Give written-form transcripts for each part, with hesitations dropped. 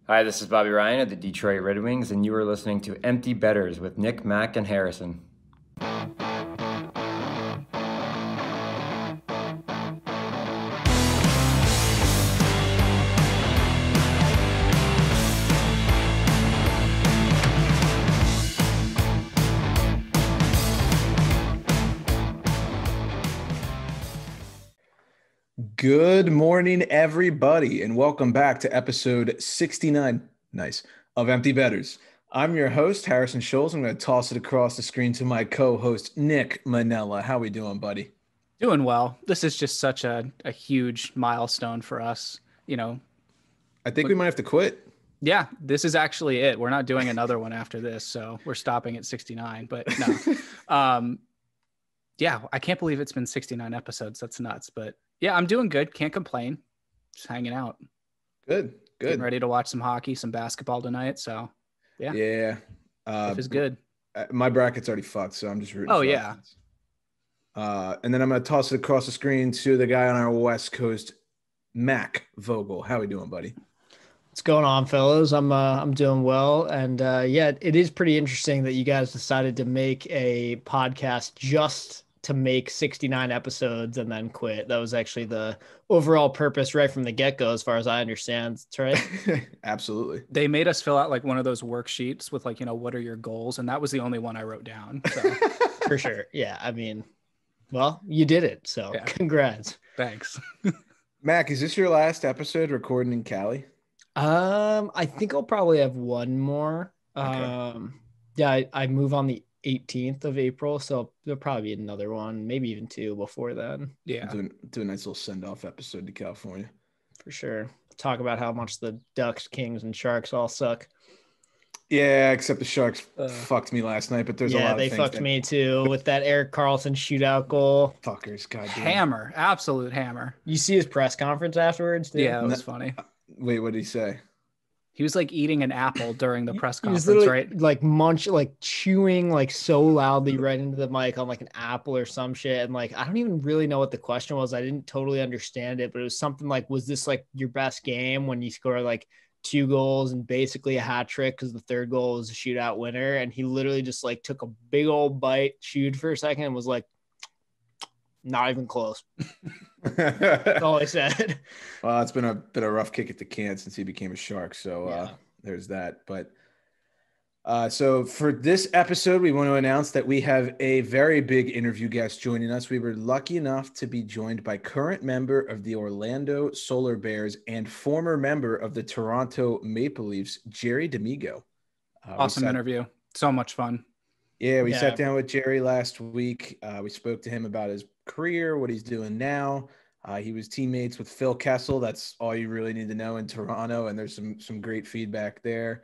Hi, this is Bobby Ryan of the Detroit Red Wings, and you are listening to Empty Betters with Nick, Mac, and Harrison. Good morning, everybody, and welcome back to episode 69, of Empty Betters. I'm your host, Harrison Scholes. I'm going to toss it across the screen to my co-host, Nick Manella. How we doing, buddy? Doing well. This is just such a huge milestone for us. I think we might have to quit. Yeah, this is actually it. We're not doing another one after this, so we're stopping at 69. But no, yeah, I can't believe it's been 69 episodes. That's nuts. But yeah, I'm doing good. Can't complain. Just hanging out. Good. Getting ready to watch some hockey, some basketball tonight. So yeah, life is good. My bracket's already fucked, so I'm just rooting. Oh yeah. And then I'm going to toss it across the screen to the guy on our West Coast, Mac Vogel. How we doing, buddy? What's going on, fellas? I'm doing well, and yeah, it is pretty interesting that you guys decided to make a podcast just to make 69 episodes and then quit. That was actually the overall purpose right from the get-go, as far as I understand. That's right. Absolutely. They made us fill out like one of those worksheets with like, what are your goals? And that was the only one I wrote down. So. For sure. Yeah. I mean, well, you did it. So yeah. Congrats. Thanks. Mac, is this your last episode recording in Cali? I think I'll probably have one more. Okay. Yeah, I move on the 18th of April, so there'll probably be another one, maybe even two before then. Yeah. Do a nice little send-off episode to California. For sure. Talk about how much the Ducks, Kings, and Sharks all suck. Yeah, except the Sharks fucked me last night, but there's a lot of things. Yeah, they fucked me too with that Erik Karlsson shootout goal. Fuckers, goddamn. Hammer, absolute hammer. You see his press conference afterwards, dude? Yeah, it was funny. Wait, what did he say? He was like eating an apple during the press conference, right? Like chewing like so loudly right into the mic on like an apple or some shit. And like, I don't even really know what the question was. I didn't totally understand it, but it was something like, was this like your best game when you score like 2 goals and basically a hat trick because the third goal was a shootout winner? And he literally just like took a big old bite, chewed for a second, and was like, not even close. That's all I said. Well, it's been a rough kick at the can since he became a Shark. So there's that. But so for this episode, we want to announce that we have a very big interview guest joining us. We were lucky enough to be joined by current member of the Orlando Solar Bears and former member of the Toronto Maple Leafs, Jerry D'Amigo. Awesome interview. So much fun. Yeah, we sat down with Jerry last week. We spoke to him about his career, what he's doing now. He was teammates with Phil Kessel. That's all you really need to know in Toronto, and there's some great feedback there.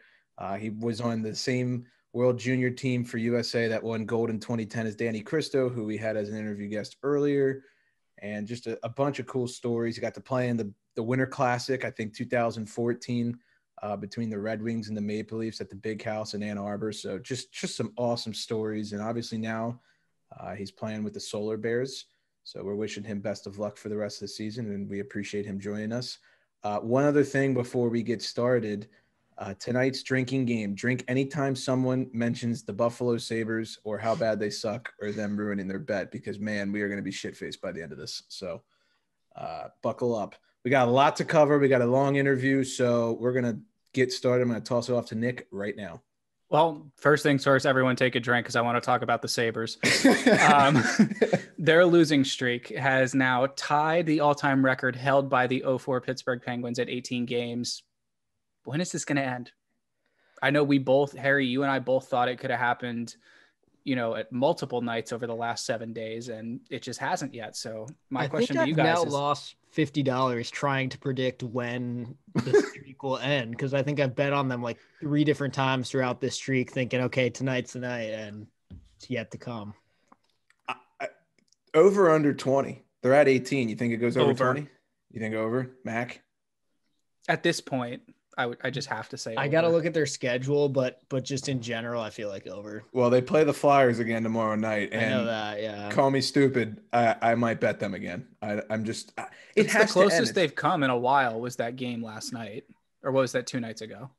He was on the same World Junior team for USA that won gold in 2010 as Danny Cristo, who we had as an interview guest earlier, and just a bunch of cool stories. He got to play in the Winter Classic, I think 2014, between the Red Wings and the Maple Leafs at the Big House in Ann Arbor. So just some awesome stories. And obviously now he's playing with the Solar Bears. So we're wishing him best of luck for the rest of the season, and we appreciate him joining us. One other thing before we get started, tonight's drinking game. Drink anytime someone mentions the Buffalo Sabres or how bad they suck or them ruining their bet, because, man, we are going to be shit-faced by the end of this. So buckle up. We got a lot to cover. We got a long interview, so we're going to get started. I'm going to toss it off to Nick right now. Well, first things first, everyone take a drink because I want to talk about the Sabres. Their losing streak has now tied the all-time record held by the 2004 Pittsburgh Penguins at 18 games. When is this going to end? I know we both, Harry, you and I both thought it could have happened, at multiple nights over the last 7 days, and it just hasn't yet. So my question to you guys is, now lost $50 trying to predict when the streak will end, because I think I've bet on them like 3 different times throughout this streak, thinking, okay, tonight's the night, and it's yet to come. Over under 20. They're at 18. You think it goes over 20? You think over, Mac? At this point, I just have to say I got to look at their schedule, but just in general, I feel like over. Well, they play the Flyers again tomorrow night. And I know that, yeah. Call me stupid. I might bet them again. I'm just. It's the closest they've come in a while was that game last night. Or was that 2 nights ago?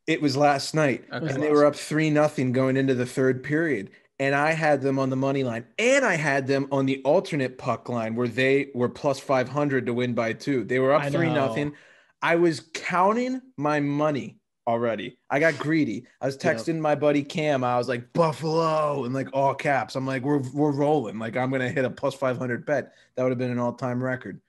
It was last night, Okay. and they were up 3-0 going into the third period. And I had them on the money line, and I had them on the alternate puck line where they were plus 500 to win by 2. They were up 3-0. I was counting my money already. I got greedy. I was texting my buddy Cam. I was like, Buffalo, and like all caps. I'm like, we're rolling. Like, I'm gonna hit a plus 500 bet. That would have been an all-time record.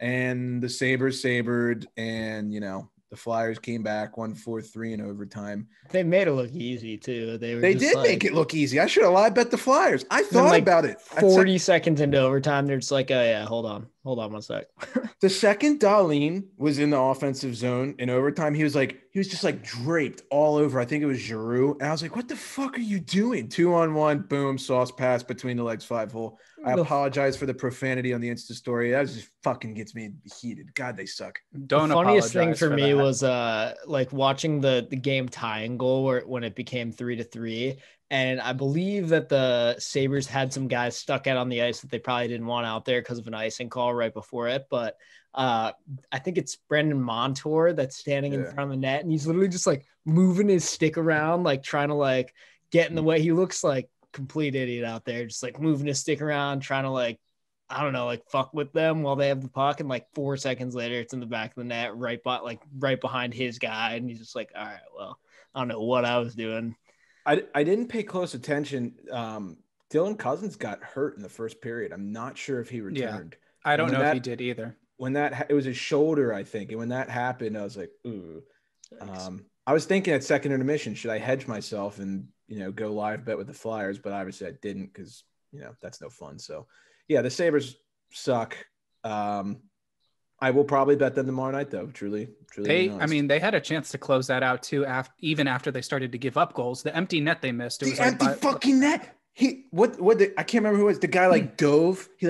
And the Sabres sabered, and the Flyers came back, won 4-3 in overtime. They made it look easy too. They did make it look easy. I should have lied bet the Flyers. I thought about it. 40 seconds into overtime, they're just like, oh yeah, hold on 1 sec. The second Dahlin was in the offensive zone in overtime, he was just like draped all over. I think it was Giroux. And I was like, what the fuck are you doing? 2-on-1, boom, sauce pass between the legs, 5-hole. I apologize for the profanity on the Insta story. That just fucking gets me heated. God, they suck. Don't the funniest thing apologize for me that. was like watching the game tying goal when it became 3-3. And I believe that the Sabres had some guys stuck out on the ice that they probably didn't want out there because of an icing call right before it. But I think it's Brendan Montour that's standing in front of the net, and he's literally just like moving his stick around, like trying to like get in the way. He looks like complete idiot out there, just like moving his stick around, trying to like, I don't know, like fuck with them while they have the puck. And like 4 seconds later, it's in the back of the net, right behind his guy. And he's just like, all right, well, I don't know what I was doing. I didn't pay close attention. Dylan Cousins got hurt in the first period. I'm not sure if he returned. Yeah, I don't know if he did either. When it was his shoulder, I think. And when that happened, I was like, ooh. I was thinking at second intermission, should I hedge myself and, go live bet with the Flyers? But obviously I didn't because, that's no fun. So, yeah, the Sabres suck. I will probably bet them tomorrow night, though. Truly. They had a chance to close that out too. Even after they started to give up goals, the empty net they missed. It was empty fucking net. I can't remember who it was. The guy dove. He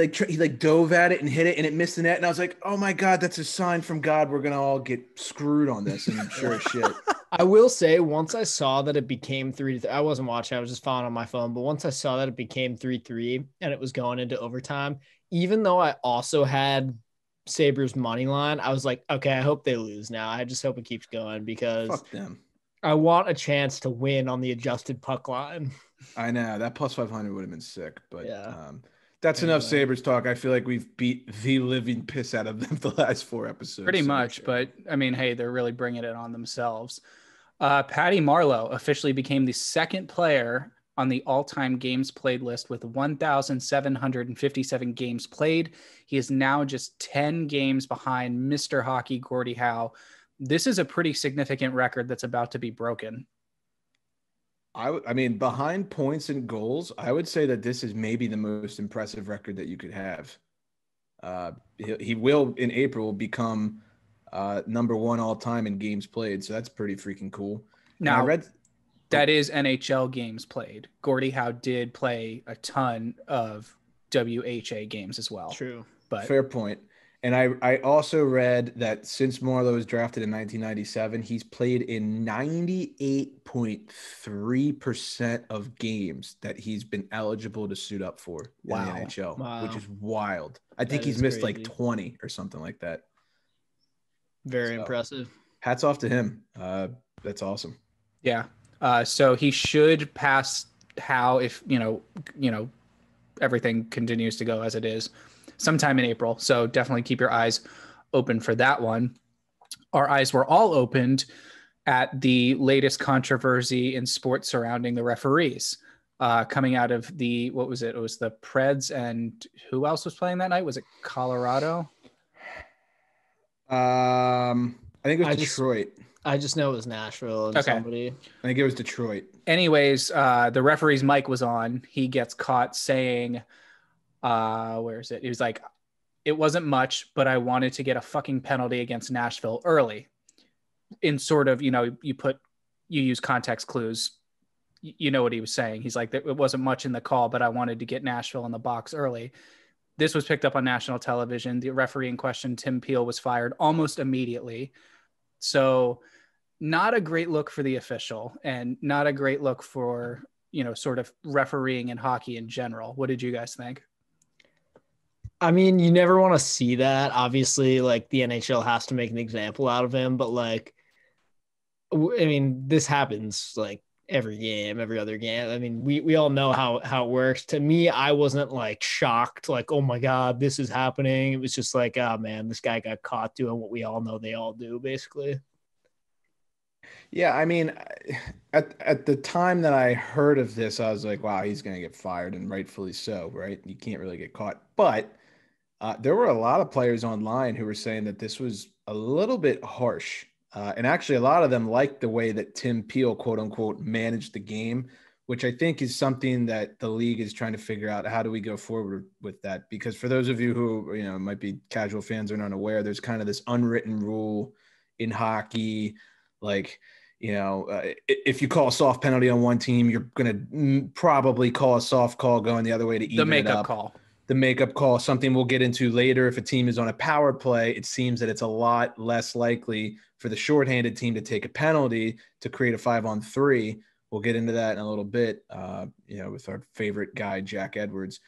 dove at it and hit it, and it missed the net. And I was like, oh my god, that's a sign from God. We're gonna all get screwed on this. And sure as shit. I will say, once I saw that it became 3-3, I wasn't watching. I was just following on my phone. But once I saw that it became 3-3 and it was going into overtime, even though I also had Sabres money line, I was like, okay, I hope they lose now. I just hope it keeps going because fuck them. I want a chance to win on the adjusted puck line. I know that plus 500 would have been sick, but yeah. That's enough Sabres talk. I feel like we've beat the living piss out of them the last 4 episodes. Pretty much, but I mean, hey, they're really bringing it on themselves. Patty Marleau officially became the second player on the all-time games played list with 1,757 games played. He is now just 10 games behind Mr. Hockey Gordie Howe. This is a pretty significant record that's about to be broken. I mean, behind points and goals, I would say that this is maybe the most impressive record that you could have. He will, in April, become number 1 all-time in games played, so that's pretty freaking cool. Now, that is NHL games played. Gordie Howe did play a ton of WHA games as well. True. But fair point. And I also read that since Marleau was drafted in 1997, he's played in 98.3% of games that he's been eligible to suit up for in the NHL, which is wild. I think he's missed like 20 or something like that. Very impressive. Hats off to him. That's awesome. Yeah. So he should pass Howe if, everything continues to go as it is sometime in April. So definitely keep your eyes open for that one. Our eyes were all opened at the latest controversy in sports surrounding the referees coming out of what was it? It was the Preds, and who else was playing that night? Was it Colorado? I think it was Detroit. I just know it was Nashville and somebody. I think it was Detroit. Anyways, the referee's mic was on. He gets caught saying, where is it? He was like, it wasn't much, but I wanted to get a fucking penalty against Nashville early. In sort of, you use context clues. You know what he was saying. He's like, it wasn't much in the call, but I wanted to get Nashville in the box early. This was picked up on national television. The referee in question, Tim Peel, was fired almost immediately. So not a great look for the official, and not a great look for, sort of refereeing in hockey in general. What did you guys think? I mean, you never want to see that. Obviously, like the NHL has to make an example out of him, but like I mean, this happens like every game, every other game. I mean, we all know how it works. To me, I wasn't like shocked, like, oh my God, this is happening. It was just like, oh man, this guy got caught doing what we all know they all do, basically. Yeah, I mean, at the time that I heard of this, I was like, wow, he's going to get fired, and rightfully so, right? You can't really get caught. But there were a lot of players online who were saying that this was a little bit harsh. And actually, a lot of them liked the way that Tim Peel, quote unquote, managed the game, which I think is something that the league is trying to figure out. How do we go forward with that? Because for those of you who, might be casual fans or not aware, there's kind of this unwritten rule in hockey, like, if you call a soft penalty on one team, you're going to probably call a soft call going the other way to even it up. The makeup call, something we'll get into later. If a team is on a power play, it seems that it's a lot less likely for the shorthanded team to take a penalty to create a 5-on-3. We'll get into that in a little bit, with our favorite guy, Jack Edwards.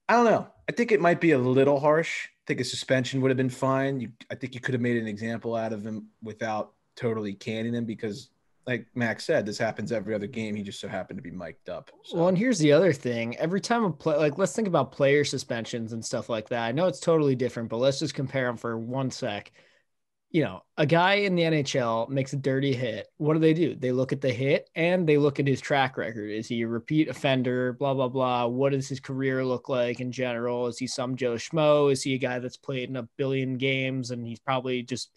I don't know. I think it might be a little harsh. I think a suspension would have been fine. I think you could have made an example out of him without totally canning him because, like Max said, this happens every other game. He just so happened to be mic'd up. So. Well, and here's the other thing. Every time a play, like let's think about player suspensions and stuff like that. I know it's totally different, but let's just compare them for 1 sec. A guy in the NHL makes a dirty hit. What do? They look at the hit and they look at his track record. Is he a repeat offender? Blah, blah, blah. What does his career look like in general? Is he some Joe Schmo? Is he a guy that's played in a billion games and he's probably just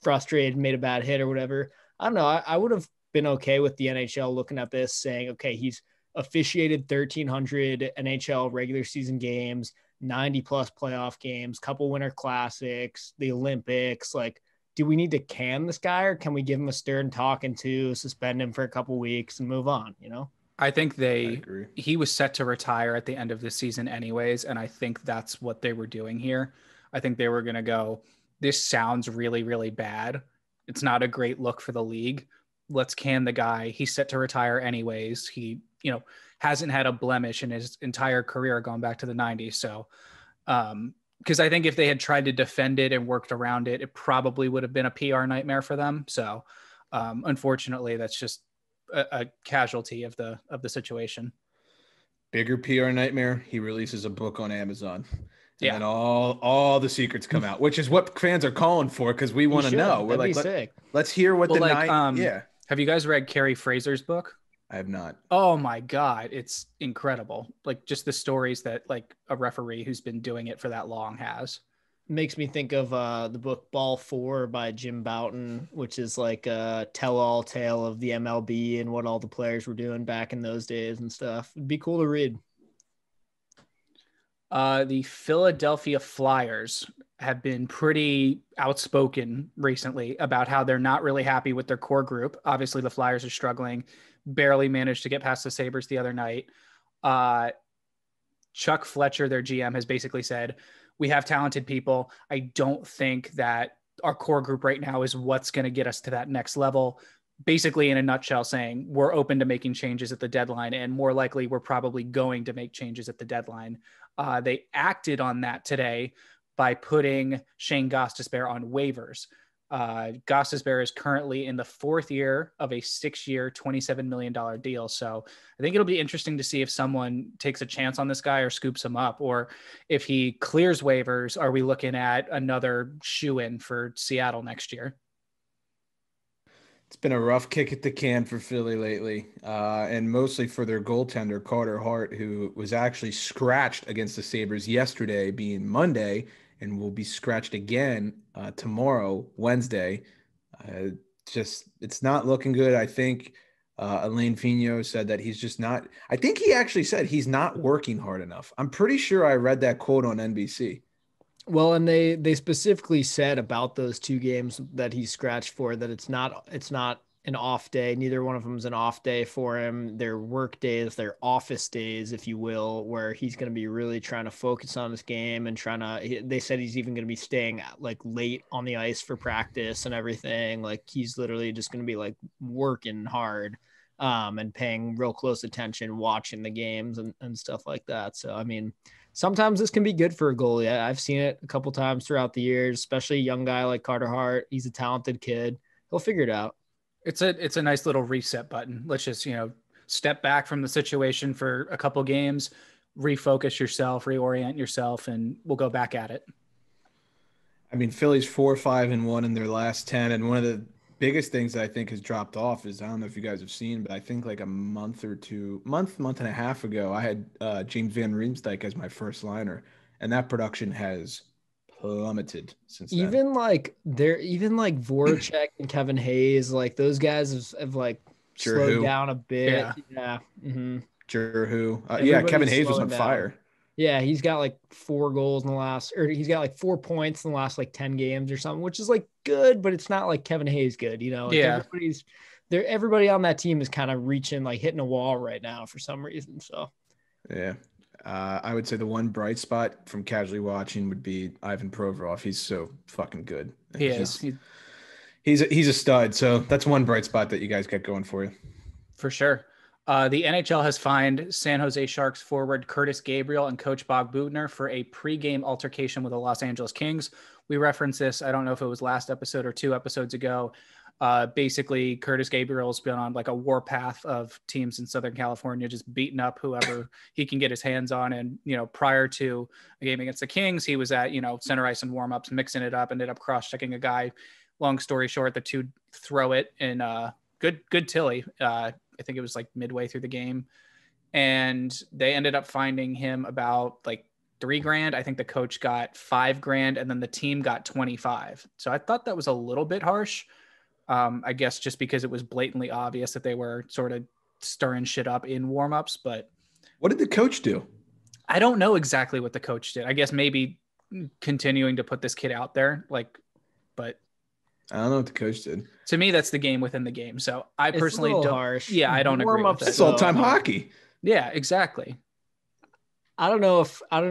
frustrated, made a bad hit or whatever? I don't know. I would have been okay with the NHL looking at this saying, okay, he's officiated 1,300 NHL regular season games, 90 plus playoff games, couple winter classics, the Olympics. Like, do we need to can this guy or can we give him a stern talking to, suspend him for a couple weeks and move on? I think he was set to retire at the end of the season anyways. And I think that's what they were doing here. I think they were going to go, this sounds really, really bad. It's not a great look for the league. Let's can the guy. He's set to retire anyways. He, hasn't had a blemish in his entire career going back to the 90s. So, because I think if they had tried to defend it and worked around it, it probably would have been a PR nightmare for them. So, unfortunately, that's just a casualty of the situation. Bigger PR nightmare. He releases a book on Amazon. And then all the secrets come out, which is what fans are calling for because we want to know. We're like, let's hear what Have you guys read Carrie Fraser's book? I have not. Oh my God. It's incredible. Like just the stories that like a referee who's been doing it for that long has. Makes me think of the book Ball 4 by Jim Bouton, which is like a tell-all tale of the MLB and what all the players were doing back in those days and stuff. It'd be cool to read. The Philadelphia Flyers have been pretty outspoken recently about how they're not really happy with their core group. Obviously, the Flyers are struggling, barely managed to get past the Sabres the other night. Chuck Fletcher, their GM, has basically said, we have talented people. I don't think that our core group right now is what's going to get us to that next level. Basically, in a nutshell, saying we're open to making changes at the deadline, and more likely we're probably going to make changes at the deadline. They acted on that today by putting Shane Gostisbehere on waivers. Gostisbehere is currently in the 4th year of a 6-year, $27 million deal. So I think it'll be interesting to see if someone takes a chance on this guy or scoops him up, or if he clears waivers, are we looking at another shoe-in for Seattle next year? It's been a rough kick at the can for Philly lately, and mostly for their goaltender, Carter Hart, who was actually scratched against the Sabres yesterday, being Monday, and will be scratched again tomorrow, Wednesday. It's not looking good. I think Alain Vigneault said that he's just not – I think he actually said he's not working hard enough. I'm pretty sure I read that quote on NBC. Well, and they specifically said about those 2 games that he's scratched for that it's not an off day. Neither one of them is an off day for him. They're work days, they're office days, if you will, where he's going to be really trying to focus on his game and they said he's even going to be staying like late on the ice for practice and everything. Like he's literally just going to be like working hard and paying real close attention, watching the games and stuff like that. So, I mean, sometimes this can be good for a goalie. I've seen it a couple times throughout the years, especially a young guy like Carter Hart. He's a talented kid. He'll figure it out. It's a nice little reset button. Let's just, step back from the situation for a couple games, refocus yourself, reorient yourself, and we'll go back at it. I mean, Philly's 4-5-1 in their last 10. And one of the biggest things that I think has dropped off is, I don't know if you guys have seen, but I think like a month and a half ago, I had James Van Riemsdyk as my first liner, and that production has plummeted since then. Even like Voracek and Kevin Hayes, like those guys have like slowed down a bit. Yeah. Mm-hmm. Kevin Hayes was on fire. Yeah, he's got like 4 goals he's got like 4 points in the last like 10 games or something, which is like good, but it's not like Kevin Hayes good, Like everybody on that team is kind of reaching, like hitting a wall right now for some reason. So yeah. I would say the one bright spot from casually watching would be Ivan Provorov. He's so fucking good. He's a stud. So that's one bright spot that you guys got going for you. For sure. The NHL has fined San Jose Sharks forward Curtis Gabriel and coach Bob Bugner for a pregame altercation with the Los Angeles Kings. We referenced this. I don't know if it was last episode or 2 episodes ago. Basically, Curtis Gabriel's been on like a warpath of teams in Southern California, just beating up whoever he can get his hands on. And, prior to a game against the Kings, he was at, center ice and warmups, mixing it up, ended up cross-checking a guy. Long story short, the two throw it in good Tilly. I think it was like midway through the game, and they ended up finding him about like $3,000. I think the coach got $5,000, and then the team got 25. So I thought that was a little bit harsh. I guess just because it was blatantly obvious that they were sort of stirring shit up in warmups. But what did the coach do? I don't know exactly what the coach did. I guess maybe continuing to put this kid out there, but I don't know what the coach did. To me, that's the game within the game. So I personally don't. Harsh. Yeah, I don't agree with that. It's all-time hockey. Yeah, exactly. I don't know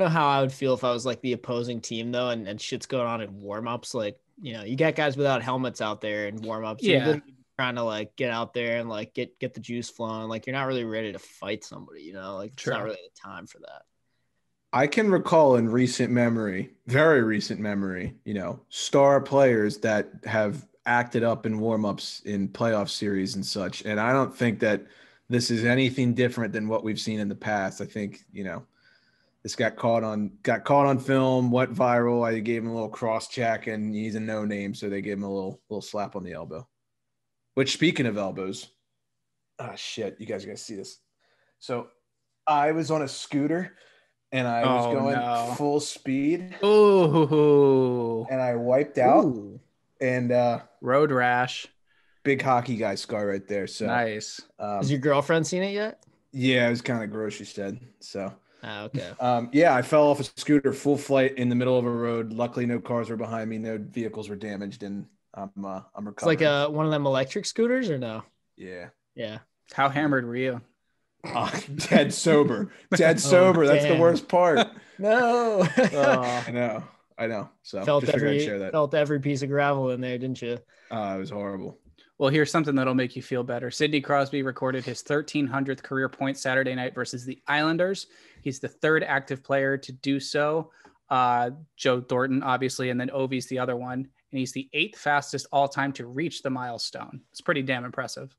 how I would feel if I was like the opposing team though, and shit's going on in warmups. Like, you got guys without helmets out there in warmups. Yeah. You're trying to like get out there and like get the juice flowing. Like, you're not really ready to fight somebody. Like it's not really the time for that. I can recall in recent memory, very recent memory, star players that have acted up in warmups in playoff series and such. And I don't think that this is anything different than what we've seen in the past. I think, this got caught on film, went viral. I gave him a little cross check, and he's a no name. So they gave him a little slap on the elbow, which, speaking of elbows, shit, you guys are going to see this. So I was on a scooter, and I was going full speed. Ooh. And I wiped out. Ooh. And road rash. Big hockey guy scar right there. So nice. Has your girlfriend seen it yet? Yeah, it was kind of gross, she said. So okay. I fell off a scooter full flight in the middle of a road. Luckily no cars were behind me, no vehicles were damaged, and I'm recovering. It's like one of them electric scooters, or no? Yeah. Yeah. How hammered were you? Dead sober. That's the worst part. No. I know. So felt every piece of gravel in there, didn't you? It was horrible. Well, here's something that'll make you feel better. Sidney Crosby recorded his 1,300th career point Saturday night versus the Islanders. He's the 3rd active player to do so. Joe Thornton, obviously, and then Ovi's the other one. And he's the 8th fastest all time to reach the milestone. It's pretty damn impressive.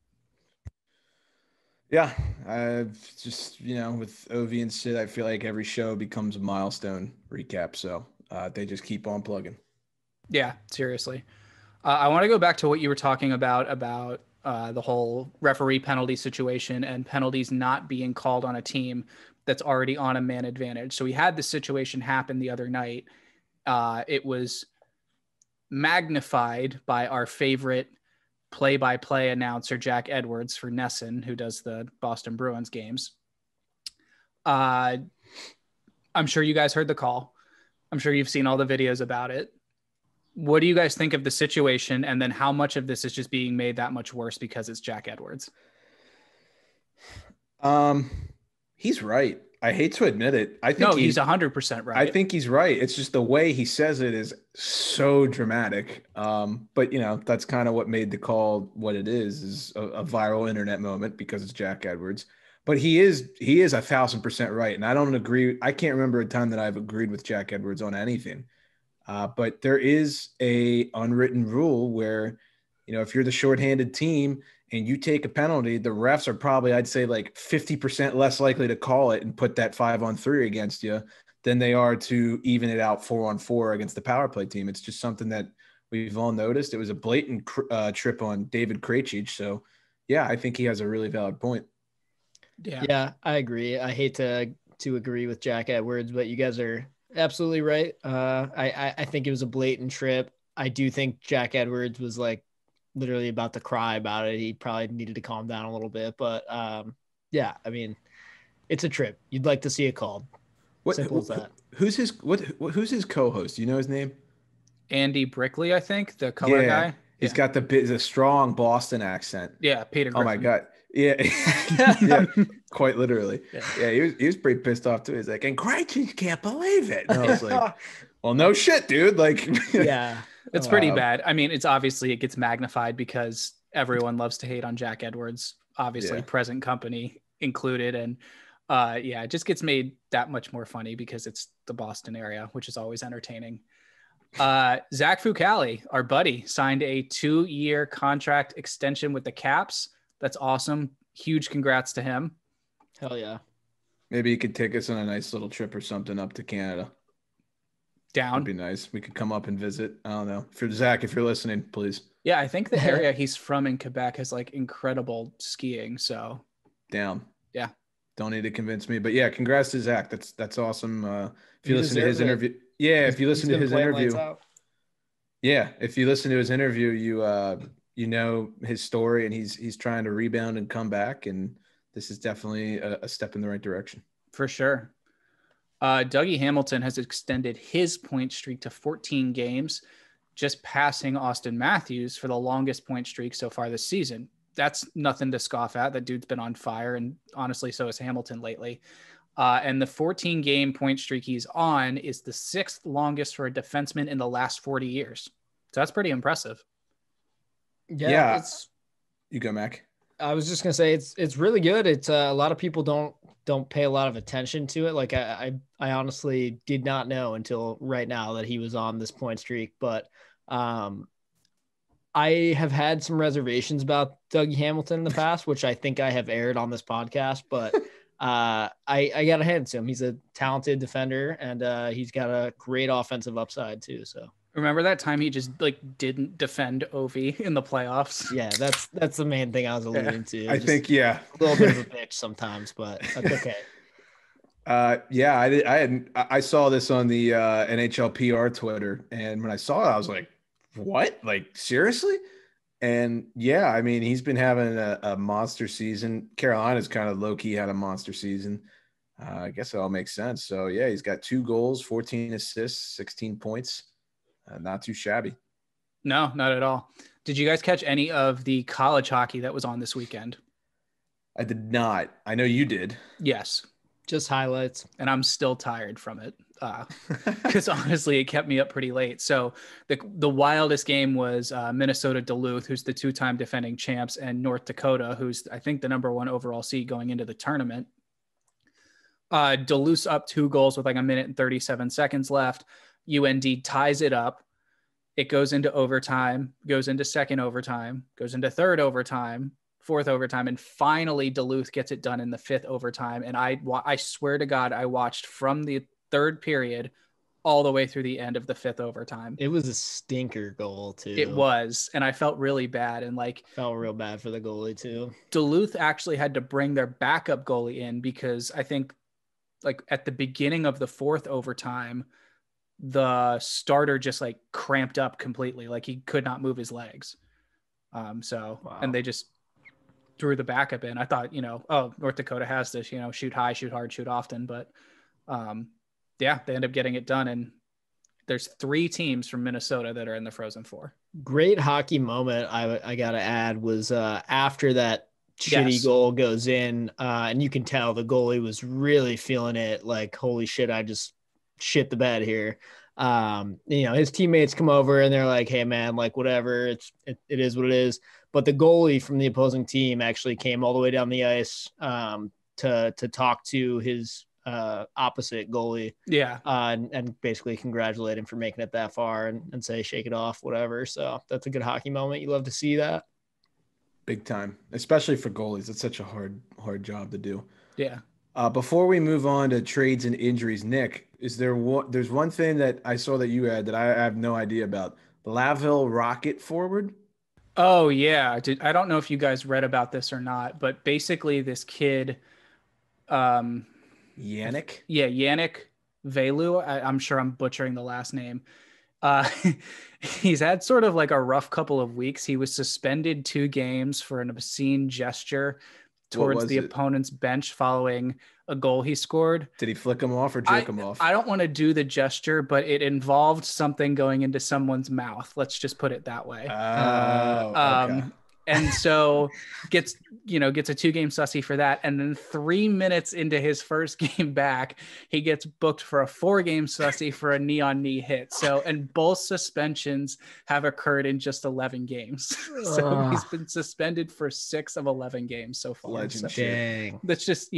Yeah, I've just, with Ovi and Sid, I feel like every show becomes a milestone recap. So they just keep on plugging. Yeah, seriously. I want to go back to what you were talking about the whole referee penalty situation and penalties not being called on a team that's already on a man advantage. So we had this situation happen the other night. It was magnified by our favorite play-by-play announcer, Jack Edwards, for Nesson, who does the Boston Bruins games. I'm sure you guys heard the call. I'm sure you've seen all the videos about it. What do you guys think of the situation? And then how much of this is just being made that much worse because it's Jack Edwards? He's right. I hate to admit it. I think he's 100% right. I think he's right. It's just the way he says it is so dramatic. But that's kind of what made the call what it is a viral internet moment because it's Jack Edwards. But he is 1,000% right. And I don't agree. I can't remember a time that I've agreed with Jack Edwards on anything. But there is a unwritten rule where if you're the shorthanded team and you take a penalty, the refs are probably, I'd say, like 50% less likely to call it and put that 5-on-3 against you than they are to even it out 4-on-4 against the power play team. It's just something that we've all noticed. It was a blatant trip on David Krejci. So, yeah, I think he has a really valid point. Yeah, I agree. I hate to agree with Jack Edwards, but you guys are absolutely right. I think it was a blatant trip. I do think Jack Edwards was like literally about to cry about it. He probably needed to calm down a little bit, but yeah, I mean, it's a trip. You'd like to see it called. Simple as that. Who's his co-host? Do you know his name? Andy Brickley, I think, the color guy. He's got the strong Boston accent. Yeah, Peter Griffin. Oh my God. Yeah. Yeah, quite literally. Yeah, he was pretty pissed off too. He's like, and Krejci can't believe it. And I was like, well, no shit, dude. Like, yeah, it's pretty bad. I mean, it gets magnified because everyone loves to hate on Jack Edwards, obviously present company included. And it just gets made that much more funny because it's the Boston area, which is always entertaining. Zach Fucale, our buddy, signed a 2-year contract extension with the Caps. That's awesome. Huge congrats to him. Hell yeah. Maybe he could take us on a nice little trip or something up to Canada. Down. That'd be nice. We could come up and visit. I don't know. Zach, if you're listening, please. Yeah, I think the area he's from in Quebec has like incredible skiing. So down. Yeah. Don't need to convince me. But yeah, congrats to Zach. That's awesome. If you listen to his interview. Yeah, if you listen to his interview. Yeah, if you listen to his interview, you know his story, and he's trying to rebound and come back, and this is definitely a step in the right direction. For sure. Dougie Hamilton has extended his point streak to 14 games, just passing Austin Matthews for the longest point streak so far this season. That's nothing to scoff at. That dude's been on fire, and honestly, so is Hamilton lately. And the 14-game point streak he's on is the 6th longest for a defenseman in the last 40 years. So that's pretty impressive. Yeah. You go, Mac. I was just gonna say it's really good. It's a lot of people don't pay a lot of attention to it. Like I honestly did not know until right now that he was on this point streak. But I have had some reservations about Dougie Hamilton in the past, which I think I have aired on this podcast. But I gotta hand it to him. He's a talented defender, and he's got a great offensive upside too. So. Remember that time he just like didn't defend Ovi in the playoffs? Yeah, that's the main thing I was alluding to. I think a little bit of a bitch sometimes, but that's okay. I saw this on the NHL PR Twitter, and when I saw it, I was like, "What? Like seriously?" And yeah, I mean, he's been having a monster season. Carolina's kind of low key had a monster season. I guess it all makes sense. So yeah, he's got 2 goals, 14 assists, 16 points. Not too shabby. No, not at all. Did you guys catch any of the college hockey that was on this weekend? I did not. I know you did. Yes. Just highlights. And I'm still tired from it because honestly, it kept me up pretty late. So the wildest game was Minnesota Duluth, who's the 2-time defending champs, and North Dakota, who's I think the number 1 overall seed going into the tournament. Duluth's up 2 goals with like 1 minute and 37 seconds left. UND ties it up. It goes into overtime, goes into second overtime, goes into third overtime, fourth overtime, and finally Duluth gets it done in the 5th overtime. And I swear to God, I watched from the 3rd period all the way through the end of the 5th overtime. It was a stinker goal too. It was, and I felt really bad, and felt real bad for the goalie too. Duluth actually had to bring their backup goalie in because I think like at the beginning of the 4th overtime, the starter just like cramped up completely. Like he could not move his legs. And they just threw the backup in. I thought, North Dakota has this, shoot high, shoot hard, shoot often. But they end up getting it done. And there's 3 teams from Minnesota that are in the Frozen Four. Great hockey moment. I got to add was after that shitty goal goes in and you can tell the goalie was really feeling it. Like, holy shit, I just shit the bed here. His teammates come over and they're like, hey man, like whatever, it is what it is. But the goalie from the opposing team actually came all the way down the ice to talk to his opposite goalie. Yeah. And basically congratulate him for making it that far and say, shake it off, whatever. So that's a good hockey moment. You love to see that. Big time, especially for goalies. It's such a hard job to do. Yeah. Before we move on to trades and injuries, Nick, there's one thing that I saw that you had that I have no idea about. Laville Rocket forward. Oh yeah. I don't know if you guys read about this or not, but basically this kid, Yannick. Yannick Velu. I'm sure I'm butchering the last name. He's had sort of like a rough couple of weeks. He was suspended 2 games for an obscene gesture towards the opponent's bench following a goal he scored. Did he flick him off or jerk him off? I don't want to do the gesture, but it involved something going into someone's mouth. Let's just put it that way. Okay. And so gets a 2-game sussy for that. And then 3 minutes into his first game back, he gets booked for a 4-game sussy for a knee-on-knee hit. So, and both suspensions have occurred in just 11 games. So he's been suspended for 6 of 11 games so far. Legend. So Dang. that's just,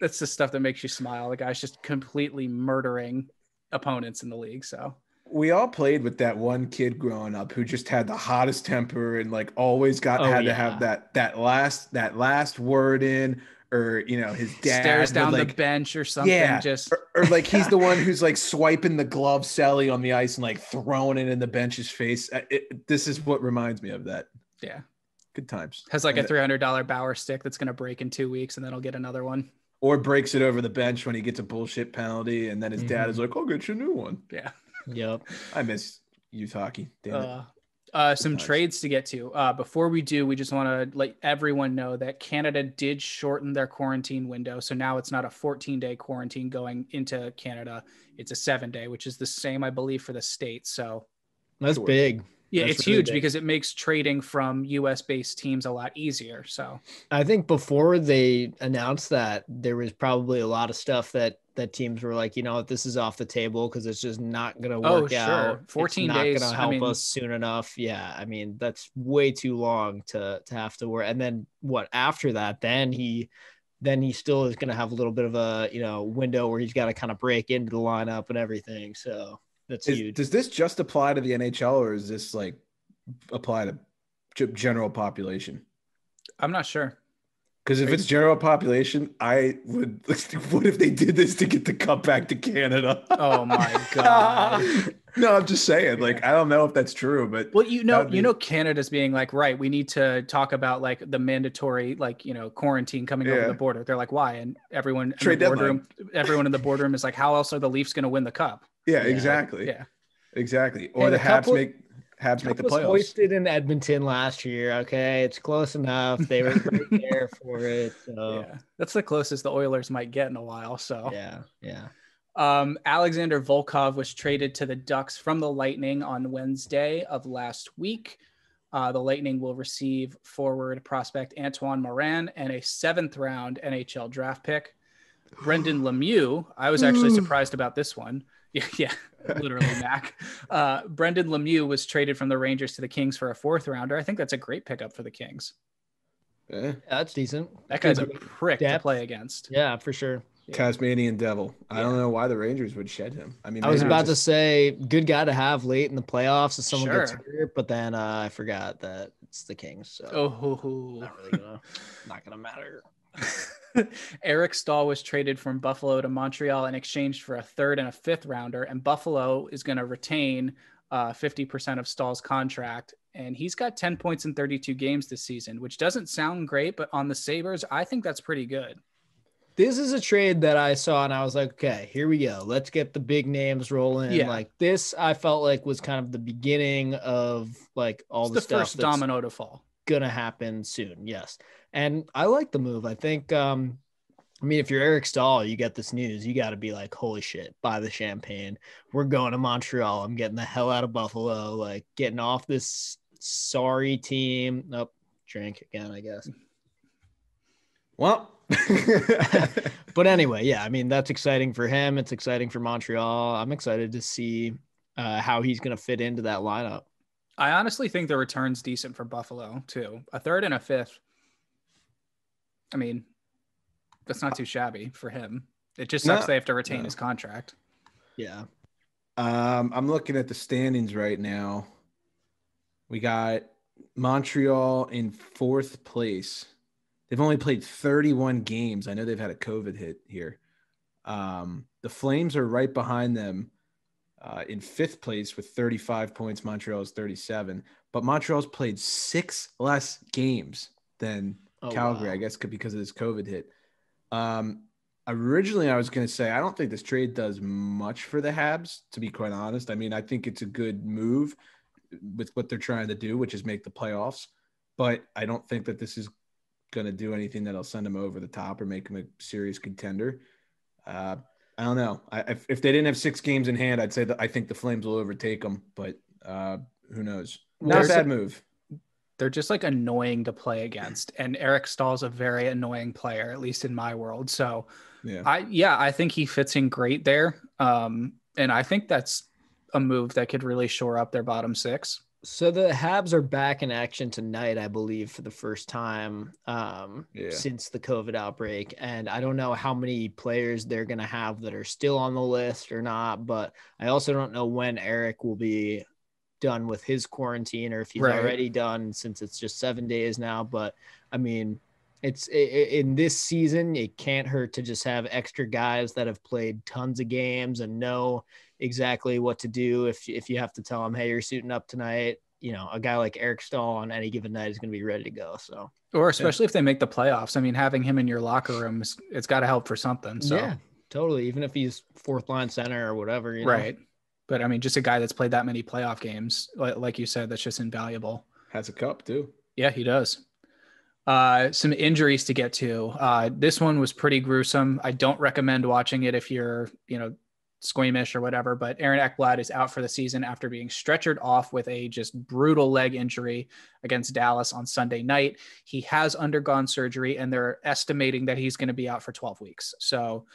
that's the stuff that makes you smile. The guy's just completely murdering opponents in the league. So we all played with that one kid growing up who just had the hottest temper and like always to have that last word in, or his dad stares down the bench or something. Yeah, just or like he's the one who's like swiping the glove celly on the ice and like throwing it in the bench's face. This is what reminds me of that. Yeah, good times. Has like a $300 Bauer stick that's gonna break in 2 weeks, and then he'll get another one. Or breaks it over the bench when he gets a bullshit penalty, and then his dad is like, "I'll get you a new one." Yeah. Yep. I miss youth hockey. Damn it. Some trades to get to. Before we do, we just want to let everyone know that Canada did shorten their quarantine window. So now it's not a 14-day quarantine going into Canada. It's a 7-day, which is the same, I believe, for the States. So that's big. Yeah, That's it's really huge big. because it makes trading from US-based teams a lot easier. So I think before they announced that, there was probably a lot of stuff that teams were like, this is off the table because it's just not going to work out. 14 it's days. Not going to help us soon enough. Yeah, I mean that's way too long to have to work. And then after that? Then he still is going to have a little bit of a window where he's got to kind of break into the lineup and everything. So that's huge. Does this just apply to the NHL, or is this like apply to general population? I'm not sure. Because if it's general population, I would. What if they did this to get the cup back to Canada? Oh my god! No, I'm just saying. Like, I don't know if that's true, but well, Canada's being like, right, we need to talk about like the mandatory quarantine coming over the border. They're like, why? And everyone in the boardroom is like, how else are the Leafs going to win the cup? Yeah, exactly. Yeah, exactly. Or the Habs make the playoffs. Hoisted in Edmonton last year. Okay, it's close enough. They were right there for it. So. Yeah, that's the closest the Oilers might get in a while. So yeah. Alexander Volkov was traded to the Ducks from the Lightning on Wednesday of last week. The Lightning will receive forward prospect Antoine Morin and a 7th-round NHL draft pick. Brendan Lemieux. I was actually surprised about this one. Yeah, literally, Mac. Brendan Lemieux was traded from the Rangers to the Kings for a 4th-rounder. I think that's a great pickup for the Kings. Yeah, that's decent. That guy's a prick to play against. Yeah, for sure. Tasmanian Devil. I don't know why the Rangers would shed him. I mean, I was about to say good guy to have late in the playoffs if someone gets hurt, but then I forgot that it's the Kings. So not gonna matter. Eric Stahl was traded from Buffalo to Montreal in exchange for a 3rd and a 5th-rounder, and Buffalo is going to retain 50% of Stahl's contract, and he's got 10 points in 32 games this season, which doesn't sound great, but on the Sabres, I think that's pretty good. This is a trade that I saw and I was like, okay, here we go. Let's get the big names rolling. Yeah. Like this, I felt like was kind of the beginning of like all the stuff first domino to fall. Gonna happen soon. Yes. And I like the move. I think, I mean, if you're Eric Stahl, you get this news, you got to be like, holy shit, buy the champagne. We're going to Montreal. I'm getting the hell out of Buffalo, like getting off this sorry team. Nope. Drink again, I guess. Well, but anyway, yeah, I mean, that's exciting for him. It's exciting for Montreal. I'm excited to see how he's going to fit into that lineup. I honestly think the return's decent for Buffalo too. A 3rd and a 5th. I mean, that's not too shabby for him. It just sucks they have to retain his contract. Yeah. I'm looking at the standings right now. We got Montreal in 4th place. They've only played 31 games. I know they've had a COVID hit here. The Flames are right behind them in 5th place with 35 points. Montreal is 37. But Montreal's played 6 less games than Calgary, wow. I guess, because of this COVID hit. Originally, I was going to say, I don't think this trade does much for the Habs, to be quite honest. I mean, I think it's a good move with what they're trying to do, which is make the playoffs. But I don't think that this is going to do anything that'll send them over the top or make them a serious contender. I don't know. If they didn't have 6 games in hand, I'd say that I think the Flames will overtake them, but who knows? Not a bad move. They're just like annoying to play against. And Eric Stahl's a very annoying player, at least in my world. So I think he fits in great there. And I think that's a move that could really shore up their bottom 6. So the Habs are back in action tonight, I believe, for the first time since the COVID outbreak. And I don't know how many players they're going to have that are still on the list or not, but I also don't know when Eric will be done with his quarantine or if he's already done, since it's just 7 days now. But I mean, in this season, it can't hurt to just have extra guys that have played tons of games and know exactly what to do. If you have to tell them, hey, you're suiting up tonight, you know, a guy like Eric Stahl on any given night is going to be ready to go. So, or especially if they make the playoffs. I mean, having him in your locker room, it's got to help for something. So yeah, totally. Even if he's 4th line center or whatever, you know? Right. But I mean, just a guy that's played that many playoff games, like you said, that's just invaluable. Has a cup too. Yeah, he does. Some injuries to get to. This one was pretty gruesome. I don't recommend watching it if you're, squeamish or whatever, but Aaron Ekblad is out for the season after being stretchered off with a just brutal leg injury against Dallas on Sunday night. He has undergone surgery and they're estimating that he's going to be out for 12 weeks. So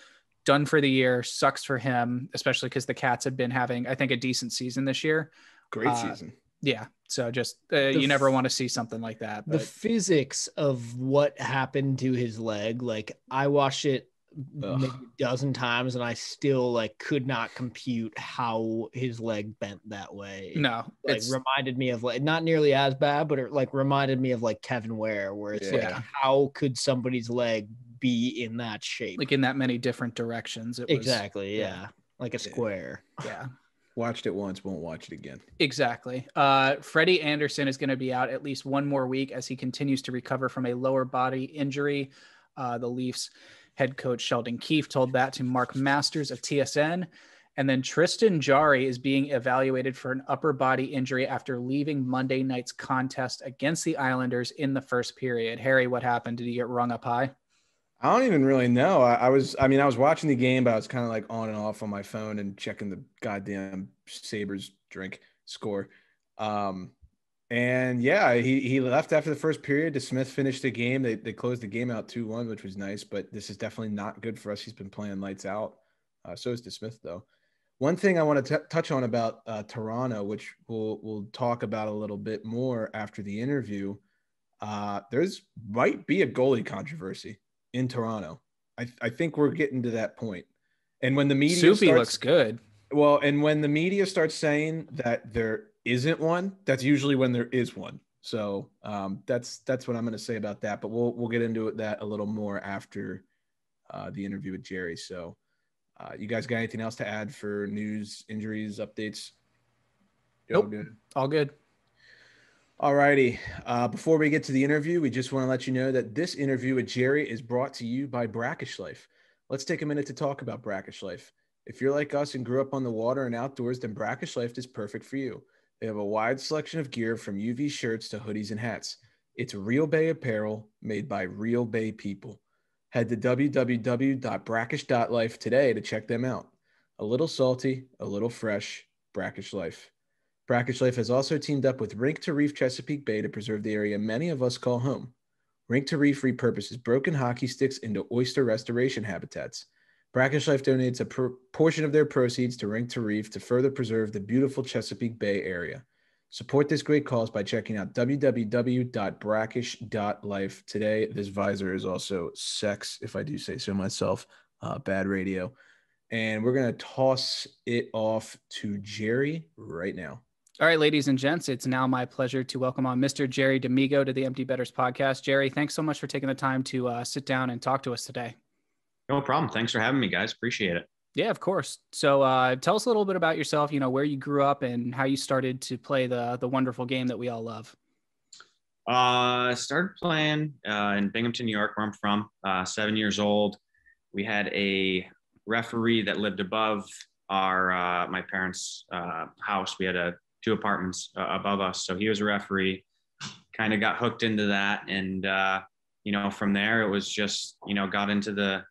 done for the year. Sucks for him, especially because the Cats have been having, I think, a decent season this year. Great season. Yeah. So just you never want to see something like that. But the physics of what happened to his leg, like I watched it maybe a dozen times and I still could not compute how his leg bent that way. No, it reminded me of not nearly as bad, but it reminded me of Kevin Ware, where it's how could somebody's leg be in that shape, in that many different directions? Exactly. Like a square. Yeah. Watched it once, won't watch it again. Exactly. Freddie Anderson is going to be out at least one more week as he continues to recover from a lower body injury. The Leafs head coach Sheldon Keefe told that to Mark Masters of TSN. And then Tristan Jarry is being evaluated for an upper body injury after leaving Monday night's contest against the Islanders in the first period. Harry, what happened? Did he get rung up high? I don't even really know. I was watching the game, but I was kind of on and off on my phone and checking the goddamn Sabres drink score. And yeah, he left after the first period. DeSmith finished the game. They closed the game out 2-1, which was nice, but this is definitely not good for us. He's been playing lights out. So is DeSmith though. One thing I want to touch on about Toronto, which we'll talk about a little bit more after the interview. There's might be a goalie controversy in Toronto. I think we're getting to that point. And when the media looks good. Well, and when the media starts saying that there isn't one, that's usually when there is one. So that's what I'm going to say about that. But we'll get into that a little more after the interview with Jerry. So you guys got anything else to add for news, injuries, updates? Nope. All good. All righty. Before we get to the interview, we just want to let you know that this interview with Jerry is brought to you by Brackish Life. Let's take a minute to talk about Brackish Life. If you're like us and grew up on the water and outdoors, then Brackish Life is perfect for you. They have a wide selection of gear from UV shirts to hoodies and hats. It's Real Bay apparel made by Real Bay people. Head to www.brackish.life today to check them out. A little salty, a little fresh, Brackish Life. Brackish Life has also teamed up with Rink to Reef Chesapeake Bay to preserve the area many of us call home. Rink to Reef repurposes broken hockey sticks into oyster restoration habitats. Brackish Life donates a portion of their proceeds to Rink to Reef to further preserve the beautiful Chesapeake Bay area. Support this great cause by checking out www.brackish.life today. This visor is also sex, if I do say so myself. Bad radio. And we're going to toss it off to Jerry right now. All right, ladies and gents, it's now my pleasure to welcome on Mr. Jerry D'Amigo to the Empty Betters podcast. Jerry, thanks so much for taking the time to sit down and talk to us today. No problem. Thanks for having me, guys. Appreciate it. Yeah, of course. So tell us a little bit about yourself, where you grew up and how you started to play the wonderful game that we all love. I started playing in Binghamton, New York, where I'm from, 7 years old. We had a referee that lived above my parents' house. We had 2 apartments above us. So he was a referee, kind of got hooked into that. And, from there, it was just, got into the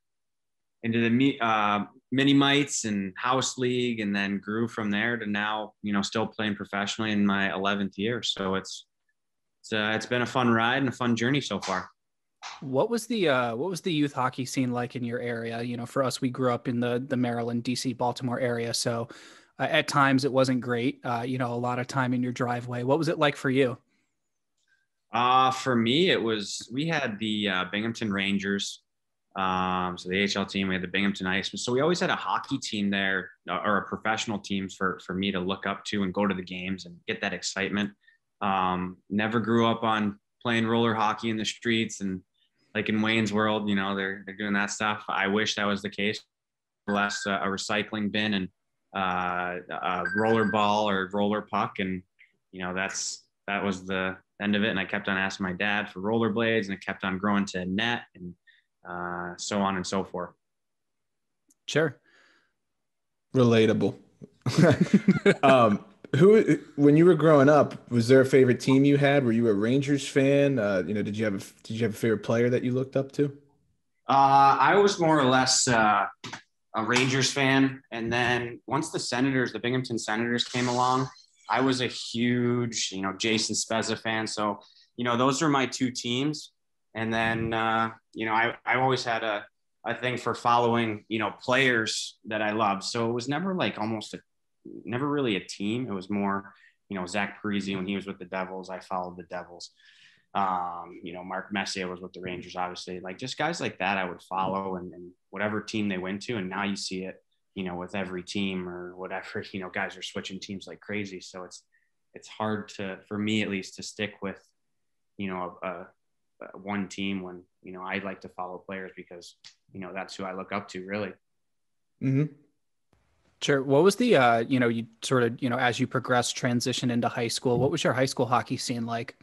mini mites and house league, and then grew from there to now, still playing professionally in my 11th year. So it's been a fun ride and a fun journey so far. What was the youth hockey scene like in your area? For us, we grew up in the Maryland, DC, Baltimore area. So at times it wasn't great. A lot of time in your driveway. What was it like for you? For me, we had the Binghamton Rangers. So the AHL team, we had the Binghamton Icemen. So we always had a hockey team there, or a professional team for me to look up to and go to the games and get that excitement. Never grew up on playing roller hockey in the streets and like in Wayne's World, they're doing that stuff. I wish that was the case. Less a recycling bin and a roller ball or roller puck, and that was the end of it. And I kept on asking my dad for rollerblades, and it kept on growing to net and so on and so forth. Sure. Relatable. When you were growing up, was there a favorite team you had? Were you a Rangers fan? Did you have a favorite player that you looked up to? I was more or less a Rangers fan. And then once the Binghamton Senators came along, I was a huge, Jason Spezza fan. So, those were my 2 teams. And then, I always had a thing for following, players that I loved. So it was never like never really a team. It was more, Zach Parise when he was with the Devils, I followed the Devils. Mark Messier was with the Rangers, obviously. Like just guys like that I would follow and whatever team they went to. And now you see it, with every team or whatever, guys are switching teams like crazy. So it's hard for me at least to stick with, one team when, I like to follow players because, that's who I look up to really. Mm-hmm. Sure. What was the, you sort of, as you progressed, transition into high school, what was your high school hockey scene like?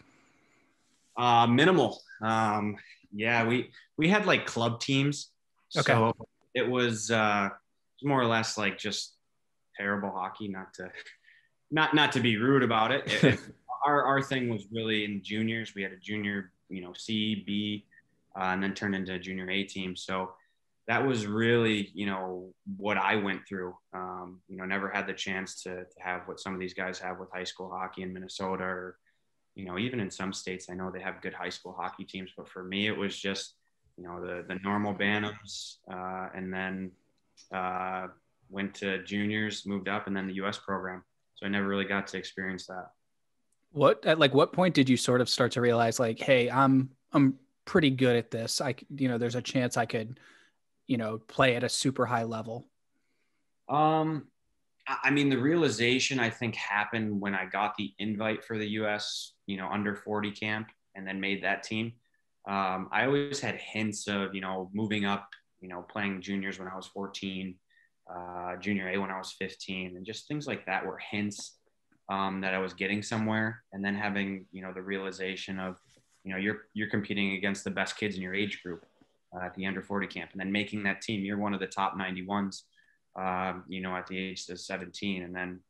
Minimal. Yeah, we had like club teams. Okay. So it was more or less like just terrible hockey, not to be rude about it. Our thing was really in juniors. We had a junior, C, B, and then turned into a junior A team. So that was really, what I went through. Never had the chance to have what some of these guys have with high school hockey in Minnesota, or, even in some states, I know they have good high school hockey teams. But for me, it was just, the normal Bantams, and then went to juniors, moved up, and then the U.S. program. So I never really got to experience that. At what point did you sort of start to realize like, hey, I'm pretty good at this. There's a chance I could, play at a super high level? The realization I think happened when I got the invite for the U.S., under 40 camp and then made that team. I always had hints of, moving up, playing juniors when I was 14, junior A when I was 15, and just things like that were hints that I was getting somewhere. And then having, the realization of, you're competing against the best kids in your age group at the under 40 camp, and then making that team, you're one of the top 91s, at the age of 17. And then,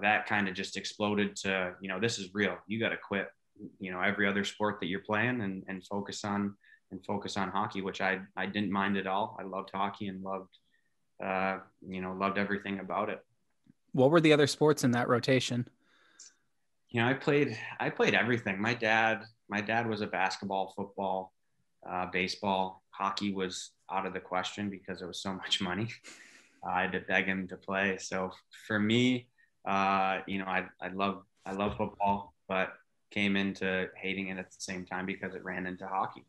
that kind of just exploded to, this is real. You got to quit, every other sport that you're playing and focus on hockey, which I didn't mind at all. I loved hockey and loved everything about it. What were the other sports in that rotation? I played everything. My dad was a basketball, football, baseball. Hockey was out of the question because it was so much money. I had to beg him to play. So for me, I love football, but came into hating it at the same time because it ran into hockey.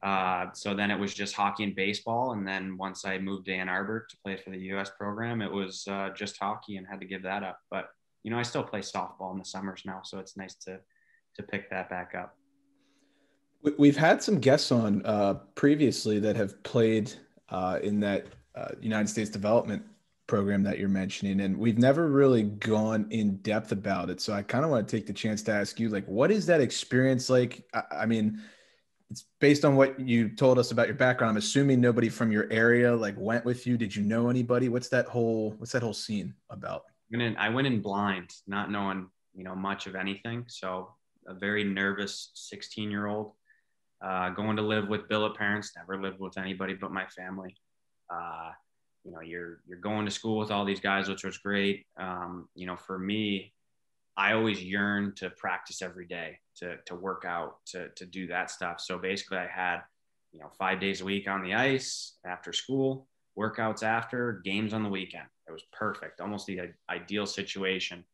So then it was just hockey and baseball. And then once I moved to Ann Arbor to play for the U.S. program, it was just hockey and had to give that up. But, I still play softball in the summers now. So it's nice to pick that back up. We've had some guests on previously that have played in that United States development program that you're mentioning, and we've never really gone in depth about it. So I kind of want to take the chance to ask you, like, what is that experience like? I mean, it's based on what you told us about your background. I'm assuming nobody from your area like went with you. Did you know anybody? What's that whole scene about? I went in blind, not knowing, much of anything. So a very nervous 16-year-old, going to live with billet parents, never lived with anybody but my family. You're going to school with all these guys, which was great. For me, I always yearned to practice every day, to work out, to do that stuff. So basically I had, 5 days a week on the ice after school, workouts after, games on the weekend. It was perfect, almost the ideal situation.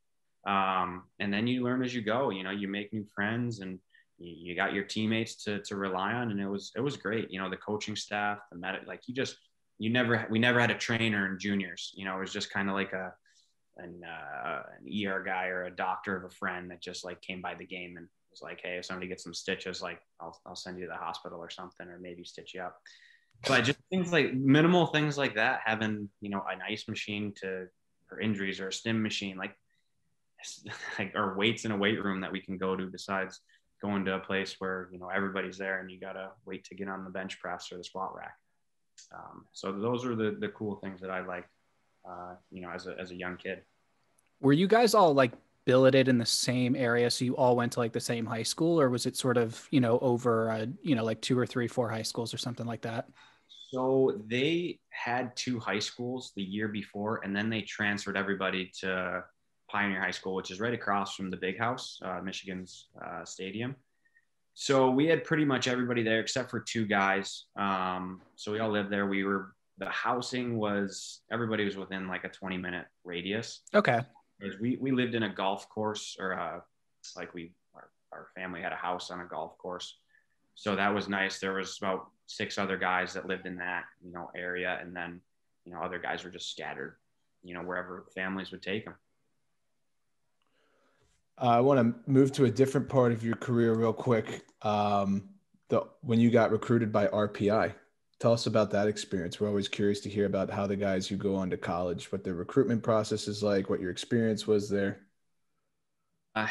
And then you learn as you go, you make new friends and you got your teammates to rely on. And it was great. The coaching staff, the medic, like we never had a trainer in juniors. It was just kind of like an ER guy or a doctor of a friend that just like came by the game and was like, hey, if somebody gets some stitches, like I'll send you to the hospital or something, or maybe stitch you up. But just things like minimal things like that, having, an ice machine for injuries or a stim machine, like or weights in a weight room that we can go to besides going to a place where, everybody's there and you got to wait to get on the bench press or the squat rack. So those are the cool things that I liked, as a young kid. Were you guys all like billeted in the same area? So you all went to like the same high school, or was it sort of, over, like 2 or 3, 4 high schools or something like that? So they had 2 high schools the year before, and then they transferred everybody to Pioneer High School, which is right across from the Big House, Michigan's stadium. So we had pretty much everybody there except for 2 guys. So we all lived there. The housing everybody was within like a 20-minute radius. Okay. We lived in a golf course, or our family had a house on a golf course. So that was nice. There was about 6 other guys that lived in that, area. And then, other guys were just scattered, wherever families would take them. I want to move to a different part of your career real quick. When you got recruited by RPI, tell us about that experience. We're always curious to hear about how the guys who go on to college, what their recruitment process is like, what your experience was there. A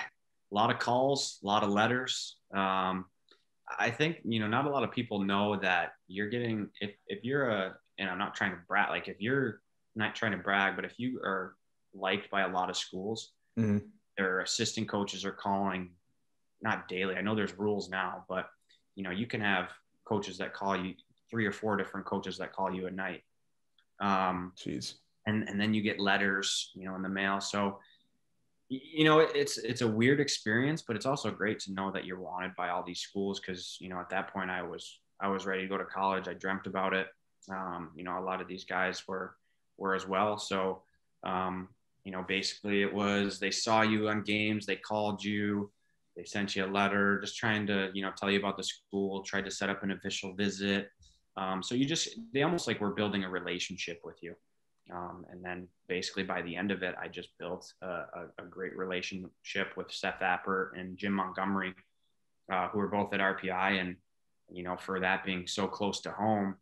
lot of calls, a lot of letters. I think, not a lot of people know that you're getting, if you're and I'm not trying to brag, like if you're not trying to brag, but if you are liked by a lot of schools, mm-hmm. Their assistant coaches are calling, not daily. I know there's rules now, but you can have coaches that call you, 3 or 4 different coaches that call you at night. Jeez. And then you get letters, in the mail. So, it's a weird experience, but it's also great to know that you're wanted by all these schools. Cause at that point I was ready to go to college. I dreamt about it. A lot of these guys were as well. So, basically it was, they saw you on games, they called you, they sent you a letter, just trying to, tell you about the school, tried to set up an official visit. So they almost like were building a relationship with you. And then basically by the end of it, I just built a great relationship with Seth Appert and Jim Montgomery, who were both at RPI. And, for that being so close to home,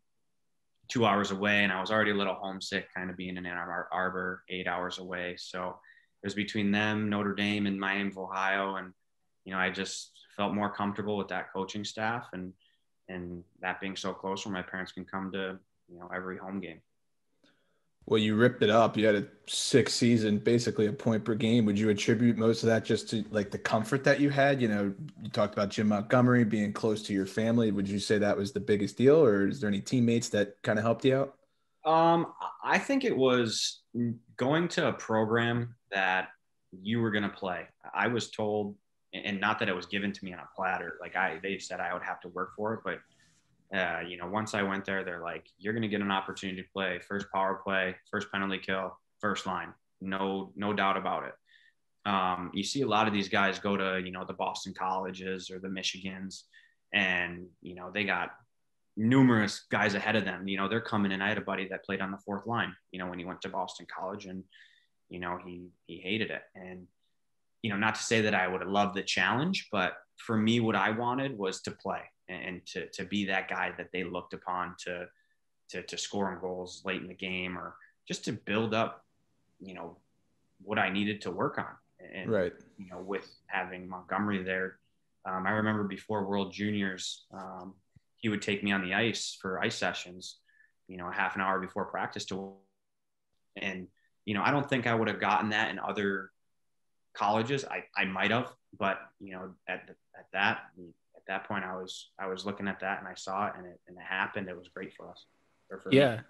2 hours away, and I was already a little homesick kind of being in Ann Arbor, 8 hours away. So it was between them, Notre Dame, and Miami of Ohio. And, I just felt more comfortable with that coaching staff and that being so close where my parents can come to, every home game. Well, you ripped it up. You had a 6 season, basically a point per game. Would you attribute most of that just to like the comfort that you had? You talked about Jim Montgomery being close to your family. Would you say that was the biggest deal, or is there any teammates that kind of helped you out? I think it was going to a program that you were going to play. I was told, and not that it was given to me on a platter, like they said I would have to work for it, but once I went there, they're like, you're going to get an opportunity to play first power play, first penalty kill, first line. No doubt about it. You see a lot of these guys go to, the Boston colleges or the Michigans, and, they got numerous guys ahead of them. You know, they're coming in. I had a buddy that played on the fourth line, you know, when he went to Boston College, and, you know, he hated it. And, you know, not to say that I would have loved the challenge, but for me, what I wanted was to play and to be that guy that they looked upon to scoring goals late in the game, or just to build up, you know, what I needed to work on. And, right. you know, with having Montgomery there, I remember before World Juniors, he would take me on the ice for ice sessions, you know, a half an hour before practice and, you know, I don't think I would have gotten that in other colleges. I might have, but, you know, at that point, I was looking at that and I saw it, and it happened. It was great for us. Yeah.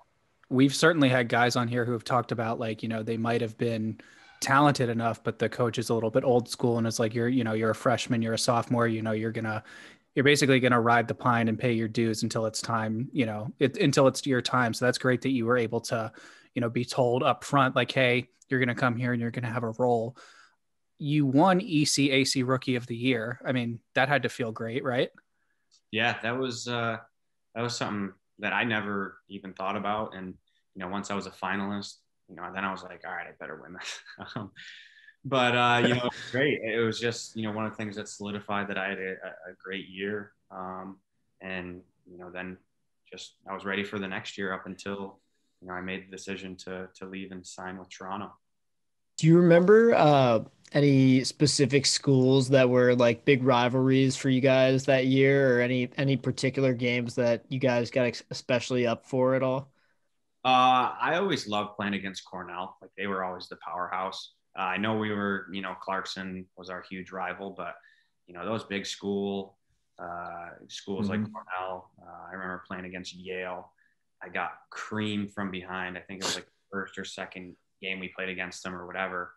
We've certainly had guys on here who have talked about, like, you know, they might have been talented enough, but the coach is a little bit old school. And it's like, you're a freshman, you're a sophomore, you know, you're basically going to ride the pine and pay your dues until it's time, you know, until it's your time. So that's great that you were able to, you know, be told up front, like, hey, you're going to come here and you're going to have a role. You won ECAC Rookie of the Year. I mean, that had to feel great, right? Yeah, that was something that I never even thought about. And, you know, once I was a finalist, you know, then I was like, all right, I better win this. But you know, it was great. It was just, you know, one of the things that solidified that I had a great year. And, you know, then just I was ready for the next year up until, you know, I made the decision to leave and sign with Toronto. Do you remember any specific schools that were like big rivalries for you guys that year, or any particular games that you guys got especially up for at all? I always loved playing against Cornell. Like, they were always the powerhouse. I know we were, you know, Clarkson was our huge rival, but, you know, those big schools like Cornell. I remember playing against Yale. I got creamed from behind. I think it was like the first or second game we played against them or whatever,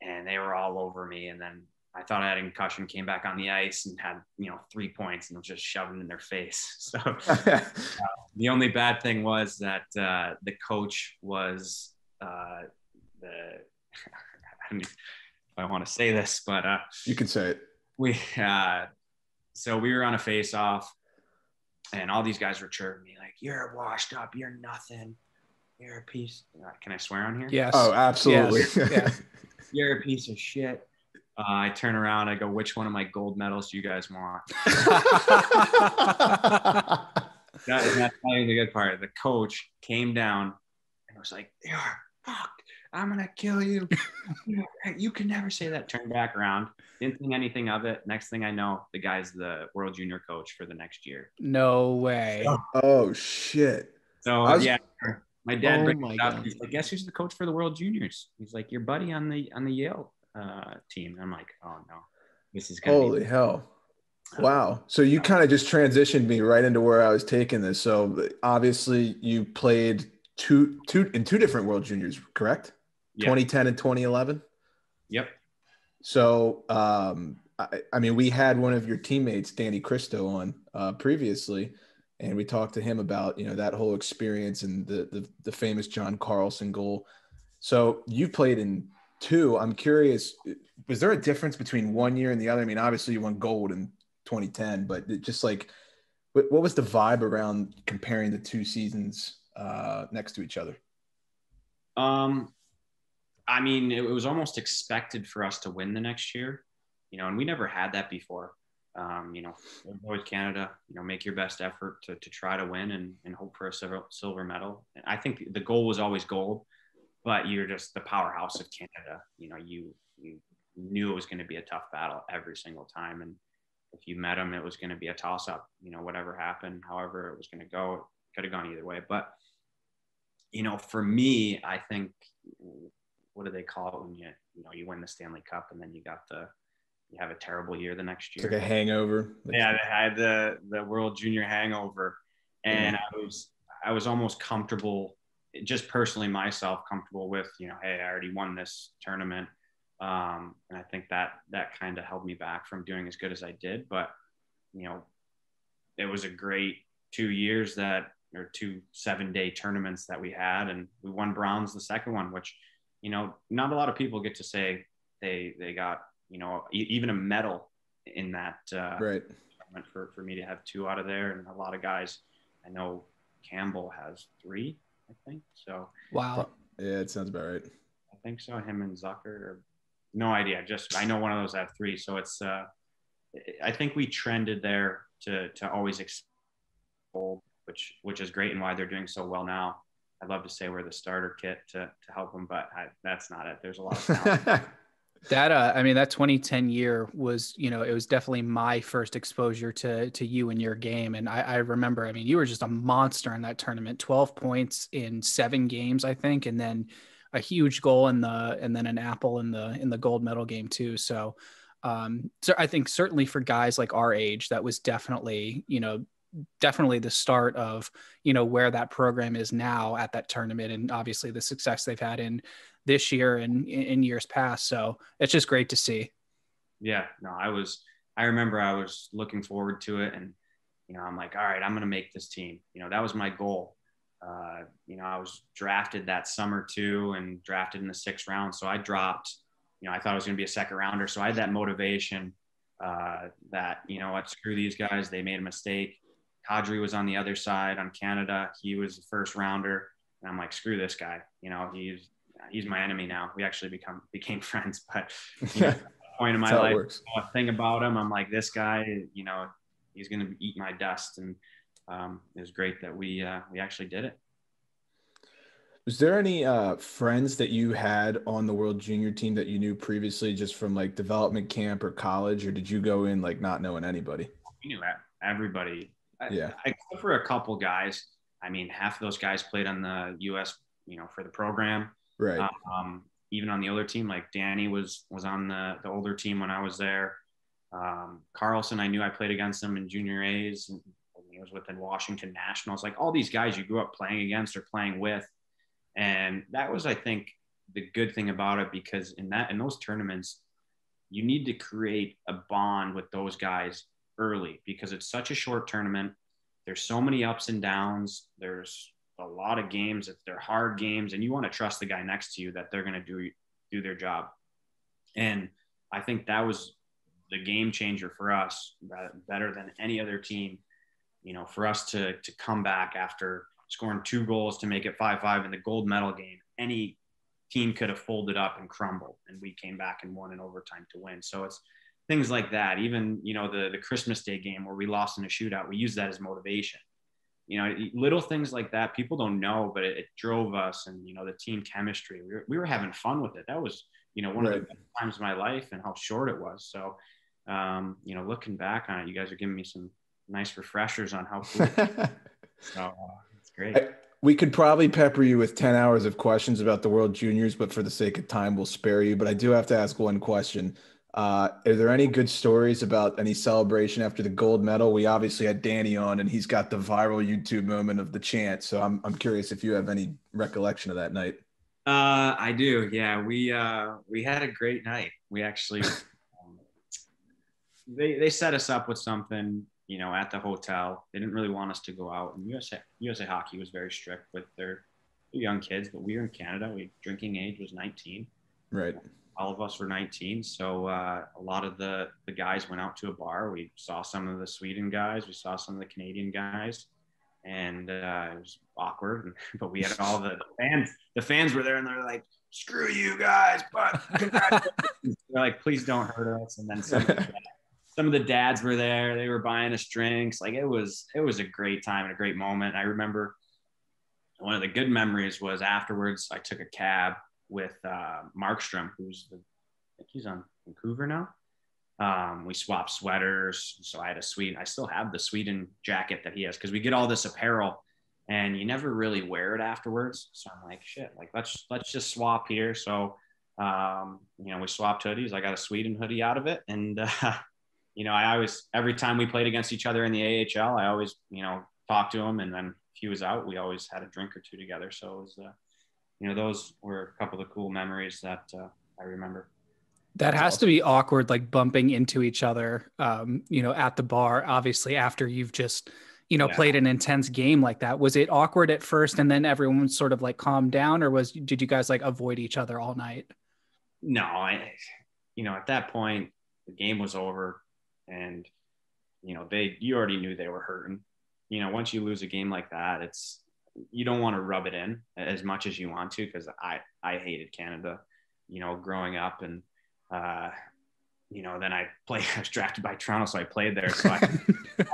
and they were all over me. And then I thought I had a concussion, came back on the ice and had, you know, 3 points, and was just shoving in their face. So the only bad thing was that the coach was I don't know if I want to say this, but you can say it. So we were on a face-off, and all these guys were chirping me like, "You're washed up. You're nothing. You're a piece." Can I swear on here? Yes. Oh, absolutely. Yes. Yeah. You're a piece of shit. I turn around, I go, "Which one of my gold medals do you guys want?" That's not even the good part. The coach came down and was like, "You're fucked. I'm going to kill you. You can never say that." Turned back around. Didn't think anything of it. Next thing I know, the guy's the world junior coach for the next year. No way. Oh, shit. So, yeah. My dad brings it up. God. He's like, "Guess who's the coach for the World Juniors?" He's like, "Your buddy on the Yale team." I'm like, "Oh no, this is gonna holy hell!" Wow. So you kind of just transitioned me right into where I was taking this. So obviously you played two different World Juniors, correct? Yep. 2010 and 2011. Yep. So I mean, we had one of your teammates, Danny Cristo, on previously. And we talked to him about, you know, that whole experience and the famous John Carlson goal. So you played in 2. I'm curious, was there a difference between one year and the other? I mean, obviously you won gold in 2010, but just like, what was the vibe around comparing the 2 seasons next to each other? I mean, it was almost expected for us to win the next year, you know, and we never had that before. You know, with Canada, you know, make your best effort to try to win and hope for a silver medal. And I think the goal was always gold, but you're just the powerhouse of Canada. You know, you knew it was going to be a tough battle every single time. And if you met them, it was going to be a toss up, you know, whatever happened, however it was going to go, it could have gone either way. But, you know, for me, I think, what do they call it when you win the Stanley Cup and then you have a terrible year the next year? It's like a hangover. Yeah, they had the World Junior hangover, and I was almost comfortable, just personally myself, comfortable with, you know, hey, I already won this tournament, and I think that kind of held me back from doing as good as I did. But, you know, it was a great 2 years or 2 7-day tournaments that we had, and we won bronze the second one, which, you know, not a lot of people get to say they got, you know, even a medal in that right. for me to have 2 out of there. And a lot of guys, I know Campbell has 3, I think. So Wow. Yeah, it sounds about right. I think so. Him and Zucker, or no idea. I know one of those have 3. So it's I think we trended there to always expand, which is great and why they're doing so well now. I'd love to say we're the starter kit to help them, but that's not it. There's a lot of talent. That I mean, that 2010 year was, it was definitely my first exposure to you and your game. And I remember, I mean, you were just a monster in that tournament. 12 points in 7 games, I think, and then a huge goal and then an apple in the gold medal game too. So so I think certainly for guys like our age, that was definitely the start of where that program is now at that tournament, and obviously the success they've had in this year and in years past. So it's just great to see. Yeah, no, I remember I was looking forward to it, and I'm like, all right, I'm gonna make this team. That was my goal. I was drafted that summer too, and drafted in the 6th round, so I dropped. I thought I was gonna be a 2nd rounder, so I had that motivation that what, screw these guys, they made a mistake. Kadri was on the other side on Canada. He was the 1st rounder. And I'm like, screw this guy. He's my enemy now. We actually became friends, but point in my life, a thing about him, I'm like, this guy, he's going to eat my dust. And it was great that we actually did it. Was there any friends that you had on the World Junior team that you knew previously just from like development camp or college, or did you go in like not knowing anybody? We knew everybody. Yeah. Except for a couple guys. I mean, half of those guys played on the U.S., for the program. Right. Even on the older team, like Danny was on the older team when I was there. Carlson, I knew I played against him in junior A's. And he was within Washington Nationals. Like all these guys you grew up playing against or playing with. And that was, I think, the good thing about it, because in those tournaments, you need to create a bond with those guys early, because it's such a short tournament. There's so many ups and downs. There's a lot of games. They're hard games, and you want to trust the guy next to you that they're going to do their job. And I think that was the game changer for us, better than any other team, for us to come back after scoring 2 goals to make it 5-5 in the gold medal game. Any team could have folded up and crumbled, and we came back and won in overtime to win. So it's things like that. Even, the Christmas Day game where we lost in a shootout, we used that as motivation. Little things like that, people don't know, but it drove us, and, the team chemistry, we were having fun with it. That was, one of the best times of my life, and how short it was. So, looking back on it, you guys are giving me some nice refreshers on how cool. So it's great. We could probably pepper you with 10 hours of questions about the World Juniors, but for the sake of time, we'll spare you. But I do have to ask one question. Are there any good stories about any celebration after the gold medal? We obviously had Danny on, and he's got the viral YouTube moment of the chant. So I'm curious if you have any recollection of that night. I do. Yeah, we had a great night. We actually they set us up with something, at the hotel. They didn't really want us to go out. And USA Hockey was very strict with their young kids, but we were in Canada. Drinking age was 19. Right. All of us were 19. So a lot of the guys went out to a bar. We saw some of the Sweden guys. We saw some of the Canadian guys. And it was awkward. But we had all the fans. The fans were there, and they're like, screw you guys. But congratulations. They're like, please don't hurt us. And then some of the dads were there. They were buying us drinks. Like it was a great time and a great moment. I remember one of the good memories was afterwards, I took a cab with Markstrom, I think he's on Vancouver now. We swapped sweaters. So I still have the Sweden jacket that he has, because we get all this apparel and you never really wear it afterwards. So I'm like, shit, like let's just swap here. So we swapped hoodies. I got a Sweden hoodie out of it. And I always, every time we played against each other in the AHL, I always, talked to him. And then if he was out, we always had a drink or two together. So it was, those were a couple of cool memories that I remember. That has to be awkward, like bumping into each other, at the bar, obviously, after you've just, played an intense game like that. Was it awkward at first and then everyone sort of like calmed down, or did you guys like avoid each other all night? No, at that point, the game was over, and, you already knew they were hurting. once you lose a game like that, you don't want to rub it in as much as you want to, because I hated Canada, growing up, and then I was drafted by Toronto, so I played there, so I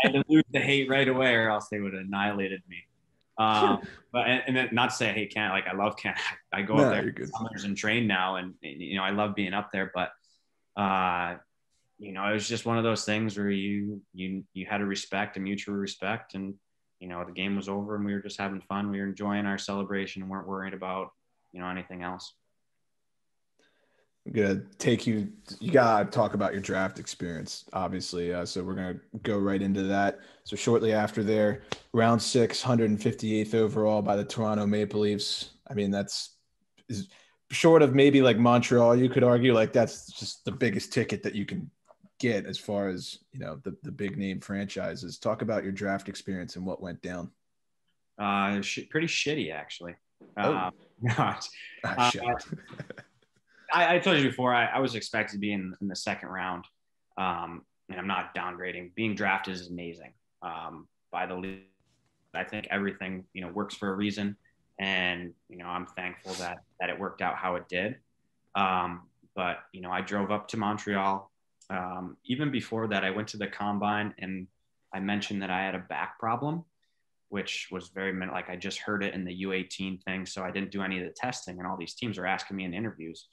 had to lose the hate right away, or else they would have annihilated me. But and then, not to say I hate Canada, like I love Canada. I go up there summers and train now, and I love being up there, but it was just one of those things where you had a mutual respect, and the game was over and we were just having fun. We were enjoying our celebration and weren't worried about anything else. I'm gonna take you gotta talk about your draft experience, obviously. So we're gonna go right into that. So shortly after there, round 6, 158th overall by the Toronto Maple Leafs. I mean, is short of maybe like Montreal, you could argue, like that's just the biggest ticket that you can get as far as the big name franchises. Talk about your draft experience and what went down. Pretty shitty, actually. I told you before, I was expected to be in the second round, and I'm not downgrading. Being drafted is amazing by the league. I think everything works for a reason, and I'm thankful that it worked out how it did. But I drove up to Montreal. Even before that, I went to the combine and I mentioned that I had a back problem, which was like I just heard it in the U18 thing. So I didn't do any of the testing, and all these teams are asking me in interviews,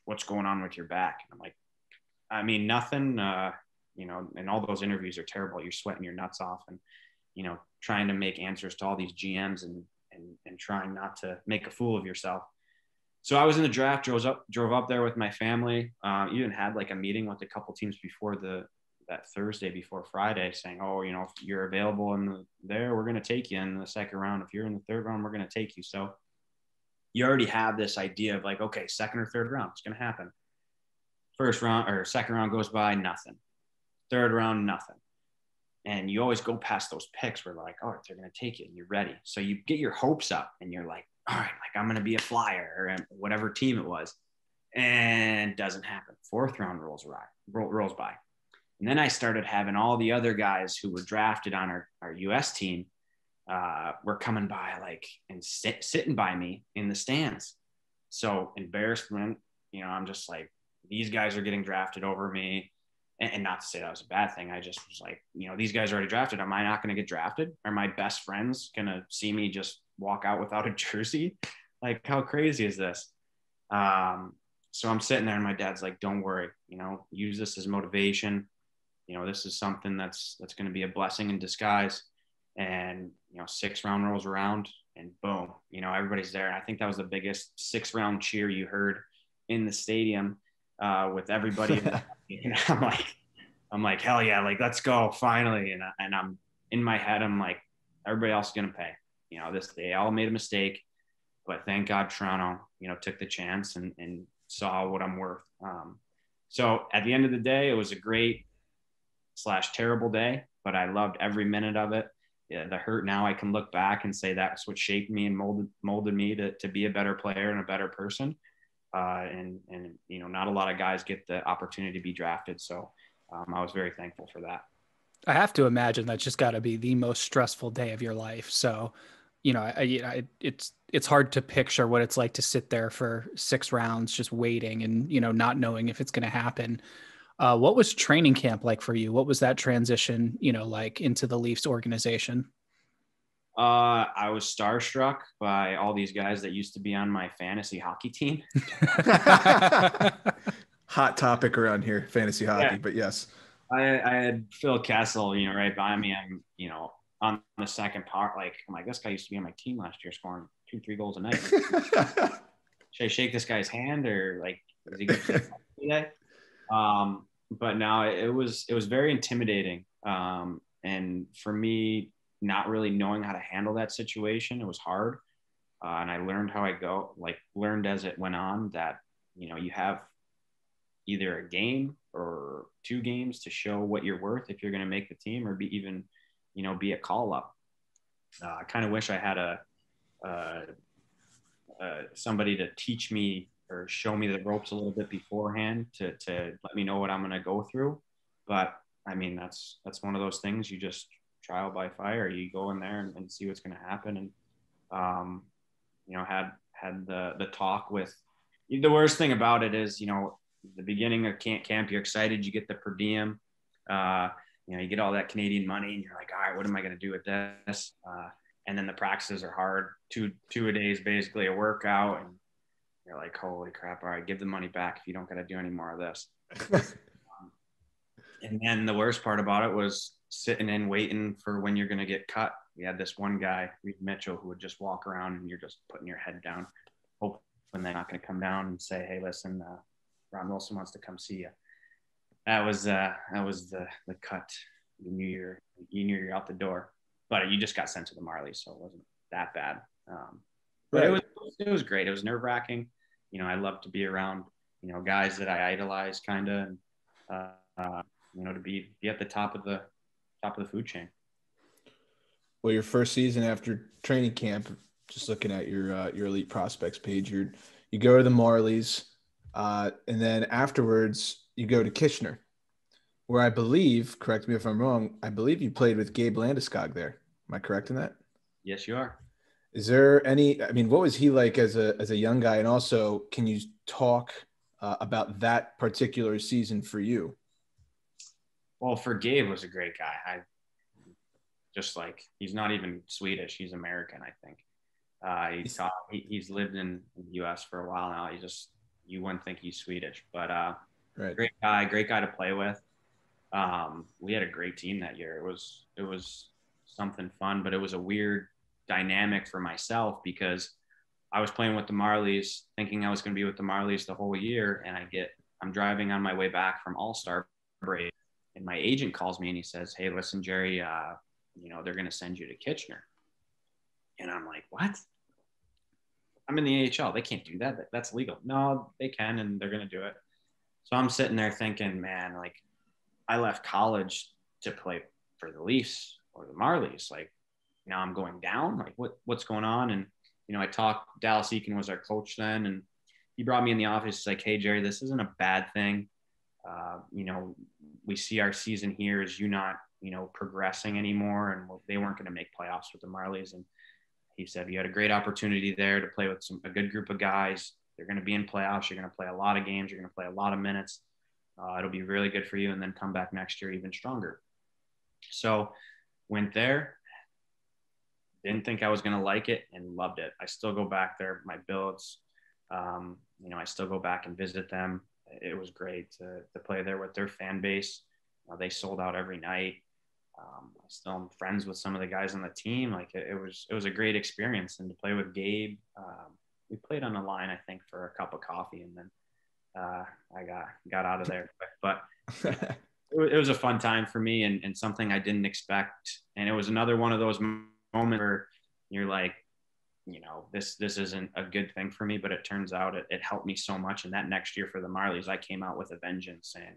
what's going on with your back? And I'm like, I mean, nothing, and all those interviews are terrible. You're sweating your nuts off and, trying to make answers to all these GMs and trying not to make a fool of yourself. So I was in the draft, drove up there with my family. Even had like a meeting with a couple teams before that Thursday before Friday, saying, oh, if you're available we're going to take you in the second round. If you're in the third round, we're going to take you. So you already have this idea of like, okay, second or third round, it's going to happen. First round or second round goes by, nothing. Third round, nothing. And you always go past those picks where like, oh, they're going to take it and you're ready. So you get your hopes up and you're like, all right, like I'm going to be a Flyer or whatever team it was, and doesn't happen. Fourth round rolls by. And then I started having all the other guys who were drafted on our US team were coming by like and sitting by me in the stands. So embarrassment, I'm just like, these guys are getting drafted over me. And not to say that was a bad thing. I just was like, these guys are already drafted. Am I not going to get drafted? Are my best friends going to see me just walk out without a jersey? Like, how crazy is this? So I'm sitting there and my dad's like, don't worry, use this as motivation. This is something that's going to be a blessing in disguise. And, 6th round rolls around and boom, everybody's there. And I think that was the biggest 6th round cheer you heard in the stadium with everybody. I'm like, hell yeah, like, let's go finally. And I'm in my head, I'm like, everybody else is going to pay, they all made a mistake, but thank God Toronto, took the chance and saw what I'm worth. So at the end of the day, it was a great / terrible day, but I loved every minute of it. Yeah, the hurt, now I can look back and say that's what shaped me and molded me to be a better player and a better person. And not a lot of guys get the opportunity to be drafted. So I was very thankful for that. I have to imagine that's just got to be the most stressful day of your life. So, it's hard to picture what it's like to sit there for 6 rounds, just waiting and, not knowing if it's going to happen. What was training camp like for you? What was that transition, like into the Leafs organization? I was starstruck by all these guys that used to be on my fantasy hockey team. Hot topic around here, fantasy hockey, yeah. But yes. I had Phil Kessel, right by me. I'm, on the second part, like, I'm like, this guy used to be on my team last year, scoring 2-3 goals a night. Should I shake this guy's hand, or like, is he good today? But now it was very intimidating. And for me, not really knowing how to handle that situation, it was hard. And I learned learned as it went on that, you have either a game or 2 games to show what you're worth if you're going to make the team, or be a call up. I kind of wish I had somebody to teach me or show me the ropes a little bit beforehand to let me know what I'm going to go through. But I mean, that's one of those things you just trial by fire. You go in there and see what's going to happen. And, had the talk with – the worst thing about it is, the beginning of camp, you're excited. You get the per diem. You get all that Canadian money and you're like, all right, what am I going to do with this? And then the practices are hard. Two a day is basically a workout. And you're like, holy crap. All right, give the money back if you don't got to do any more of this. And then the worst part about it was sitting and waiting for when you're going to get cut. We had this one guy, Reed Mitchell, who would just walk around and you're just putting your head down, hoping they're not going to come down and say, hey, listen, Ron Wilson wants to come see you. That was the cut. You knew you're out the door, but you just got sent to the Marlies, so it wasn't that bad. But it was great. It was nerve wracking. I love to be around, guys that I idolize kind of, and to be at the top of the food chain. Well, your first season after training camp, just looking at your elite prospects page, you go to the Marlies, and then afterwards you go to Kitchener, where I believe, correct me if I'm wrong, I believe you played with Gabe Landeskog there. Am I correct in that? Yes, you are. Is there what was he like as a young guy? And also, can you talk about that particular season for you? Well, for Gabe was a great guy. He's not even Swedish. He's American, I think. He's lived in the U.S. for a while now. You wouldn't think he's Swedish, but right. Great guy to play with. We had a great team that year. It was something fun, but it was a weird dynamic for myself because I was playing with the Marlies, thinking I was going to be with the Marlies the whole year, and I'm driving on my way back from All-Star break, and my agent calls me and he says, "Hey, listen, Jerry, they're going to send you to Kitchener." And I'm like, "What? I'm in the AHL. They can't do that. That's legal." No, they can, and they're going to do it. So I'm sitting there thinking, man, I left college to play for the Leafs or the Marlies. Now I'm going down. What's going on? And I talked. Dallas Eakin was our coach then, and he brought me in the office. He's like, "Hey, Jerry, this isn't a bad thing. We see our season here as you not, progressing anymore, and they weren't going to make playoffs with the Marlies." And he said, "You had a great opportunity there to play with a good group of guys. They're going to be in playoffs. You're going to play a lot of games. You're going to play a lot of minutes. It'll be really good for you, and then come back next year even stronger." So went there. Didn't think I was going to like it and loved it. I still go back there. My builds, I still go back and visit them. It was great to play there with their fan base. They sold out every night. I still am friends with some of the guys on the team. It was a great experience. And to play with Gabe, we played on the line, I think, for a cup of coffee, and then I got out of there. But it was a fun time for me and something I didn't expect. And it was another one of those moments where you're like, this isn't a good thing for me, but it turns out it helped me so much. And that next year for the Marlies, I came out with a vengeance, saying,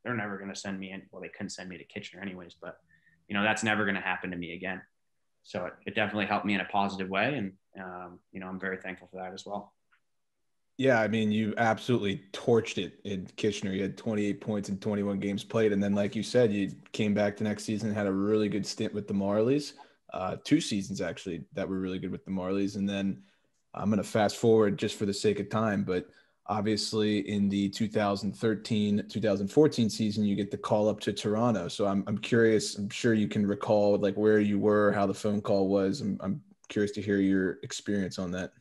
they're never going to send me in. Well, they couldn't send me to Kitchener anyways, but that's never going to happen to me again. So it definitely helped me in a positive way. And, I'm very thankful for that as well. Yeah, you absolutely torched it in Kitchener. You had 28 points in 21 games played. And then, like you said, you came back the next season, had a really good stint with the Marlies. 2 seasons, actually, that were really good with the Marlies. And then I'm going to fast forward just for the sake of time. But obviously in the 2013-2014 season, you get the call up to Toronto. So I'm curious. I'm sure you can recall where you were, how the phone call was. I'm curious to hear your experience on that.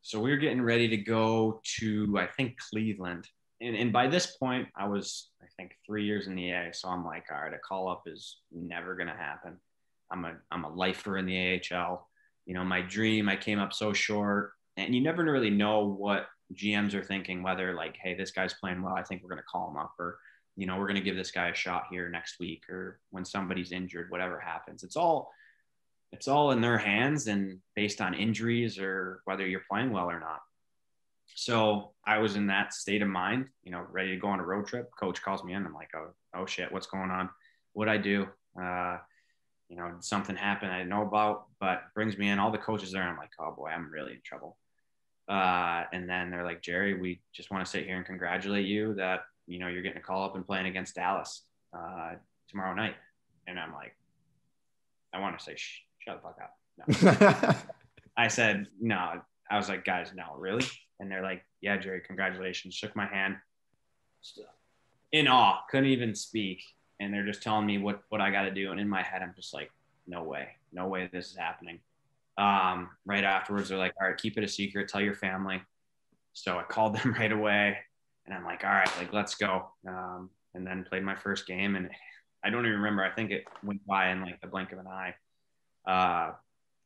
So we were getting ready to go to, I think, Cleveland. And by this point, I was, I think, 3 years in the A. So I'm like, all right, a call up is never going to happen. I'm a lifer in the AHL. My dream, I came up so short. And you never really know what GMs are thinking, whether hey, this guy's playing well, I think we're going to call him up, or, we're going to give this guy a shot here next week, or when somebody's injured, whatever happens. It's all in their hands and based on injuries or whether you're playing well or not. So I was in that state of mind, ready to go on a road trip. Coach calls me in. I'm like, oh shit, what's going on? What'd I do? Something happened I didn't know about, but brings me in. All the coaches there. I'm like, oh boy, I'm really in trouble. And then they're like, Jerry, we just want to sit here and congratulate you that, you're getting a call up and playing against Dallas tomorrow night. And I'm like, I want to say, shut the fuck up. No. I said, no. I was like, guys, no, really? And they're like, yeah, Jerry, congratulations. Shook my hand. In awe, couldn't even speak. And they're just telling me what I got to do. And in my head, I'm just like, no way this is happening. Right afterwards, they're like, all right, keep it a secret. Tell your family. So I called them right away. And I'm like, all right, like, let's go. And then played my first game. And I don't even remember. I think it went by in like the blink of an eye.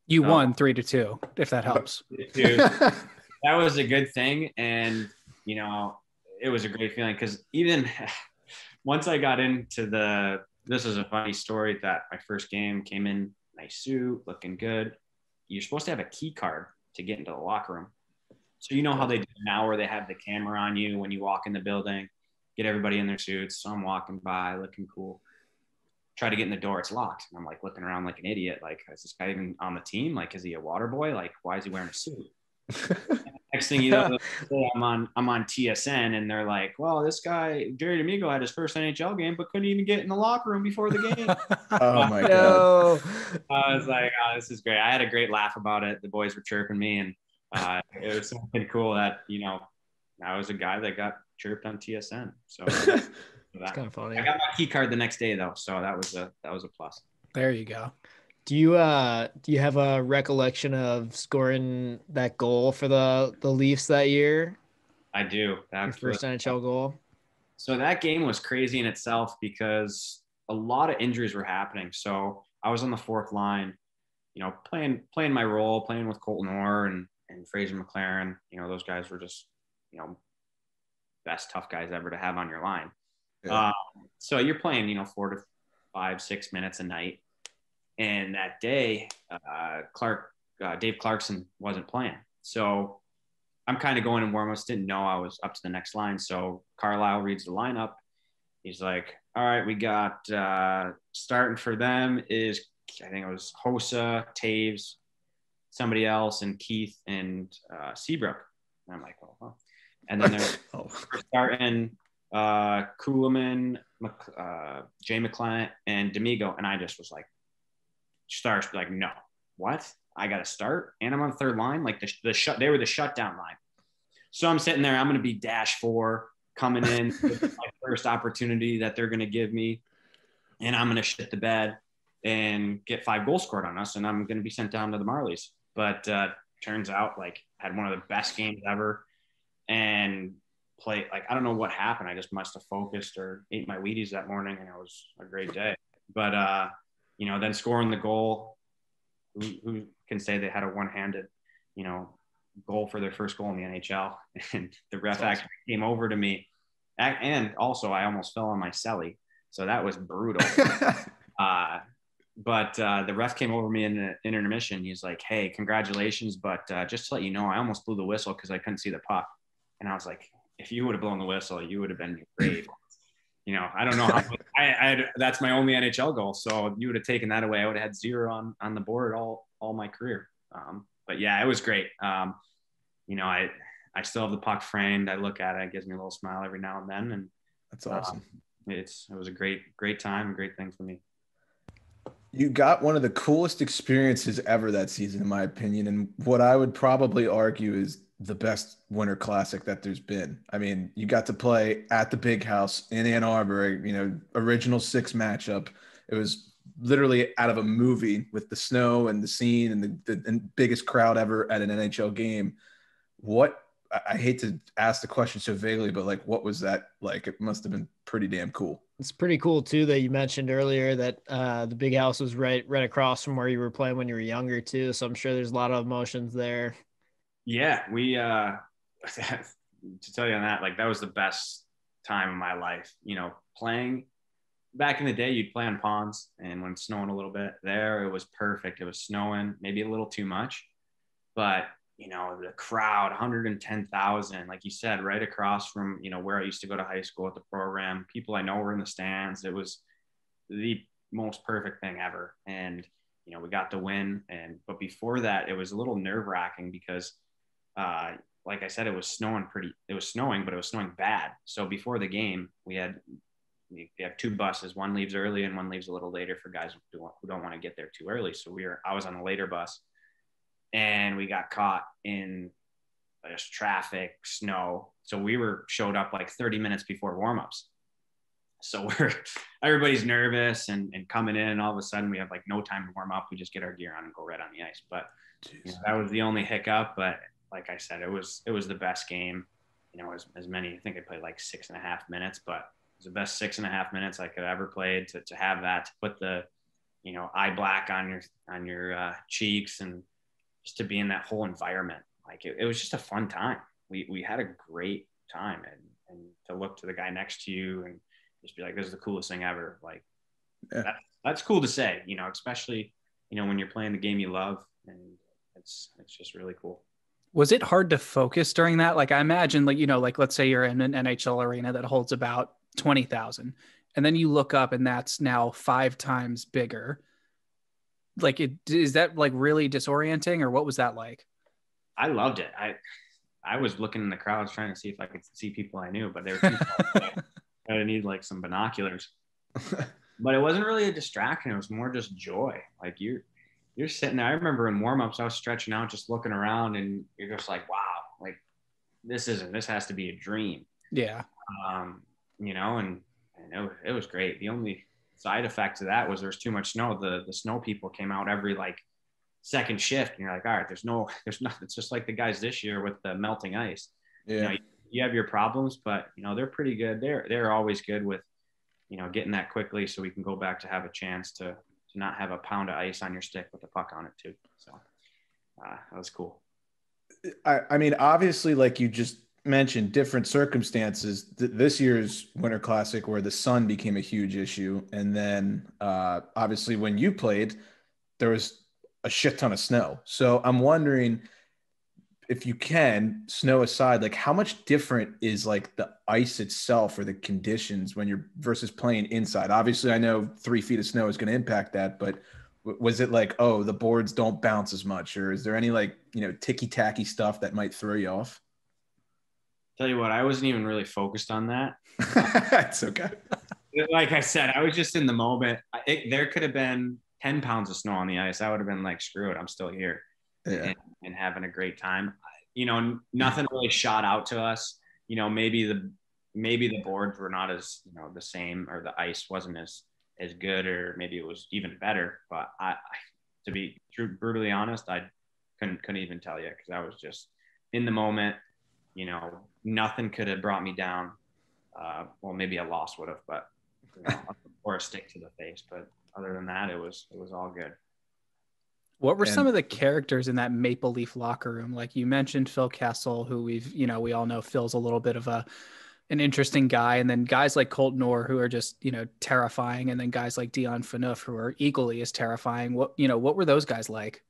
You won 3-2, if that helps. Dude, that was a good thing. And, you know, it was a great feeling because even once I got into this is a funny story that my first game came in nice suit, looking good. You're supposed to have a key card to get into the locker room. So you know how they do now where they have the camera on you when you walk in the building, get everybody in their suits. So I'm walking by looking cool. Try to get in the door. It's locked. And I'm like looking around like an idiot. Like, is this guy even on the team? Like, is he a water boy? Like, why is he wearing a suit? Next thing you know, I'm on TSN and they're like, well, this guy, Jerry Amigo, had his first NHL game, but couldn't even get in the locker room before the game. Oh my God. I was like, oh, this is great. I had a great laugh about it. The boys were chirping me and it was something cool that, you know, I was a guy that got chirped on TSN. So That's kind of funny. I got my key card the next day though. So that was a plus. There you go. Do you have a recollection of scoring that goal for the Leafs that year? I do. Your first NHL goal. So that game was crazy in itself because a lot of injuries were happening. So I was on the fourth line, you know, playing my role, playing with Colton Orr and Fraser McLaren. You know, those guys were just, you know, best tough guys ever to have on your line. Yeah. So you're playing, you know, 4 to 5, 6 minutes a night. And that day, Dave Clarkson wasn't playing. So I'm kind of going in warm-ups, didn't know I was up to the next line. So Carlisle reads the lineup. He's like, all right, we got starting for them is, I think it was Hossa, Taves, somebody else, and Keith and Seabrook. And I'm like, oh, well. And then they're starting Kuhlman, Jay McClellan, and D'Amigo. And I just was like, starts like, no, what? I got to start, and I'm on the third line. Like they were the shutdown line. So I'm sitting there. I'm going to be -4 coming in with my first opportunity that they're going to give me, and I'm going to shit the bed and get 5 goals scored on us, and I'm going to be sent down to the Marlies. But turns out, like, had one of the best games ever, and play like I don't know what happened. I just must have focused or ate my Wheaties that morning, and it was a great day. But you know, then scoring the goal, who can say they had a one-handed, you know, goal for their first goal in the NHL? And the ref actually came over to me. And also, I almost fell on my celly. So that was brutal. But the ref came over me in the intermission. He's like, hey, congratulations. But just to let you know, I almost blew the whistle because I couldn't see the puck. And I was like, if you would have blown the whistle, you would have been great. You know, I don't know how that's my only NHL goal. So you would have taken that away. I would have had 0 on the board all my career. But yeah, it was great. You know, I still have the puck framed. I look at it. It gives me a little smile every now and then. And that's awesome. It was a great time, a great thing for me. You got one of the coolest experiences ever that season, in my opinion. And what I would probably argue is the best Winter Classic that there's been. I mean, you got to play at the Big House in Ann Arbor, you know, original 6 matchup. It was literally out of a movie with the snow and the scene and the biggest crowd ever at an NHL game. I hate to ask the question so vaguely, but like, what was that like? It must have been pretty damn cool. It's pretty cool too that you mentioned earlier that the Big House was right across from where you were playing when you were younger too. So I'm sure there's a lot of emotions there. Yeah, we to tell you on that, like that was the best time of my life. You know, playing back in the day, you'd play on ponds, and when it's snowing a little bit there, it was perfect. It was snowing, maybe a little too much, but you know, the crowd, 110,000, like you said, right across from, you know, where I used to go to high school at the program. People I know were in the stands. It was the most perfect thing ever. And, you know, we got the win. But before that, it was a little nerve-wracking because, like I said, it was snowing, but it was snowing bad. So before the game, we had you have two buses. One leaves early and one leaves a little later for guys who don't want to get there too early. So I was on the later bus, and we got caught in just traffic, snow. So we showed up like 30 minutes before warmups. So everybody's nervous and coming in, and all of a sudden we have like no time to warm up. We just get our gear on and go right on the ice. But that was the only hiccup. But like I said, it was the best game. As many, I think I played like 6.5 minutes, but it was the best 6.5 minutes I could ever play. To have that, to put the, eye black on your cheeks, and just to be in that whole environment. Like it was just a fun time. We had a great time, and to look to the guy next to you and just be like, this is the coolest thing ever. Like that's cool to say, especially, when you're playing the game you love, and it's just really cool. Was it hard to focus during that? Like I imagine, like let's say you're in an NHL arena that holds about 20,000, and then you look up and that's now 5 times bigger. Like is that like really disorienting, or what was that like? I loved it. I was looking in the crowds trying to see if I could see people I knew, but they were too far. I need like some binoculars. But it wasn't really a distraction. It was more just joy. Like you're sitting there. I remember in warmups, I was stretching out, just looking around, and you're just like, wow, like this has to be a dream. Yeah. And it was great. The only side effect to that was there's too much snow. The snow people came out every like second shift, and you're like, all right, there's nothing. It's just like the guys this year with the melting ice. Yeah. You have your problems, but they're pretty good. They're always good with getting that quickly, so we can go back to have a chance to not have a pound of ice on your stick with the puck on it too. So that was cool. I mean, obviously, like you just mentioned, different circumstances. This year's Winter Classic, where the sun became a huge issue, and then obviously when you played, there was a shit ton of snow. So I'm wondering, if you can, snow aside, like how much different is like the ice itself or the conditions when you're versus playing inside? Obviously, I know 3 feet of snow is going to impact that, but was it like, oh, the boards don't bounce as much, or is there any like, ticky tacky stuff that might throw you off? Tell you what, I wasn't even really focused on that. It's okay. Like I said, I was just in the moment. There could have been 10 pounds of snow on the ice. I would have been like, screw it, I'm still here. Yeah. And having a great time. Nothing really shot out to us. Maybe the boards were not as the same, or the ice wasn't as good, or maybe it was even better. But I to be brutally honest, I couldn't even tell you, because I was just in the moment. Nothing could have brought me down. Well, maybe a loss would have, but or a stick to the face. But other than that, it was all good. What were some of the characters in that Maple Leaf locker room? Like you mentioned Phil Kessel, who we all know Phil's a little bit of an interesting guy. And then guys like Colton Orr, who are just, terrifying. And then guys like Dion Phaneuf, who are equally as terrifying. What were those guys like?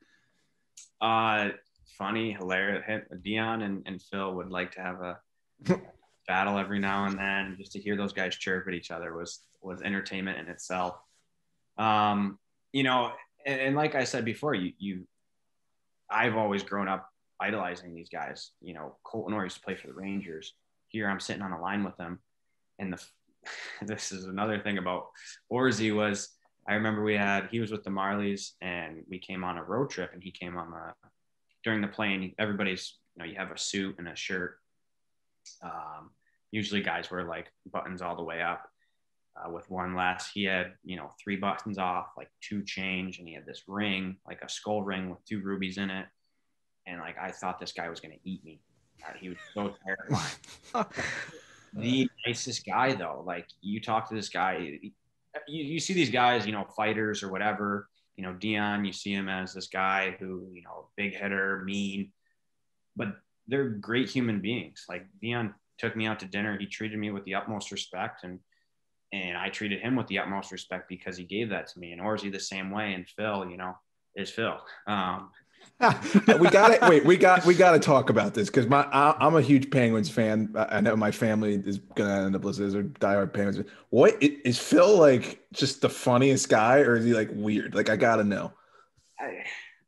Funny, hilarious. Dion and Phil would like to have a battle every now and then. Just to hear those guys chirp at each other was entertainment in itself. And like I said before, I've always grown up idolizing these guys. Colton Orr used to play for the Rangers. Here I'm sitting on a line with them. And this is another thing about Orzy was, I remember he was with the Marlies, and we came on a road trip, and he came on during the plane. Everybody's, you have a suit and a shirt. Usually guys wear like buttons all the way up. With one last, he had 3 buttons off, like 2 change, and he had this ring, like a skull ring with 2 rubies in it, and like I thought this guy was gonna eat me. He was so terrifying. The nicest guy though. Like you talk to this guy, you see these guys, fighters or whatever. Dion, you see him as this guy who big hitter, mean, but they're great human beings. Like Dion took me out to dinner. He treated me with the utmost respect, and I treated him with the utmost respect because he gave that to me. And Orzy the same way. And Phil, is Phil. We got to talk about this, because I'm a huge Penguins fan. I know my family is gonna end up listening to diehard Penguins. What is Phil like? Just the funniest guy, or is he like weird? Like I gotta know.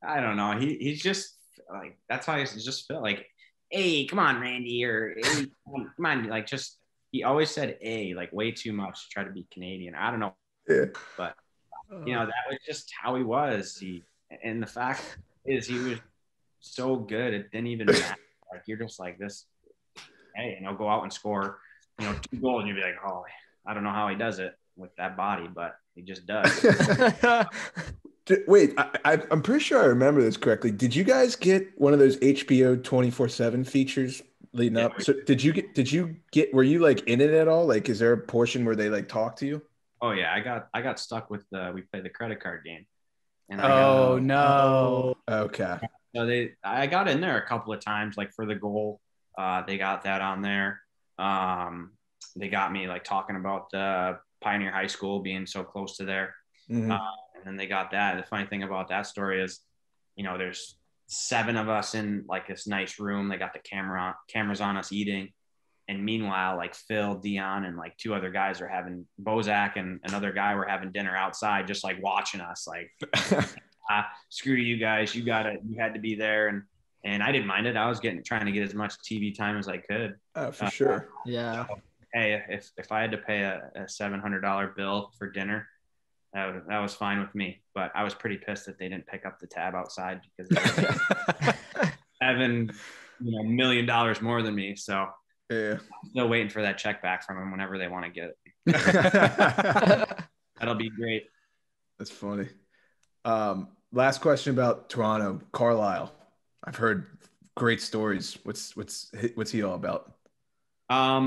I don't know. He's just like, that's how he's just Phil. Like, hey, come on, Randy, or hey, come on, like just he always said A, like way too much to try to be Canadian. I don't know, but that was just how he was. And the fact is, he was so good, it didn't even matter. Like, you're just like this, hey, go out and score, 2 goals, and you'd be like, oh, I don't know how he does it with that body, but he just does. Wait, I'm pretty sure I remember this correctly. Did you guys get one of those HBO 24/7 features leading up? So were you like in it at all? Like, is there a portion where they like talk to you? Oh yeah, I got stuck with we played the credit card game. And no. Okay. So I got in there a couple of times, like for the goal. They got that on there. They got me like talking about Pioneer High School being so close to there. Mm-hmm. And then they got that. The funny thing about that story is, there's 7 of us in like this nice room. They got the cameras on us eating. And meanwhile, like Phil, Dion, and like 2 other guys are having Bozak and another guy were having dinner outside, just like watching us like, screw you guys. You had to be there. And I didn't mind it. I was trying to get as much TV time as I could. For sure. Yeah. So, hey, if I had to pay a $700 bill for dinner, that was fine with me. But I was pretty pissed that they didn't pick up the tab outside because they were having $1 million more than me. So yeah, I'm still waiting for that check back from them whenever they want to get it. That'll be great. That's funny. Last question about Toronto, Carlisle. I've heard great stories. What's he all about?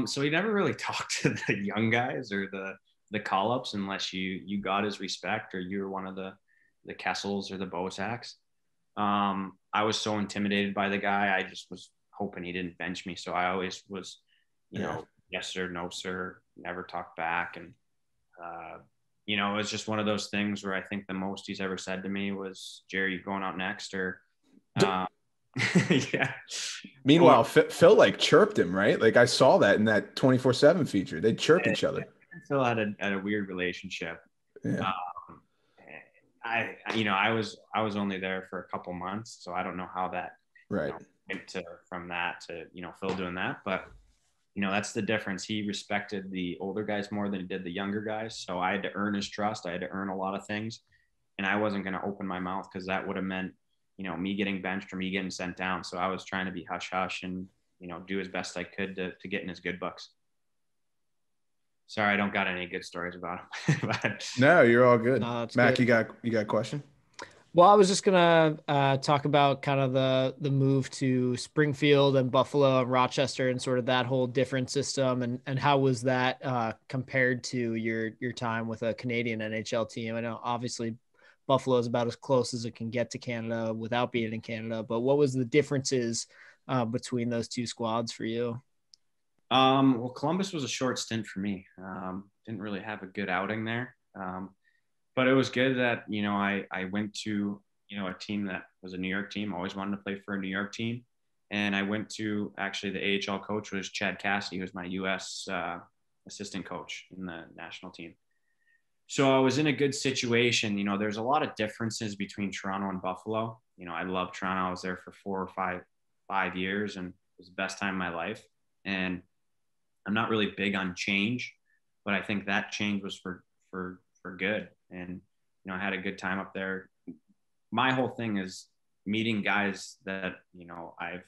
So he never really talked to the young guys or the call-ups unless you got his respect or you were one of the Kessels or the Bozaks. I was so intimidated by the guy. I just was hoping he didn't bench me. So I always was, yes sir, no sir, never talk back. And, it was just one of those things where I think the most he's ever said to me was, Jerry, you going out next? Or, yeah. Meanwhile, Phil like chirped him, right? Like I saw that in that 24/7 feature. They chirp each other. Phil had a weird relationship. Yeah. I was only there for a couple months, so I don't know how that went from that to Phil doing that, but that's the difference. He respected the older guys more than he did the younger guys, so I had to earn his trust. I had to earn a lot of things, and I wasn't going to open my mouth because that would have meant me getting benched or me getting sent down. So I was trying to be hush hush and do as best I could to get in his good books. Sorry, I don't got any good stories about him. But... No, you're all good. No, Mac, good. you got a question? Well, I was just gonna talk about kind of the move to Springfield and Buffalo and Rochester and sort of that whole different system and how was that compared to your time with a Canadian NHL team? I know obviously Buffalo is about as close as it can get to Canada without being in Canada, but what was the differences between those 2 squads for you? Well, Columbus was a short stint for me. Didn't really have a good outing there. But it was good that, I went to, a team that was a New York team. Always wanted to play for a New York team. And I went to actually the AHL coach was Chad Cassidy, who was my U.S. Assistant coach in the national team. So I was in a good situation. There's a lot of differences between Toronto and Buffalo. I love Toronto. I was there for 4 or 5 years and it was the best time of my life. And I'm not really big on change, but I think that change was for good. And, I had a good time up there. My whole thing is meeting guys that, I've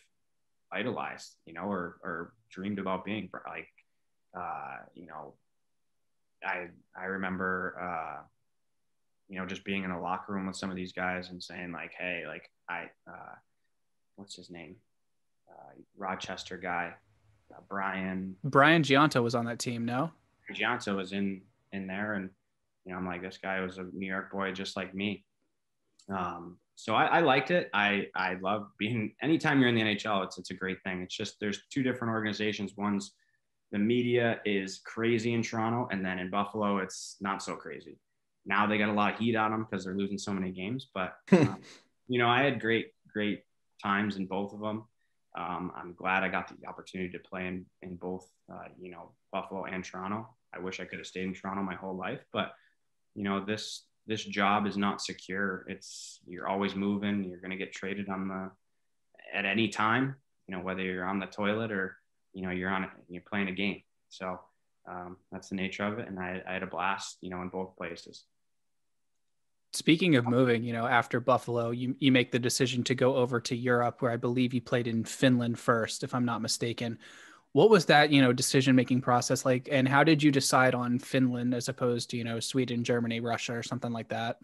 idolized, or dreamed about being like, I remember, just being in a locker room with some of these guys and saying like, hey, like what's his name? Rochester guy, Brian Gianto was on that team. No, Gianto was in there. And, I'm like, this guy was a New York boy, just like me. So I liked it. I love being, anytime you're in the NHL, it's a great thing. It's just, there's 2 different organizations. One's the media is crazy in Toronto. And then in Buffalo, it's not so crazy. Now they got a lot of heat on them because they're losing so many games, but I had great times in both of them. I'm glad I got the opportunity to play in both, Buffalo and Toronto. I wish I could have stayed in Toronto my whole life, but this job is not secure. You're always moving. You're going to get traded at any time, whether you're on the toilet or, you're playing a game. So that's the nature of it. And I had a blast, you know, in both places. Speaking of moving, you know, after Buffalo, you make the decision to go over to Europe, where I believe you played in Finland first, if I'm not mistaken. What was that, you know, decision-making process like, and how did you decide on Finland as opposed to, you know, Sweden, Germany, Russia, or something like that?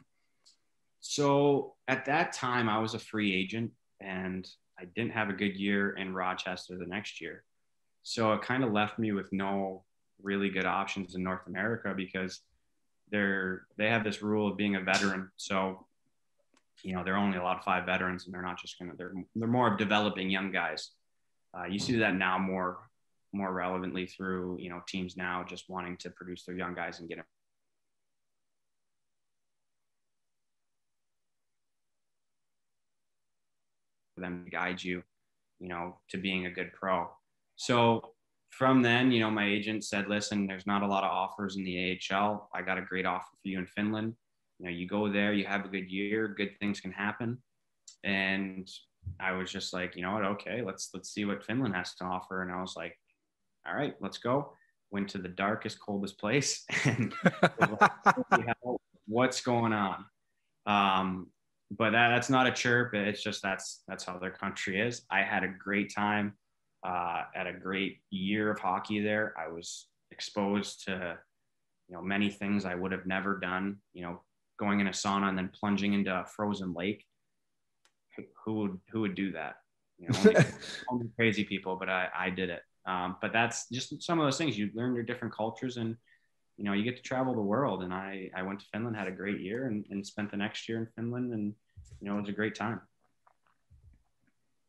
So at that time, I was a free agent and I didn't have a good year in Rochester the next year. So it kind of left me with no really good options in North America because they have this rule of being a veteran. So, you know, they're only allowed 5 veterans, and they're not just they're more of developing young guys. You see that now more relevantly through, you know, teams now just wanting to produce their young guys and get them to guide you, you know, to being a good pro. So from then, you know, my agent said, listen, there's not a lot of offers in the AHL. I got a great offer for you in Finland. You know, you go there, you have a good year, good things can happen. And I was just like, you know what? Okay, let's see what Finland has to offer. And I was like, all right, let's go. Went to the darkest, coldest place and what's going on? But that's not a chirp. It's just that's how their country is. I had a great time. At a great year of hockey there. I was exposed to, you know, many things I would have never done, you know, going in a sauna and then plunging into a frozen lake. Who would do that? You know, only crazy people, but I did it. But that's just some of those things. You learn your different cultures and, you know, you get to travel the world. And I went to Finland, had a great year and spent the next year in Finland. And, you know, it was a great time.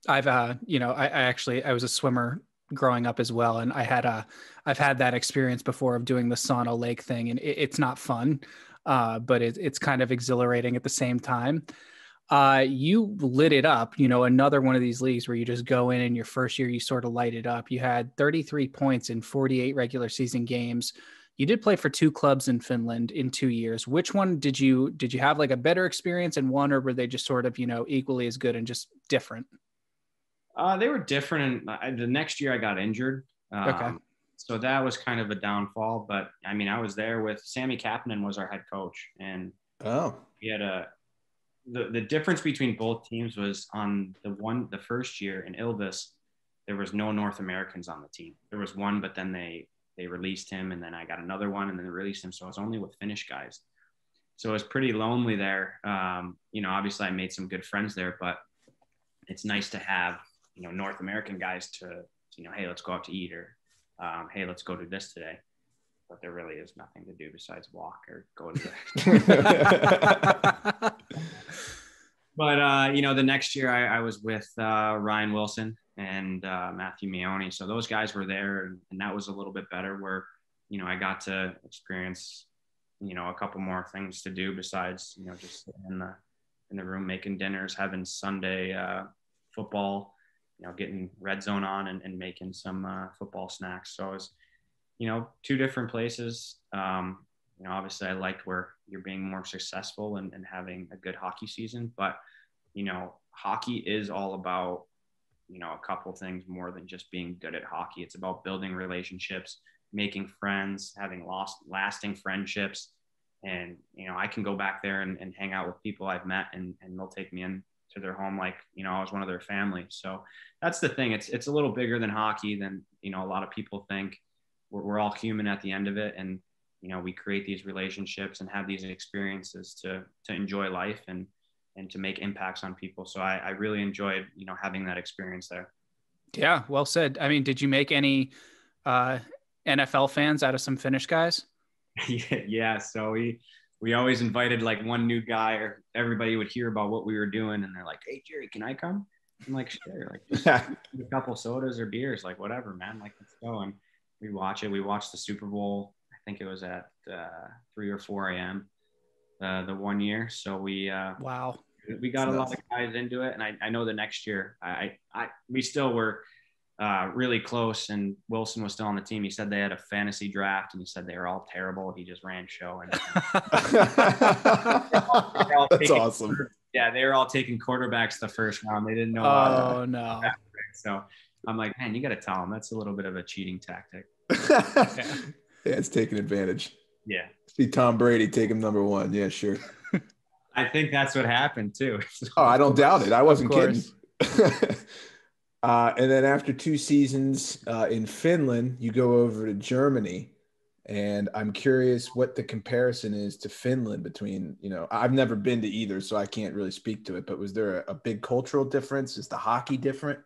I've, you know, I was a swimmer growing up as well. And I've had that experience before of doing the sauna lake thing, and it's not fun, but it's kind of exhilarating at the same time. You lit it up, you know, another one of these leagues where you just go in and your first year, you sort of light it up. You had 33 points in 48 regular season games. You did play for 2 clubs in Finland in 2 years. Which one did you have like a better experience in one, or were they just sort of, you know, equally as good and just different? They were different. The next year I got injured. Okay. So that was kind of a downfall. But I mean, I was there with Sami Kapanen was our head coach. And we had the difference between both teams was on the first year in Ilves, there was no North Americans on the team. There was one, but then they released him, and then I got another one, and then they released him. So I was only with Finnish guys. So it was pretty lonely there. You know, obviously I made some good friends there, but it's nice to have, you know, North American guys to, you know, hey, let's go out to eat, or hey, let's go do this today. But there really is nothing to do besides walk or go to the But, you know, the next year I was with Ryan Wilson and Matthew Meoni. So those guys were there, and that was a little bit better where, you know, I got to experience, you know, a couple more things to do besides, you know, just sitting in the room making dinners, having Sunday football, you know, getting red zone on and making some football snacks. So it was, you know, 2 different places. You know, obviously I liked where you're being more successful and having a good hockey season, but, you know, hockey is all about, you know, a couple things more than just being good at hockey. It's about building relationships, making friends, having lasting friendships. And, you know, I can go back there and hang out with people I've met and they'll take me in to their home like, you know, I was one of their family. So that's the thing. It's a little bigger than hockey than, you know, a lot of people think. We're all human at the end of it. And, you know, we create these relationships and have these experiences to enjoy life and to make impacts on people. So I really enjoyed, you know, having that experience there. Yeah, well said. I mean, did you make any NFL fans out of some Finnish guys? Yeah. So we always invited like one new guy, or everybody would hear about what we were doing. And they're like, hey, Jerry, can I come? I'm like, sure. Like just a couple sodas or beers, like whatever, man, like let's go. And we watch it. We watched the Super Bowl. I think it was at 3 or 4 a.m. The one year. So we wow, we got a lot of guys into it. And I know the next year we still were really close, and Wilson was still on the team. He said they had a fantasy draft and he said they were all terrible. He just ran show. And that's awesome. Yeah, they were all taking quarterbacks the first round. They didn't know. Oh no. So I'm like, man, you got to tell them that's a little bit of a cheating tactic. Yeah, it's taking advantage. Yeah. See Tom Brady take him number one. Yeah, sure. I think that's what happened too. Oh, I don't doubt it. I wasn't kidding. course. And then after 2 seasons in Finland, you go over to Germany. And I'm curious what the comparison is to Finland between, I've never been to either, so I can't really speak to it. But was there a big cultural difference? Is the hockey different?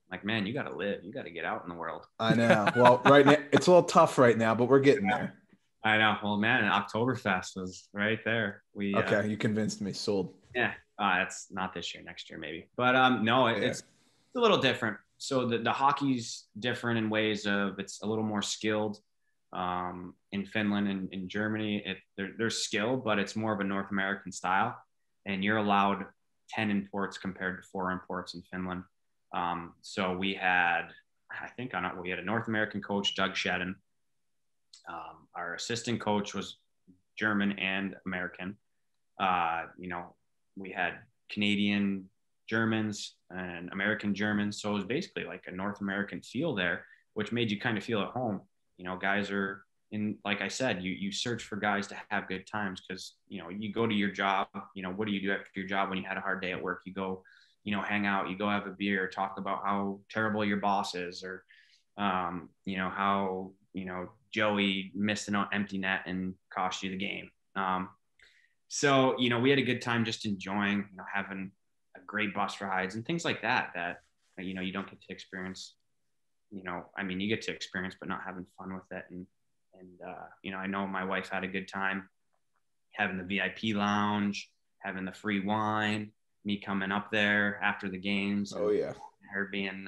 Like, man, you got to live. You got to get out in the world. I know. Well, right now, it's a little tough right now, but we're getting there. I know. Well, man, Oktoberfest was right there. Okay, you convinced me. Sold. Yeah, it's not this year, next year maybe. But no, it's a little different. So the hockey's different in ways of it's a little more skilled. In Finland and in Germany, there's skill, but it's more of a North American style. And you're allowed 10 imports compared to 4 imports in Finland. So we had a North American coach, Doug Shedden. Our assistant coach was German and American. We had Canadian Germans and American Germans. So it was basically like a North American feel there, which made you kind of feel at home. Guys are in, like I said, you search for guys to have good times because, you go to your job, what do you do after your job when you had a hard day at work? You go, hang out, you go have a beer, talk about how terrible your boss is or, how, Joey missed an empty net and cost you the game. So, we had a good time just enjoying, having a great bus rides and things like that, you don't get to experience. You get to experience, but not having fun with it. And I know my wife had a good time having the VIP lounge, having the free wine, me coming up there after the games. Oh yeah. Her being,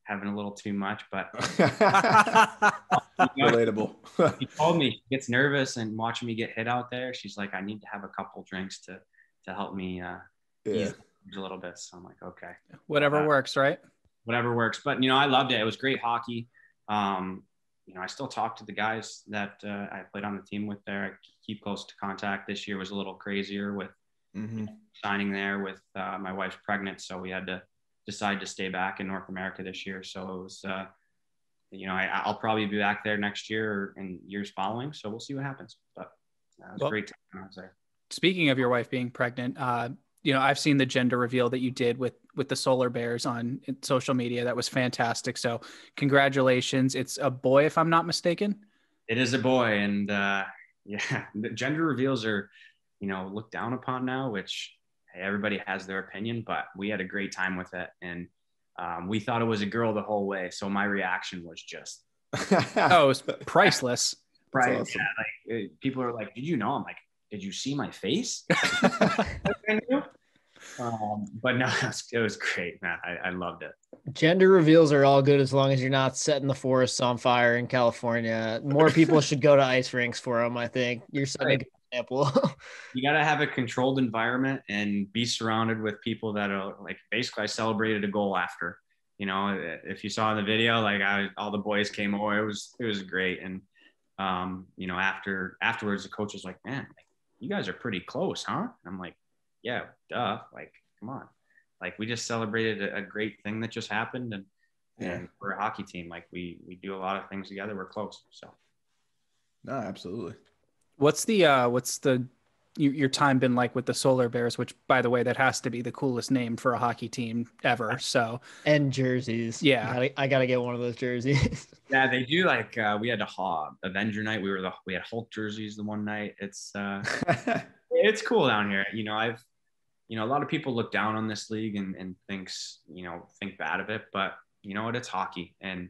having a little too much, but relatable. She told me she gets nervous and watching me get hit out there. She's like, I need to have a couple drinks to help me, ease a little bit. So I'm like, okay, whatever works, right? Whatever works. But, I loved it. It was great hockey. I still talk to the guys that I played on the team with there. I keep close to contact. This year was a little crazier with signing there with my wife's pregnant. So we had to decide to stay back in North America this year. So it was, I'll probably be back there next year or in years following. So we'll see what happens. But it was a great time I was there. Speaking of your wife being pregnant, I've seen the gender reveal that you did with the Solar Bears on social media. That was fantastic. So congratulations. It's a boy, if I'm not mistaken. It is a boy. And the gender reveals are, looked down upon now, which everybody has their opinion, but we had a great time with it. And we thought it was a girl the whole way. So my reaction was just, it was priceless. Right. Awesome. Yeah, like people are like, did you know? I'm like, did you see my face? But no, it was great, man. I loved it. Gender reveals are all good as long as you're not setting the forests on fire in California. More people should go to ice rinks for them, I think. You're setting a good example. You got to have a controlled environment and be surrounded with people that are like, basically I celebrated a goal after, if you saw in the video, like all the boys came over, it was great. And, afterwards the coach was like, man, you guys are pretty close, huh? And I'm like, yeah, duh. Like, come on. Like we just celebrated a great thing that just happened. And we're a hockey team. Like we do a lot of things together. We're close. So. No, absolutely. What's your time been like with the Solar Bears, which by the way, that has to be the coolest name for a hockey team ever. So, and jerseys. Yeah. I got to get one of those jerseys. Yeah. They do like, we had Avenger night. We had Hulk jerseys the one night. It's it's cool down here. A lot of people look down on this league and think bad of it, but you know what, it's hockey. And,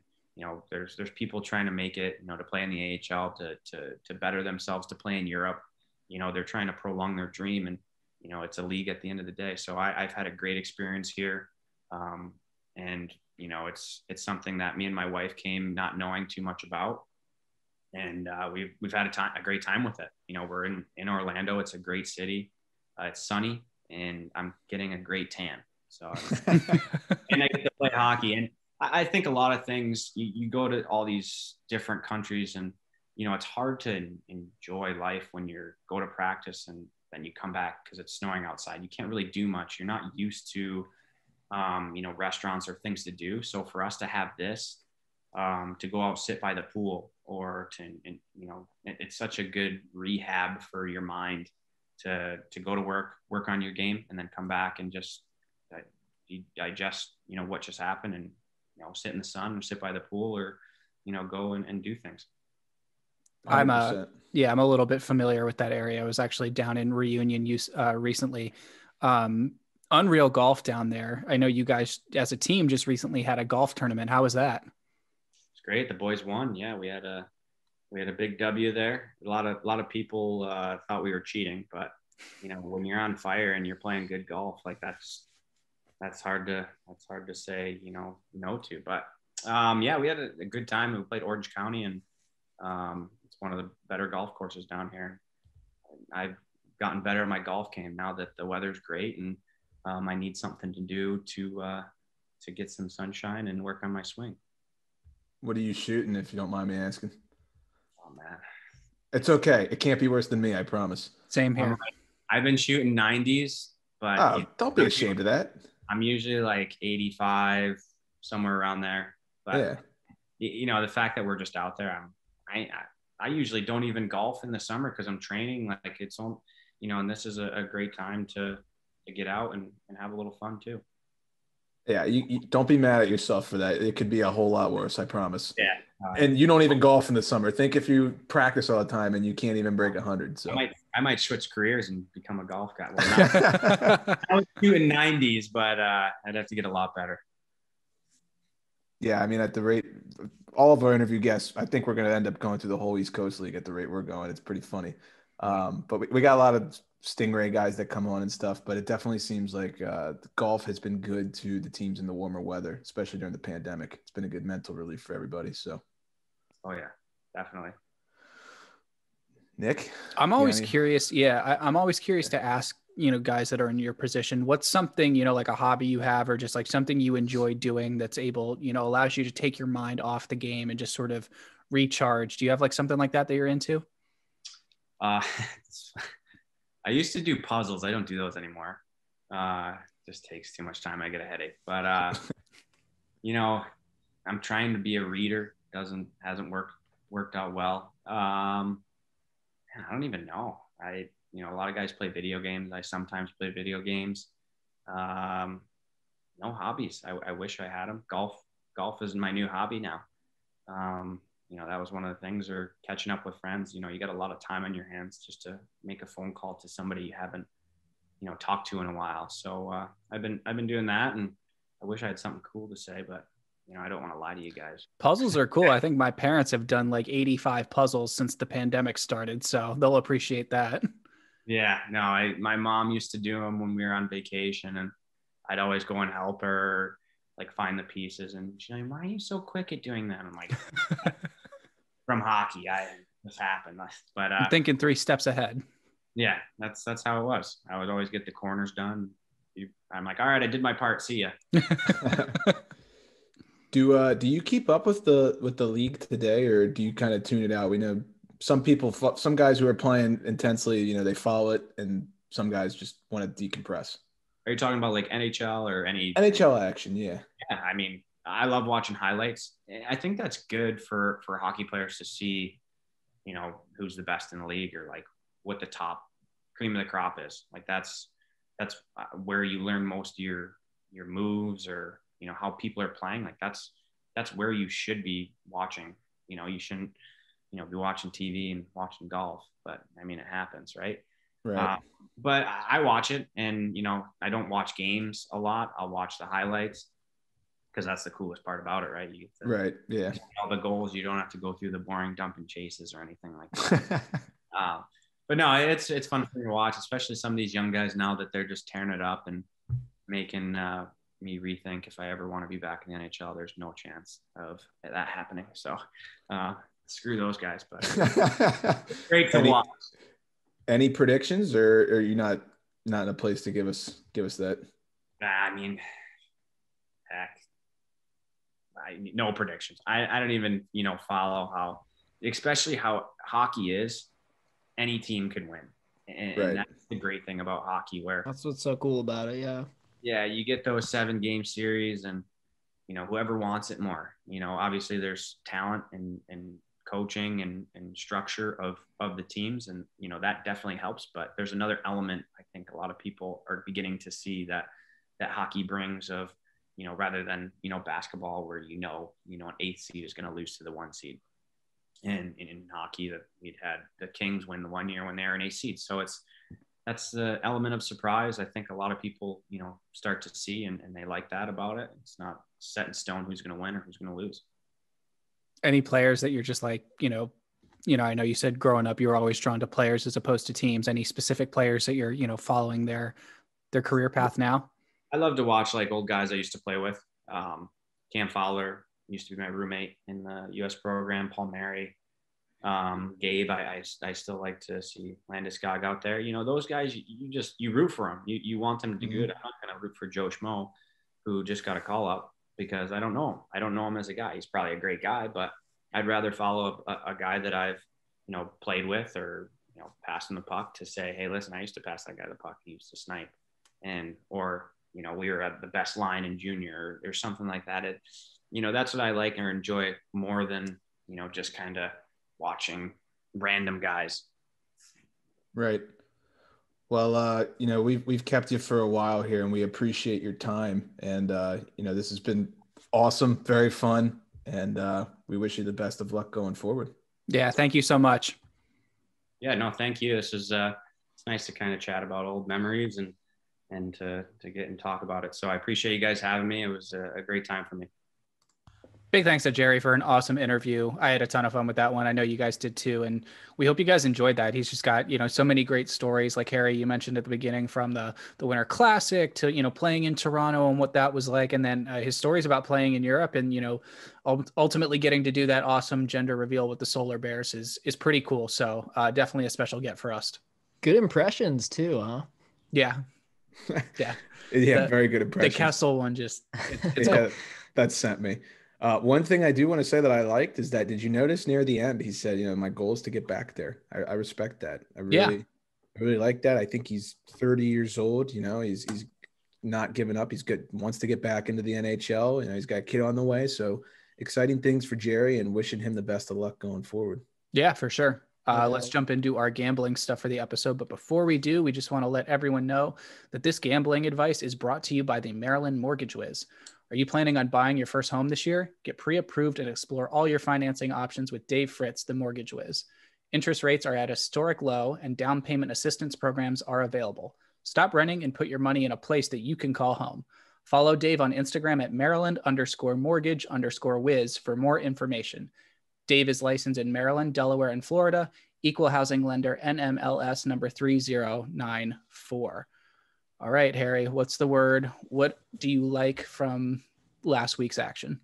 there's people trying to make it, to play in the AHL, to better themselves, to play in Europe. They're trying to prolong their dream, and, it's a league at the end of the day. So I've had a great experience here. And, it's something that me and my wife came not knowing too much about. And we've had a great time with it. We're in Orlando. It's a great city. It's sunny, and I'm getting a great tan. So, and I get to play hockey. And I think a lot of things, you go to all these different countries and, it's hard to enjoy life when you go to practice and then you come back because it's snowing outside. You can't really do much. You're not used to, restaurants or things to do. So for us to have this, to go out, sit by the pool, or to, you know, it's such a good rehab for your mind to go to work on your game, and then come back and just digest, you know, what just happened, and, you know, sit in the sun or sit by the pool, or, you know, go and do things. 100%. I'm a little bit familiar with that area. I was actually down in Reunion recently. Unreal golf down there. I know you guys as a team just recently had a golf tournament. How was that? It's great. The boys won. Yeah, we had a big W there. A lot of people thought we were cheating, but, you know, when you're on fire and you're playing good golf, like that's hard to say, you know, no to. But yeah, we had a good time. We played Orange County, and it's one of the better golf courses down here. I've gotten better at my golf game now that the weather's great, and I need something to do to get some sunshine and work on my swing. What are you shooting, if you don't mind me asking? Oh man, it's okay. It can't be worse than me, I promise. Same here. I've been shooting 90s, but you know, don't be ashamed of that. I'm usually like 85, somewhere around there. But yeah, you know, the fact that we're just out there, I usually don't even golf in the summer because I'm training. Like, it's on, you know, and this is a great time to get out and have a little fun too. Yeah, you don't be mad at yourself for that. It could be a whole lot worse, I promise. Yeah. And you don't even golf in the summer. Think if you practice all the time and you can't even break 100. So I might switch careers and become a golf guy. Well, I was shooting 90s, but I'd have to get a lot better. Yeah, I mean, at the rate, all of our interview guests, I think we're going to end up going through the whole East Coast League at the rate we're going. It's pretty funny. But we got a lot of Stingray guys that come on and stuff, but it definitely seems like golf has been good to the teams in the warmer weather, especially during the pandemic. It's been a good mental relief for everybody. So, oh yeah, definitely. Nick, I'm always curious. Yeah, I'm always curious to ask, you know, guys that are in your position, what's something, you know, like a hobby you have, or just like something you enjoy doing that's able, you know, allows you to take your mind off the game and just sort of recharge. Do you have like something like that you're into? I used to do puzzles. I don't do those anymore. Just takes too much time. I get a headache. But you know, I'm trying to be a reader. Hasn't worked out well. I don't even know. You know, a lot of guys play video games. I sometimes play video games. No hobbies. I wish I had them. Golf is my new hobby now. You know, that was one of the things, or catching up with friends. You know, you got a lot of time on your hands just to make a phone call to somebody you haven't, you know, talked to in a while. So I've been doing that, and I wish I had something cool to say, but, you know, I don't want to lie to you guys. Puzzles are cool. I think my parents have done like 85 puzzles since the pandemic started, so they'll appreciate that. Yeah, no, my mom used to do them when we were on vacation, and I'd always go and help her, like, find the pieces. And she's like, "Why are you so quick at doing that?" I'm like, from hockey, this happened. But I'm thinking 3 steps ahead. Yeah, that's how it was. I would always get the corners done. I'm like, all right, I did my part. See ya. Do you keep up with the league today, or do you kind of tune it out? We know some guys who are playing intensely, you know, they follow it, and some guys just want to decompress. Are you talking about like NHL or any NHL action? Yeah. Yeah, I mean, I love watching highlights. I think that's good for hockey players to see, you know, who's the best in the league, or like what the top cream of the crop is. Like that's where you learn most of your moves, or, you know, how people are playing. Like that's where you should be watching. You know, you shouldn't, you know, be watching TV and watching golf, but I mean, it happens, right? Right. But I watch it, and, you know, I don't watch games a lot. I'll watch the highlights, because that's the coolest part about it, right? You get right. Yeah. All the goals. You don't have to go through the boring dumping chases or anything like that. But no, it's fun for me to watch, especially some of these young guys now that they're just tearing it up and making me rethink if I ever want to be back in the NHL. There's no chance of that happening. So screw those guys. But great to watch. Any predictions, or are you not in a place to give us that? I mean, heck, no predictions. I don't even, you know, follow how, especially how hockey is. Any team can win, and right. That's the great thing about hockey. Where that's what's so cool about it. Yeah. Yeah, you get those 7-game series, and, whoever wants it more. Obviously there's talent and coaching and structure of the teams, and that definitely helps. But there's another element I think a lot of people are beginning to see that hockey brings of, rather than basketball where an 8th seed is going to lose to the 1 seed. And in hockey, that we'd had the Kings win the 1 year when they were an 8th seed. So that's the element of surprise. I think a lot of people, start to see, and they like that about it. It's not set in stone who's going to win or who's going to lose. Any players that you're just like, I know you said growing up, you were always drawn to players as opposed to teams. Any specific players that you're, following their career path now? I love to watch like old guys I used to play with. Cam Fowler used to be my roommate in the U.S. program. Paul Mary, Gabe. I still like to see Landeskog out there. Those guys, you root for them. You want them to do good. I'm not going to root for Joe Schmo, who just got a call up, because I don't know him. I don't know him as a guy. He's probably a great guy, but I'd rather follow a guy that I've, played with or, passed him the puck to say, hey, listen, I used to pass that guy the puck. He used to snipe. Or we were at the best line in junior or something like that. That's what I like or enjoy more than, just kind of watching random guys. Right. Well, we've kept you for a while here, and we appreciate your time. And, this has been awesome, very fun. And we wish you the best of luck going forward. Yeah. Thank you so much. Yeah, no, thank you. This is, it's nice to kind of chat about old memories and to get and talk about it. So I appreciate you guys having me. It was a great time for me. Big thanks to Jerry for an awesome interview. I had a ton of fun with that one. I know you guys did too. And we hope you guys enjoyed that. He's just got, so many great stories. Like Harry, you mentioned at the beginning, from the Winter Classic to, playing in Toronto and what that was like. And then his stories about playing in Europe and, ultimately getting to do that awesome gender reveal with the Solar Bears is pretty cool. So definitely a special get for us. Good impressions too, huh? Yeah. Yeah. Yeah, very good impressions. The Kessel one that sent me. One thing I do want to say that I liked is that, did you notice near the end, he said, my goal is to get back there. I respect that. I really like that. I think he's 30 years old. He's not giving up. He's good. Wants to get back into the NHL. He's got a kid on the way. So exciting things for Jerry, and wishing him the best of luck going forward. Yeah, for sure. Let's jump into our gambling stuff for the episode. But before we do, we just want to let everyone know that this gambling advice is brought to you by the Maryland Mortgage Wiz. Are you planning on buying your first home this year? Get pre-approved and explore all your financing options with Dave Fritz, the Mortgage Wiz. Interest rates are at a historic low, and down payment assistance programs are available. Stop renting and put your money in a place that you can call home. Follow Dave on Instagram at Maryland_mortgage_wiz for more information. Dave is licensed in Maryland, Delaware, and Florida. Equal housing lender, NMLS number 3094. All right, Harry, what's the word? What do you like from last week's action?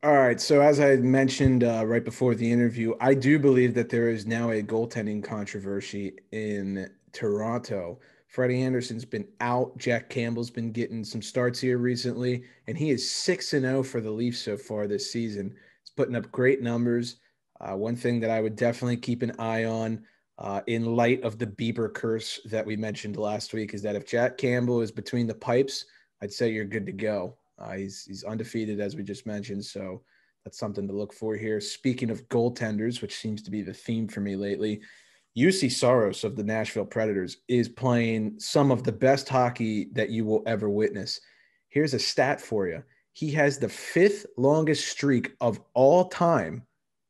All right. So as I mentioned right before the interview, I do believe that there is now a goaltending controversy in Toronto. Freddie Anderson's been out. Jack Campbell's been getting some starts here recently, and he is 6-0 for the Leafs so far this season. He's putting up great numbers. One thing that I would definitely keep an eye on in light of the Bieber curse that we mentioned last week is that if Jack Campbell is between the pipes, I'd say you're good to go. He's undefeated, as we just mentioned, so that's something to look for here. Speaking of goaltenders, which seems to be the theme for me lately, UC Saros of the Nashville Predators is playing some of the best hockey that you will ever witness. Here's a stat for you. He has the 5th longest streak of all time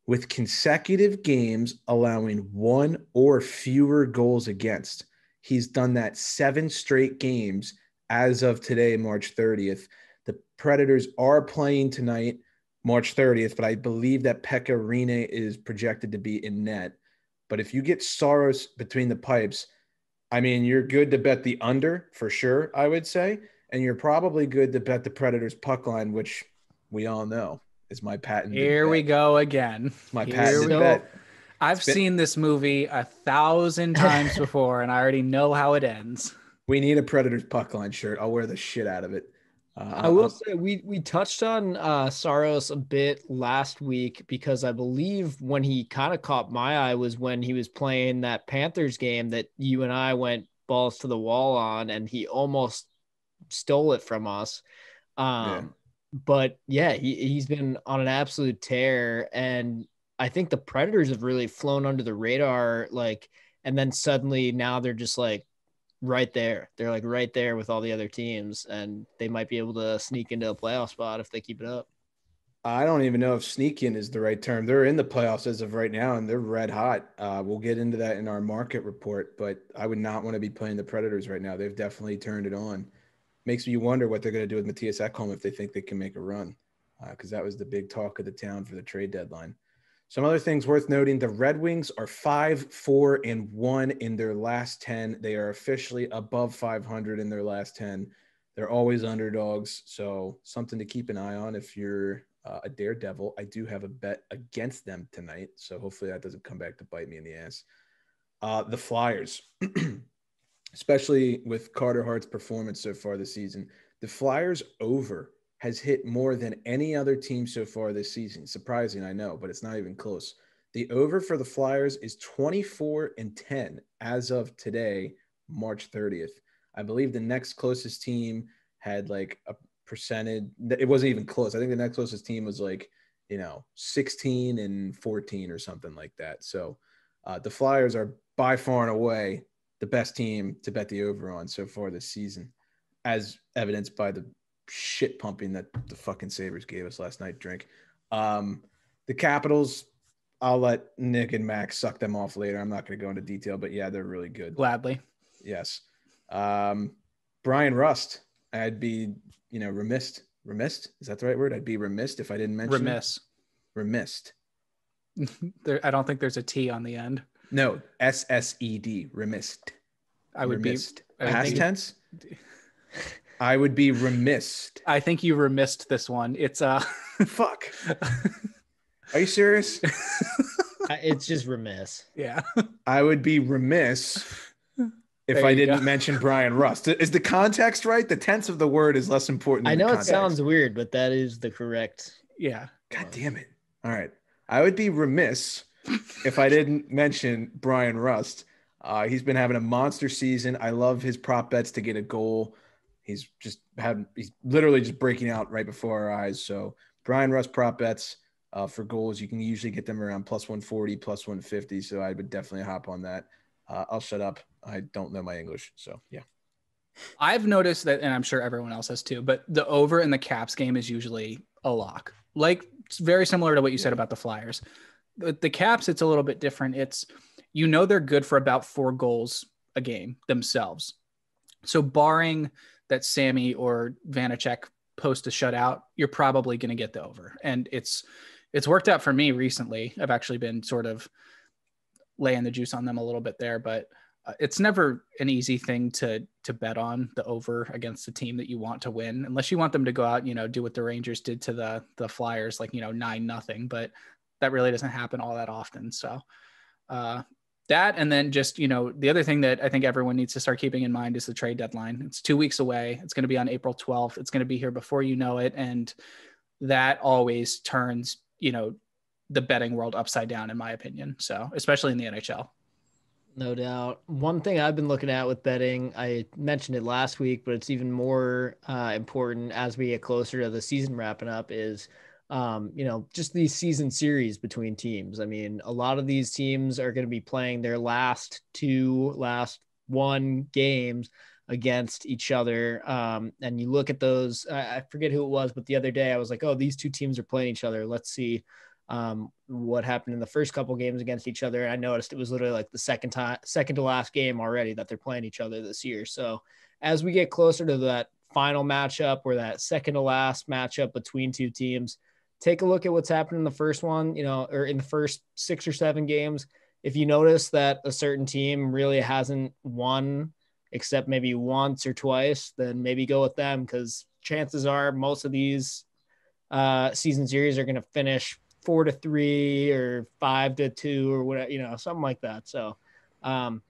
with consecutive games allowing 1 or fewer goals against. He's done that 7 straight games as of today, March 30th. The Predators are playing tonight, March 30th, but I believe that Pekka Rinne is projected to be in net. But if you get Saros between the pipes, I mean, you're good to bet the under for sure, I would say. And you're probably good to bet the Predators puck line, which we all know is my patented Here bet. we go again. My patented bet. I've seen this movie 1,000 times before, and I already know how it ends. We need a Predators puck line shirt. I'll wear the shit out of it. I will say we touched on Saros a bit last week because I believe when he kind of caught my eye was when he was playing that Panthers game that you and I went balls to the wall on, and he almost stole it from us. Yeah. But yeah, he's been on an absolute tear, and I think the Predators have really flown under the radar, like, and then suddenly now they're just like right there. They're like right there with all the other teams, and they might be able to sneak into a playoff spot if they keep it up. I don't even know if sneak in is the right term. They're in the playoffs as of right now, and they're red hot. We'll get into that in our market report, but I would not want to be playing the Predators right now. They've definitely turned it on. Makes me wonder what they're going to do with Matthias Ekholm if they think they can make a run, because that was the big talk of the town for the trade deadline. Some other things worth noting: the Red Wings are 5-4-1 in their last 10. They are officially above 500 in their last 10. They're always underdogs, so something to keep an eye on if you're a daredevil. I do have a bet against them tonight, so hopefully that doesn't come back to bite me in the ass. The Flyers, especially with Carter Hart's performance so far this season, the Flyers over has hit more than any other team so far this season. Surprising, I know, but it's not even close. The over for the Flyers is 24-10 as of today, March 30th. I believe the next closest team had like a percentage. It wasn't even close. I think the next closest team was like, 16-14 or something like that. So the Flyers are by far and away the best team to bet the over on so far this season, as evidenced by the shit pumping that the fucking Sabres gave us last night. Drink. The Capitals, I'll let Nick and Max suck them off later. I'm not going to go into detail, but yeah, they're really good. Gladly. Yes. Brian Rust, I'd be, remiss. Is that the right word? I'd be remiss if I didn't mention Remiss. I don't think there's a T on the end. No, SSED, remiss. I would remiss. be Past tense. I would be remiss. I think you remissed this one. It's fuck. Are you serious? It's just remiss. Yeah. I would be remiss if I didn't mention Brian Rust. Is the context right? The tense of the word is less important than I know the it context. sounds weird, but that is the correct. Yeah. God damn it. All right. I would be remiss if I didn't mention Brian Rust. He's been having a monster season. I love his prop bets to get a goal. He's literally just breaking out right before our eyes. So Brian Rust prop bets for goals, you can usually get them around plus 140, plus 150. So I would definitely hop on that. I'll shut up. I don't know my English. So yeah. I've noticed that, and I'm sure everyone else has too, but the over in the Caps game is usually a lock. Like, it's very similar to what you said about the Flyers. The Caps, it's a little bit different. It's, they're good for about 4 goals a game themselves. So barring that Sammy or Vanacek post a shutout, you're probably going to get the over. And it's worked out for me recently. I've actually been sort of laying the juice on them a little bit there, but it's never an easy thing to bet on the over against a team that you want to win, unless you want them to go out, do what the Rangers did to the Flyers, like, 9-0, but that really doesn't happen all that often. So that, and then just, the other thing that I think everyone needs to start keeping in mind is the trade deadline. It's 2 weeks away. It's going to be on April 12th. It's going to be here before you know it. And that always turns, the betting world upside down, in my opinion. So especially in the NHL. No doubt. One thing I've been looking at with betting, I mentioned it last week, but it's even more important as we get closer to the season wrapping up, is, just these season series between teams. I mean, a lot of these teams are going to be playing their last 1 games against each other. And you look at those, I forget who it was, but the other day I was like, oh, these 2 teams are playing each other. Let's see what happened in the first couple games against each other. And I noticed it was literally like the second to last game already that they're playing each other this year. So as we get closer to that final matchup, or that second to last matchup between 2 teams, take a look at what's happened in the first one, or in the first 6 or 7 games. If you notice that a certain team really hasn't won except maybe once or twice, then maybe go with them, because chances are most of these season series are going to finish 4-3 or 5-2 or whatever, something like that. So, and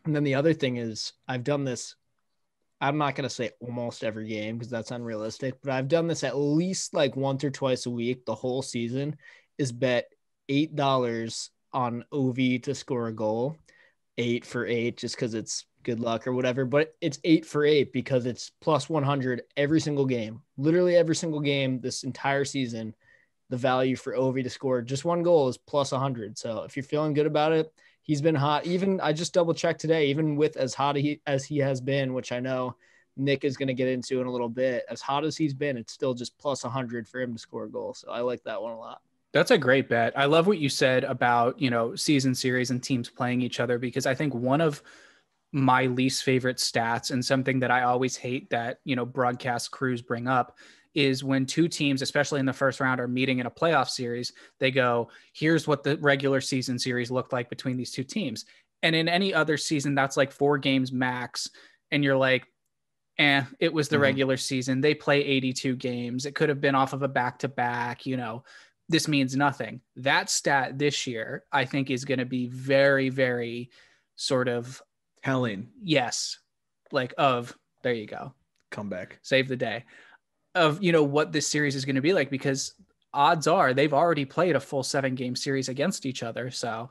then the other thing is, I've done this, I'm not going to say almost every game because that's unrealistic, but I've done this at least like once or twice a week the whole season, is bet $8 on OV to score a goal, 8 for 8, just because it's good luck or whatever, but it's 8 for 8 because it's plus 100 every single game, literally every single game this entire season. The value for Ovi to score just one goal is plus 100. So if you're feeling good about it, he's been hot. Even I just double checked today, even with as hot as he has been, which I know Nick is going to get into in a little bit, as hot as he's been, it's still just plus 100 for him to score a goal. So I like that one a lot. That's a great bet. I love what you said about, season series and teams playing each other, because I think one of my least favorite stats and something that I always hate that, broadcast crews bring up is when two teams, especially in the first round, are meeting in a playoff series, they go, here's what the regular season series looked like between these two teams. And in any other season, that's like 4 games max. And you're like, it was the regular season. They play 82 games. It could have been off of a back-to-back, this means nothing. That stat this year, I think, is going to be very, very sort of telling. Yes. There you go. Comeback. Save the day of, what this series is going to be like, because odds are they've already played a full 7-game series against each other. So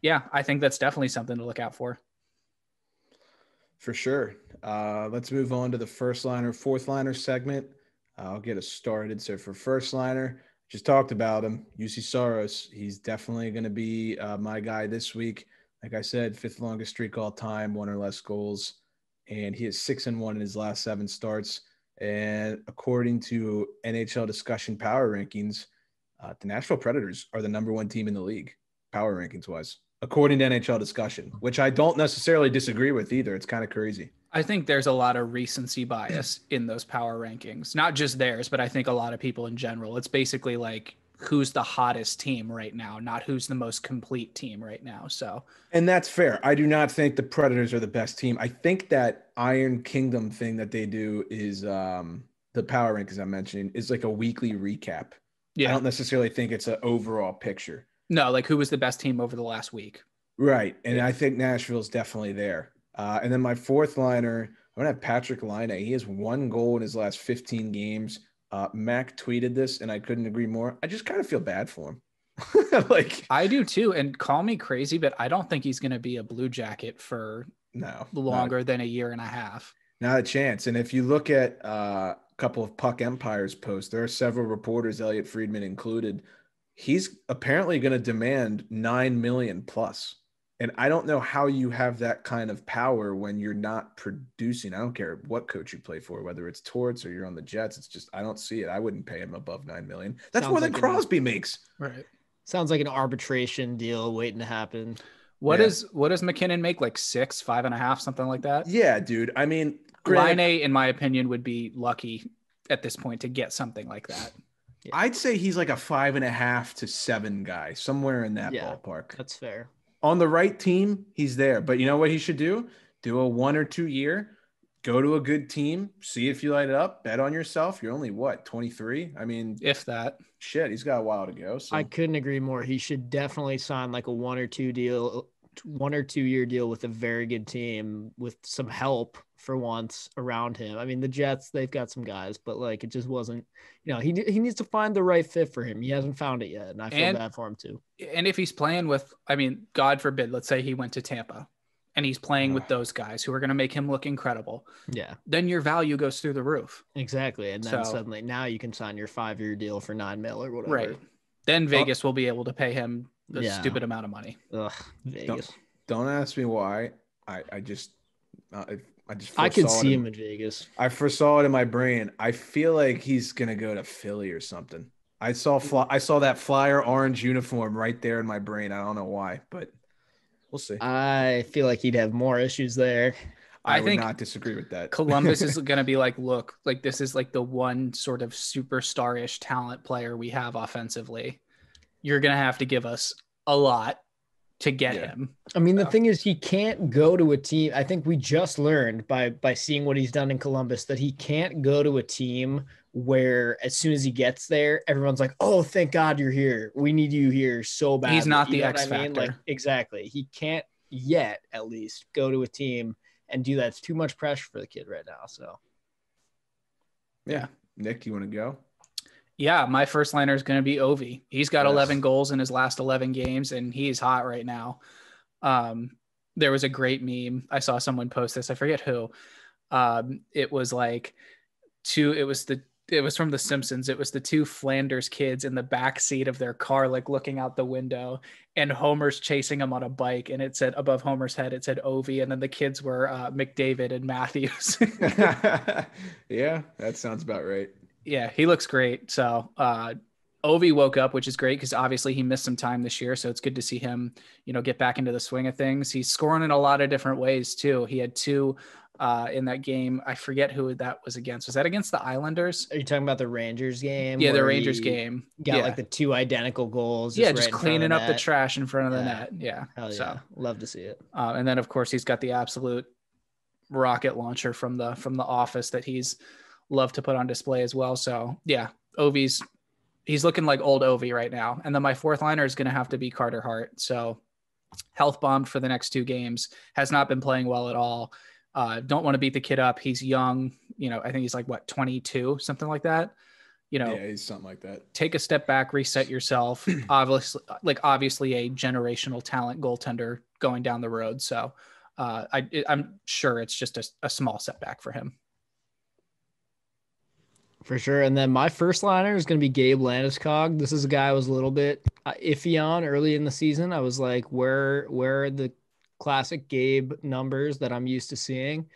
yeah, I think that's definitely something to look out for. For sure. Let's move on to the first liner, fourth liner segment. I'll get us started. So for first liner, just talked about him, UC Saros. He's definitely going to be my guy this week. Like I said, 5th longest streak all time, 1 or less goals. And he is 6-1 in his last 7 starts. And according to NHL discussion power rankings, the Nashville Predators are the number 1 team in the league, power rankings wise, according to NHL discussion, which I don't necessarily disagree with either. It's kind of crazy. I think there's a lot of recency bias in those power rankings, not just theirs, but I think a lot of people in general. It's basically like who's the hottest team right now, not who's the most complete team right now. So, and that's fair. I do not think the Predators are the best team. I think that Iron Kingdom thing that they do is the power rankings I'm mentioning is like a weekly recap. Yeah. I don't necessarily think it's an overall picture. No, like who was the best team over the last week. Right. And I think Nashville's definitely there. And then my fourth liner, I'm going to have Patrick Laine. He has 1 goal in his last 15 games. Mac tweeted this, and I couldn't agree more. I just kind of feel bad for him. I do too. And call me crazy, but I don't think he's going to be a Blue Jacket for longer than a year and a half. Not a chance. And if you look at a couple of Puck Empire's posts, there are several reporters, Elliot Friedman included. He's apparently going to demand $9 million plus. And I don't know how you have that kind of power when you're not producing. I don't care what coach you play for, whether it's Torts or you're on the Jets. It's just, I don't see it. I wouldn't pay him above $9 million. That's more than Crosby makes. Right. Sounds like an arbitration deal waiting to happen. What does McKinnon make? Like 6, 5.5, something like that? Yeah, dude. I mean, Laine, in my opinion, would be lucky at this point to get something like that. Yeah. I'd say he's like a 5.5 to 7 guy, somewhere in that ballpark. That's fair. On the right team, he's there. But you know what he should do? Do a 1 or 2 year, go to a good team, see if you light it up, bet on yourself. You're only, 23? I mean, if that. Shit, he's got a while to go. So. I couldn't agree more. He should definitely sign like a 1 or 2 year deal with a very good team with some help for once around him. I mean, the Jets, they've got some guys, but like it just wasn't, he needs to find the right fit for him. He hasn't found it yet. And I feel bad for him too. And if he's playing with, God forbid, let's say he went to Tampa and he's playing with those guys who are going to make him look incredible. Yeah. Then your value goes through the roof. Exactly. And then suddenly now you can sign your 5-year deal for $9 million or whatever. Right. Then Vegas will be able to pay him the stupid amount of money. Ugh, Vegas. Don't ask me why. I could see him in Vegas. I foresaw it in my brain. I feel like he's gonna go to Philly or something. I saw that Flyer orange uniform right there in my brain. I don't know why, but we'll see. I feel like he'd have more issues there. I would not disagree with that. Columbus is going to be like, look, like this is like the one sort of superstar-ish talent player we have offensively. You're going to have to give us a lot to get him. I mean, the thing is, he can't go to a team. I think we just learned by seeing what he's done in Columbus that he can't go to a team where as soon as he gets there, everyone's like, oh, thank God you're here. We need you here so bad. He's not the X factor. Like, exactly. He can't yet, at least, go to a team and do that. It's too much pressure for the kid right now. So, yeah. Nick, you want to go? Yeah, my first liner is going to be Ovi. He's got 11 goals in his last 11 games, and he's hot right now. there was a great meme. I saw someone post this. I forget who. It was like it was from The Simpsons. It was the two Flanders kids in the back seat of their car, like looking out the window, and Homer's chasing him on a bike. And it said above Homer's head, it said Ovi. And then the kids were McDavid and Matthews. Yeah, that sounds about right. Yeah, he looks great. So Ovi woke up, which is great because obviously he missed some time this year. So it's good to see him, get back into the swing of things. He's scoring in a lot of different ways too. He had two in that game. I forget who that was against. Was that against the Islanders? Are you talking about the Rangers game? Yeah, the Rangers game. Got like the two identical goals. Just cleaning up the trash in front of the net. Yeah. Hell yeah. So love to see it. And then of course he's got the absolute rocket launcher from the office that he's loved to put on display as well. So yeah, he's looking like old Ovi right now. And then my fourth liner is going to have to be Carter Hart. So health bombed for the next 2 games, has not been playing well at all. Don't want to beat the kid up. He's young. I think he's like 22, something like that. Yeah, he's something like that. Take a step back, reset yourself. Obviously a generational talent goaltender going down the road. So I'm sure it's just a small setback for him. For sure. And then my first liner is going to be Gabe Landeskog. This is a guy I was a little bit iffy on early in the season. I was like, where are the classic Gabe numbers that I'm used to seeing?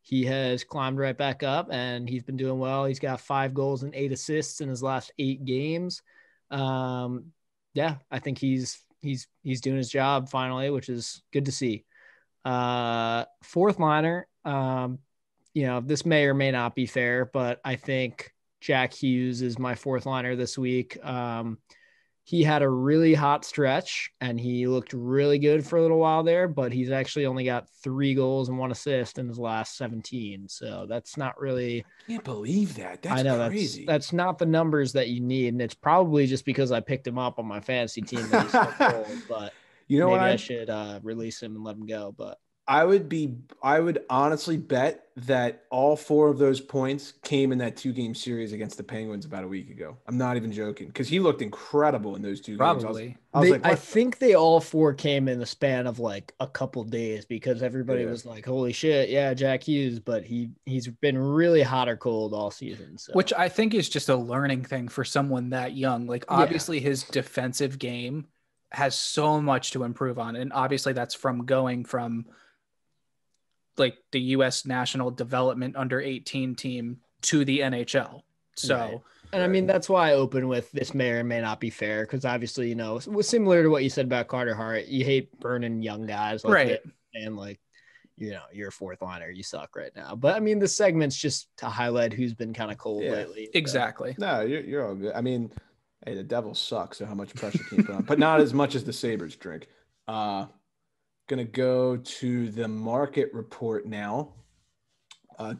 He has climbed right back up and he's been doing well. He's got 5 goals and 8 assists in his last 8 games. I think he's doing his job finally, which is good to see. Fourth liner, this may or may not be fair, but I think Jack Hughes is my fourth liner this week. He had a really hot stretch and he looked really good for a little while there, but he's actually only got 3 goals and 1 assist in his last 17. So that's not really, I can't believe that. That's I know crazy. That's not the numbers that you need. And it's probably just because I picked him up on my fantasy team that he's so cold, but maybe I should release him and let him go. But I would honestly bet that all 4 of those points came in that 2-game series against the Penguins about a week ago. I'm not even joking because he looked incredible in those 2 games. I think they all 4 came in the span of like a couple days because everybody was like, holy shit. Yeah. Jack Hughes, but he's been really hot or cold all season. So. Which I think is just a learning thing for someone that young. Like obviously his defensive game has so much to improve on. And obviously that's from going from like the U.S. national development under 18 team to the NHL. So, right. And I mean, that's why I open with this may or may not be fair. Cause obviously, similar to what you said about Carter Hart, you hate burning young guys. Like right. And like, you're a fourth liner, you suck right now. But I mean, the segment's just to highlight who's been kind of cold lately. So. Exactly. No, you're all good. I mean, hey, the Devils suck. So how much pressure can you put on, but not as much as the Sabres drink. Going to go to the market report now.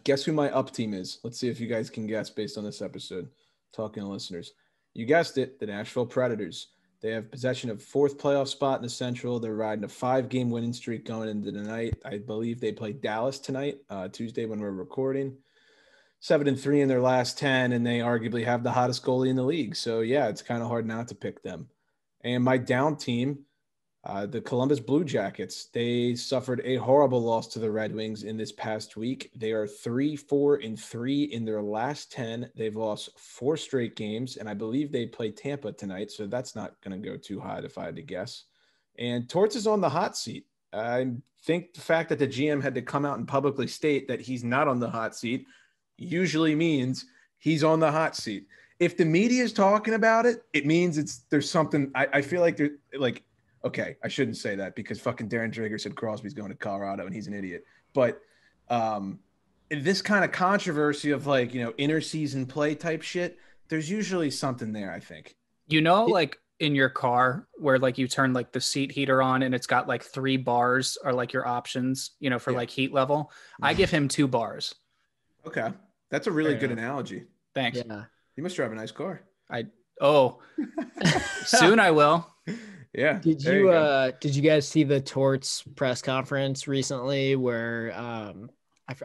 Guess who my up team is? Let's see if you guys can guess based on this episode. Talking to listeners. You guessed it, the Nashville Predators. They have possession of 4th playoff spot in the Central. They're riding a 5-game winning streak going into the night. I believe they play Dallas tonight, Tuesday when we're recording. 7-3 in their last 10, and they arguably have the hottest goalie in the league. So, yeah, it's kind of hard not to pick them. And my down team, the Columbus Blue Jackets, they suffered a horrible loss to the Red Wings in this past week. They are 3-4-3 in their last 10. They've lost 4 straight games, and I believe they play Tampa tonight, so that's not going to go too high if I had to guess. And Torts is on the hot seat. I think the fact that the GM had to come out and publicly state that he's not on the hot seat usually means he's on the hot seat. If the media is talking about it, it means there's something. I feel like there's like, okay, I shouldn't say that because fucking Darren Drager said Crosby's going to Colorado and he's an idiot. But this kind of controversy of like, interseason play type shit, there's usually something there, I think. Like in your car where like you turn like the seat heater on and it's got like 3 bars are like your options, for like heat level. I give him 2 bars. Okay. That's a really good analogy. Thanks. Yeah. You must drive a nice car. Soon I will. Yeah. Did you guys see the Torts press conference recently where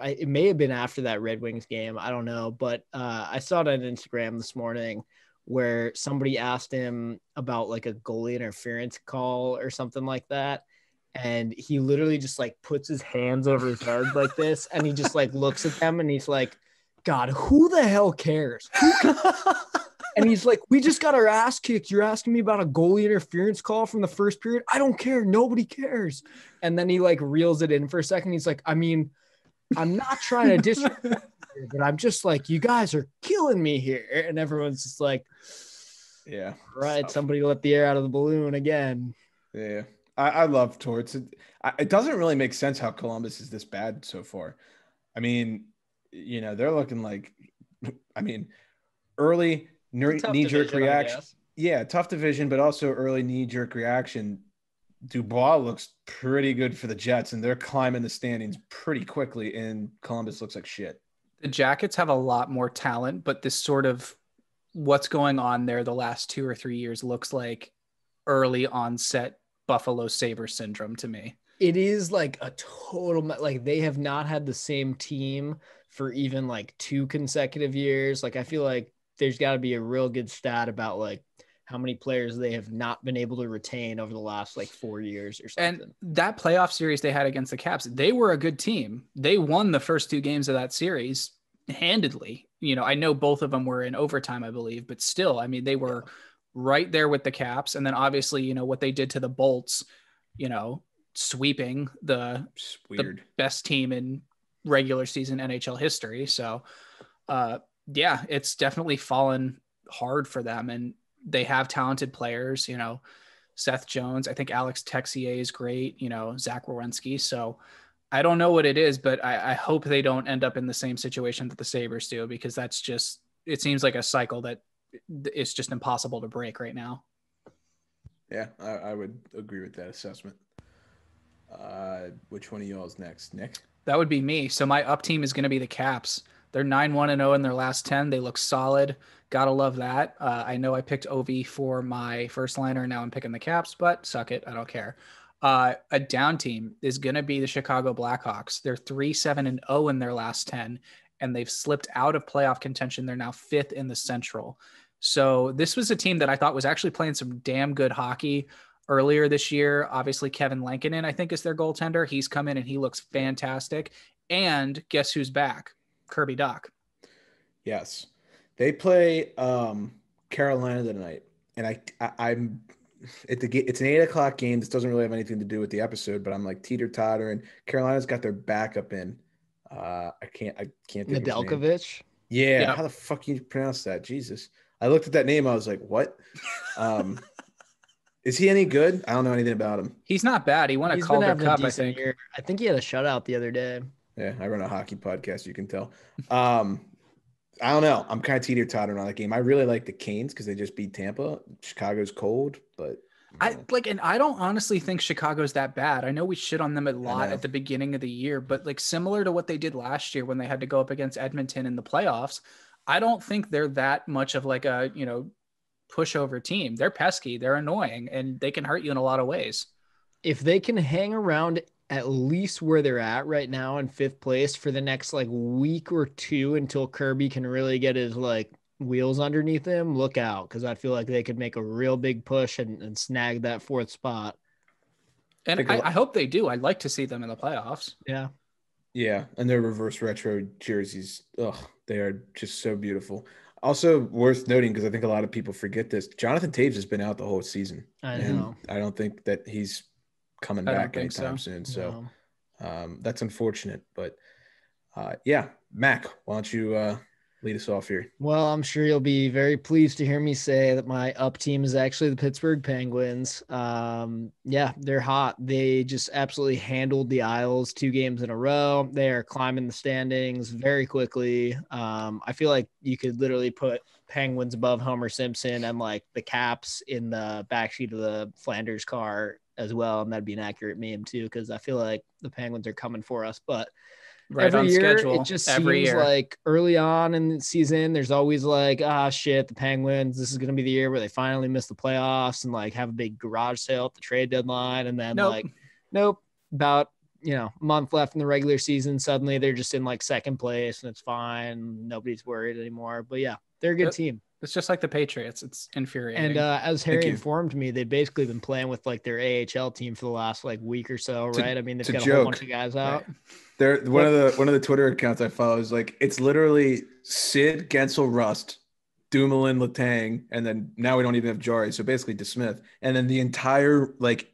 it may have been after that Red Wings game, I don't know, but I saw it on Instagram this morning where somebody asked him about like a goalie interference call or something like that, and he literally just like puts his hands over his head like this, and he just like looks at them and he's like, God, who the hell cares? And he's like, we just got our ass kicked. You're asking me about a goalie interference call from the first period? I don't care. Nobody cares. And then he like reels it in for a second. He's like, I mean, I'm not trying to disrespect you, but I'm just like, you guys are killing me here. And everyone's just like, yeah, right. Somebody let the air out of the balloon again. Yeah. I love Torts. It doesn't really make sense how Columbus is this bad so far. I mean, you know, they're looking like, I mean, early knee-jerk reaction. Yeah, tough division, but also early knee-jerk reaction. Dubois looks pretty good for the Jets, and they're climbing the standings pretty quickly, and Columbus looks like shit. The Jackets have a lot more talent, but this sort of what's going on there the last 2 or 3 years looks like early onset Buffalo Sabre syndrome to me. It is like a total, like they have not had the same team for even like 2 consecutive years. Like I feel like there's got to be a real good stat about like how many players they have not been able to retain over the last like 4 years or something. And that playoff series they had against the Caps, they were a good team. They won the first 2 games of that series handedly. You know, I know both of them were in overtime, I believe, but still, I mean, they were right there with the Caps. And then obviously, you know, what they did to the Bolts, you know, sweeping the best team in regular season NHL history. So, yeah, it's definitely fallen hard for them. And they have talented players, you know, Seth Jones. I think Alex Texier is great, you know, Zach Werenski. So I don't know what it is, but I hope they don't end up in the same situation that the Sabres do, because that's just, it seems like a cycle that it's just impossible to break right now. Yeah, I would agree with that assessment. Which one of y'all is next, Nick? That would be me. So my up team is going to be the Caps. They're 9-1-0 in their last 10. They look solid. Gotta love that. I know I picked OV for my first liner. Now I'm picking the Caps, but suck it. I don't care. A down team is going to be the Chicago Blackhawks. They're 3-7-0 in their last 10, and they've slipped out of playoff contention. They're now 5th in the Central. So this was a team that I thought was actually playing some damn good hockey earlier this year. Obviously, Kevin Lankinen, I think, is their goaltender. He's come in and he looks fantastic. And guess who's back? Kirby Dach. Yes. They play Carolina tonight. And I'm at the it's an 8:00 game. This doesn't really have anything to do with the episode, but I'm like teeter-totter, and Carolina's got their backup in. I can't think of his name. Nedeljkovic? Yeah. Yep. How the fuck you pronounce that? Jesus. I looked at that name. I was like, what? Is he any good? I don't know anything about him. He's not bad. He won a Calder Cup, I think. Year. I think he had a shutout the other day. Yeah, I run a hockey podcast, you can tell. I don't know. I'm kind of teeter-tottering on that game. I really like the Canes because they just beat Tampa. Chicago's cold, but and I don't honestly think Chicago's that bad. I know we shit on them a lot at the beginning of the year, but like similar to what they did last year when they had to go up against Edmonton in the playoffs, I don't think they're that much of like a, you know, pushover team. They're pesky, they're annoying, and they can hurt you in a lot of ways. If they can hang around at least where they're at right now in 5th place for the next like week or 2 until Kirby can really get his like wheels underneath him, look out, because I feel like they could make a real big push and snag that 4th spot. And I hope they do. I'd like to see them in the playoffs. Yeah. Yeah, and their reverse retro jerseys, they are just so beautiful. Also worth noting, because I think a lot of people forget this, Jonathan Taves has been out the whole season. I know. I don't think that he's coming back anytime soon. So that's unfortunate. But yeah, Mac, why don't you lead us off here? Well, I'm sure you'll be very pleased to hear me say that my up team is actually the Pittsburgh Penguins. Yeah, they're hot. They just absolutely handled the Isles 2 games in a row. They are climbing the standings very quickly. I feel like you could literally put Penguins above Homer Simpson and like the Caps in the backseat of the Flanders car as well, and that'd be an accurate meme too, because I feel like the Penguins are coming for us. But every year, it just seems like early on in the season, there's always like, shit, the Penguins, this is going to be the year where they finally miss the playoffs and like have a big garage sale at the trade deadline. And then nope, about, you know, a month left in the regular season, suddenly they're just in like 2nd place and it's fine. Nobody's worried anymore. But yeah, they're a good team. It's just like the Patriots. It's infuriating. And as Harry you. informed me, they've basically been playing with like their AHL team for the last like week or so, right? I mean, they've it's a got a whole joke. bunch of guys out. They're one of the Twitter accounts I follow is like it's literally Sid, Gensel, Rust, Dumoulin, Letang, and then now we don't even have Jari, so basically DeSmith, and then the entire like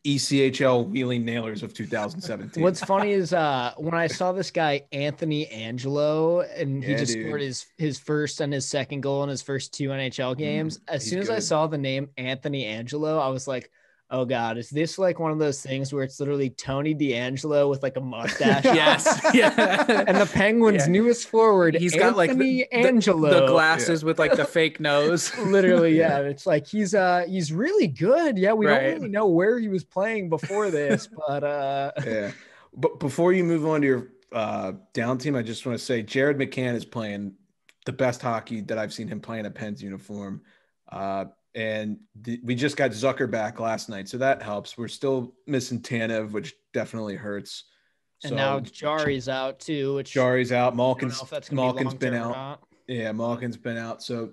ECHL wheeling nailers of 2017. What's funny is when I saw this guy Anthony Angelo, and he just scored his first and his second goal in his first 2 NHL games. As soon as I saw the name Anthony Angelo, I was like, oh God, is this like one of those things where it's literally Tony DeAngelo with like a mustache? Yes. Yeah. And the Penguins' newest forward, he's Anthony got like Angelo. the glasses with like the fake nose. Literally, yeah. It's like he's really good. Yeah, we don't really know where he was playing before this, but yeah. But before you move on to your down team, I just want to say Jared McCann is playing the best hockey that I've seen him play in a Pens uniform. And we just got Zucker back last night, so that helps. We're still missing Tanev, which definitely hurts. And now Jari's out too. Which Jari's out. Malkin's been out. Not. Yeah, Malkin's been out. So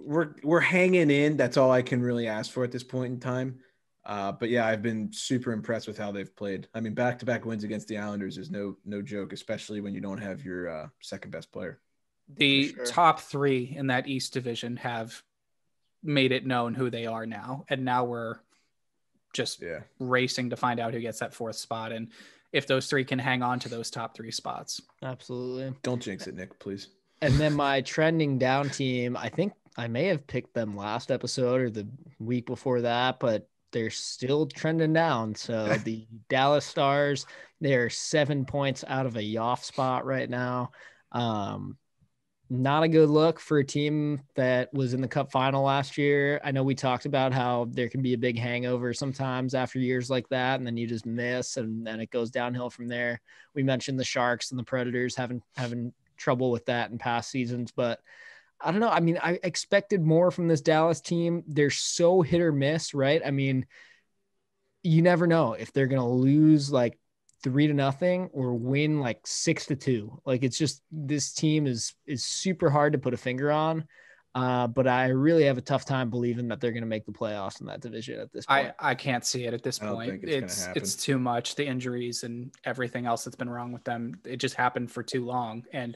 we're hanging in. That's all I can really ask for at this point in time. But yeah, I've been super impressed with how they've played. I mean, back-to-back wins against the Islanders is no joke, especially when you don't have your second best player. The top 3 in that East division have made it known who they are now, and now we're just racing to find out who gets that 4th spot, and if those 3 can hang on to those top 3 spots. Absolutely. Don't jinx it, Nick, please. And then my trending down team, I think I may have picked them last episode or the week before that, but they're still trending down. So the Dallas Stars, they're 7 points out of a Yoff spot right now. Not a good look for a team that was in the Cup final last year. I know we talked about how there can be a big hangover sometimes after years like that, and then you just miss, and then it goes downhill from there. We mentioned the Sharks and the Predators having trouble with that in past seasons, but I don't know. I mean, I expected more from this Dallas team. They're so hit or miss, right? I mean, you never know if they're going to lose like 3-0 or win like 6-2. Like it's just, this team is super hard to put a finger on. But I really have a tough time believing that they're going to make the playoffs in that division at this point. I can't see it at this point. It's too much. The injuries and everything else that's been wrong with them. It just happened for too long. And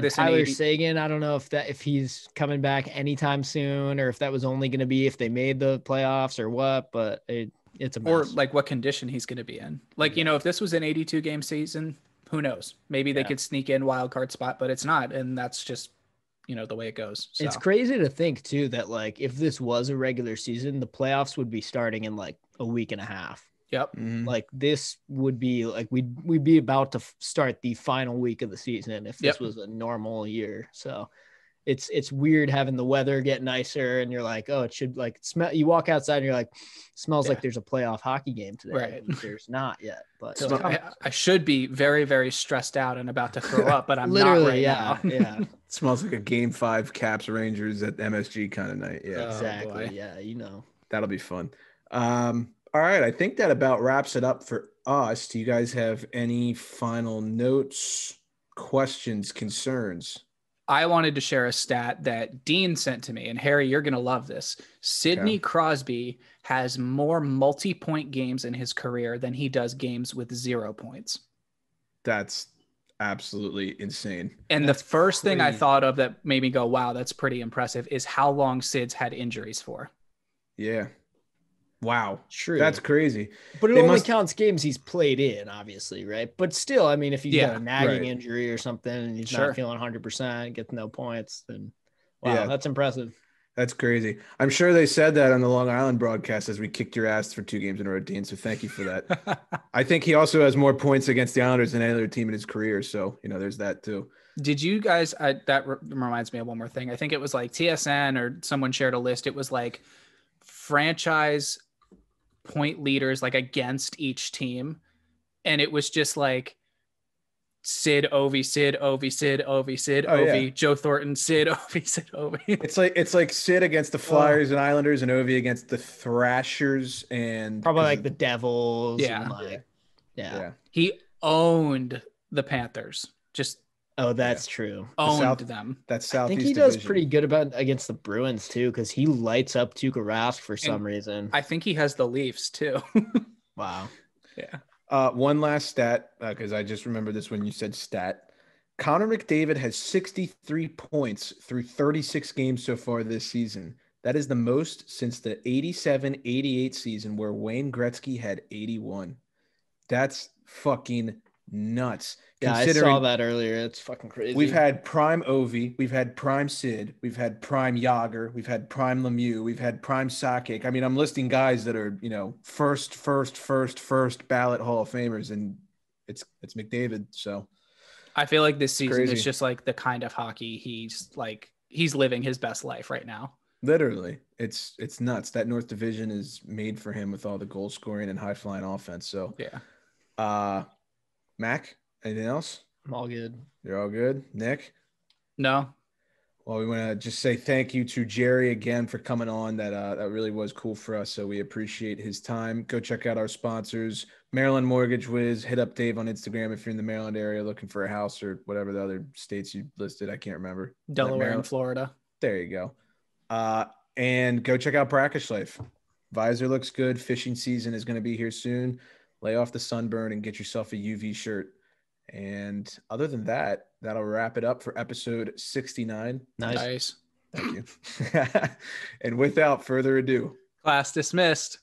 Tyler Seguin, I don't know if he's coming back anytime soon, or if that was only going to be if they made the playoffs or what, but it's a mess. Or like what condition he's going to be in. Like, if this was an 82 game season, who knows? Maybe they could sneak in wild card spot, but it's not. And that's just, the way it goes. So. It's crazy to think too, that like, if this was a regular season, the playoffs would be starting in like a week and a half. Yep. Mm-hmm. Like this would be like, we'd be about to start the final week of the season if this was a normal year. So it's weird having the weather get nicer and you're like, oh, it should like smell. You walk outside and you're like, smells like there's a playoff hockey game today. Right. There's not yet, but so I should be very, very stressed out and about to throw up, but I'm literally not right now. Yeah. It smells like a Game 5 Caps Rangers at MSG kind of night. Yeah, exactly. Yeah, that'll be fun. All right, I think that about wraps it up for us. Do you guys have any final notes, questions, concerns? I wanted to share a stat that Dean sent to me, and Harry, you're going to love this. Sidney Crosby has more multi-point games in his career than he does games with 0 points. That's absolutely insane. And that's the first thing I thought of that made me go, wow, that's pretty impressive, is how long Sid's had injuries for. Yeah. Wow. True. That's crazy. But it only counts games he's played in, obviously, right? But still, I mean, if he's got a nagging injury or something and he's not feeling 100%, gets no points, then wow, that's impressive. That's crazy. I'm sure they said that on the Long Island broadcast as we kicked your ass for 2 games in a row, Dean. So thank you for that. I think he also has more points against the Islanders than any other team in his career. So, there's that too. Did you guys, that reminds me of one more thing. I think it was like TSN or someone shared a list. It was like franchise point leaders like against each team, and it was just like Sid, Ovi, Sid, Ovi, Sid, Ovi, Sid, Ovi, Joe Thornton, Sid, Ovi, Sid, Ovi. It's like Sid against the Flyers and Islanders, and Ovi against the Thrashers and probably like the Devils. Yeah. And like, yeah. He owned the Panthers. Just Oh, that's true. Owned them. That's I Southeast think he does Division. pretty good against the Bruins too, because he lights up Tuukka Rask for some reason. I think he has the Leafs too. Wow. Yeah. One last stat, because I just remember this when you said stat. Connor McDavid has 63 points through 36 games so far this season. That is the most since the 87-88 season where Wayne Gretzky had 81. That's fucking nuts. Yeah, I saw that earlier. It's fucking crazy. We've had prime Ovi, we've had prime Sid, we've had prime Yager, we've had prime Lemieux, we've had prime Sakic. I mean, I'm listing guys that are, first ballot Hall of Famers, and it's McDavid. So I feel like this season crazy. is just like the kind of hockey he's living his best life right now. Literally, it's nuts. That North Division is made for him with all the goal scoring and high flying offense. So yeah. Mac, anything else? I'm all good. You're all good. Nick? No. Well, we want to just say thank you to Jerry again for coming on. That really was cool for us. So we appreciate his time. Go check out our sponsors, Maryland Mortgage Wiz. Hit up Dave on Instagram if you're in the Maryland area looking for a house or whatever the other states you listed. I can't remember. Delaware and Florida. There you go. And go check out Brackish Life. Visor looks good. Fishing season is going to be here soon. Lay off the sunburn and get yourself a UV shirt. And other than that, that'll wrap it up for episode 69. Nice. Thank you. And without further ado, Class dismissed.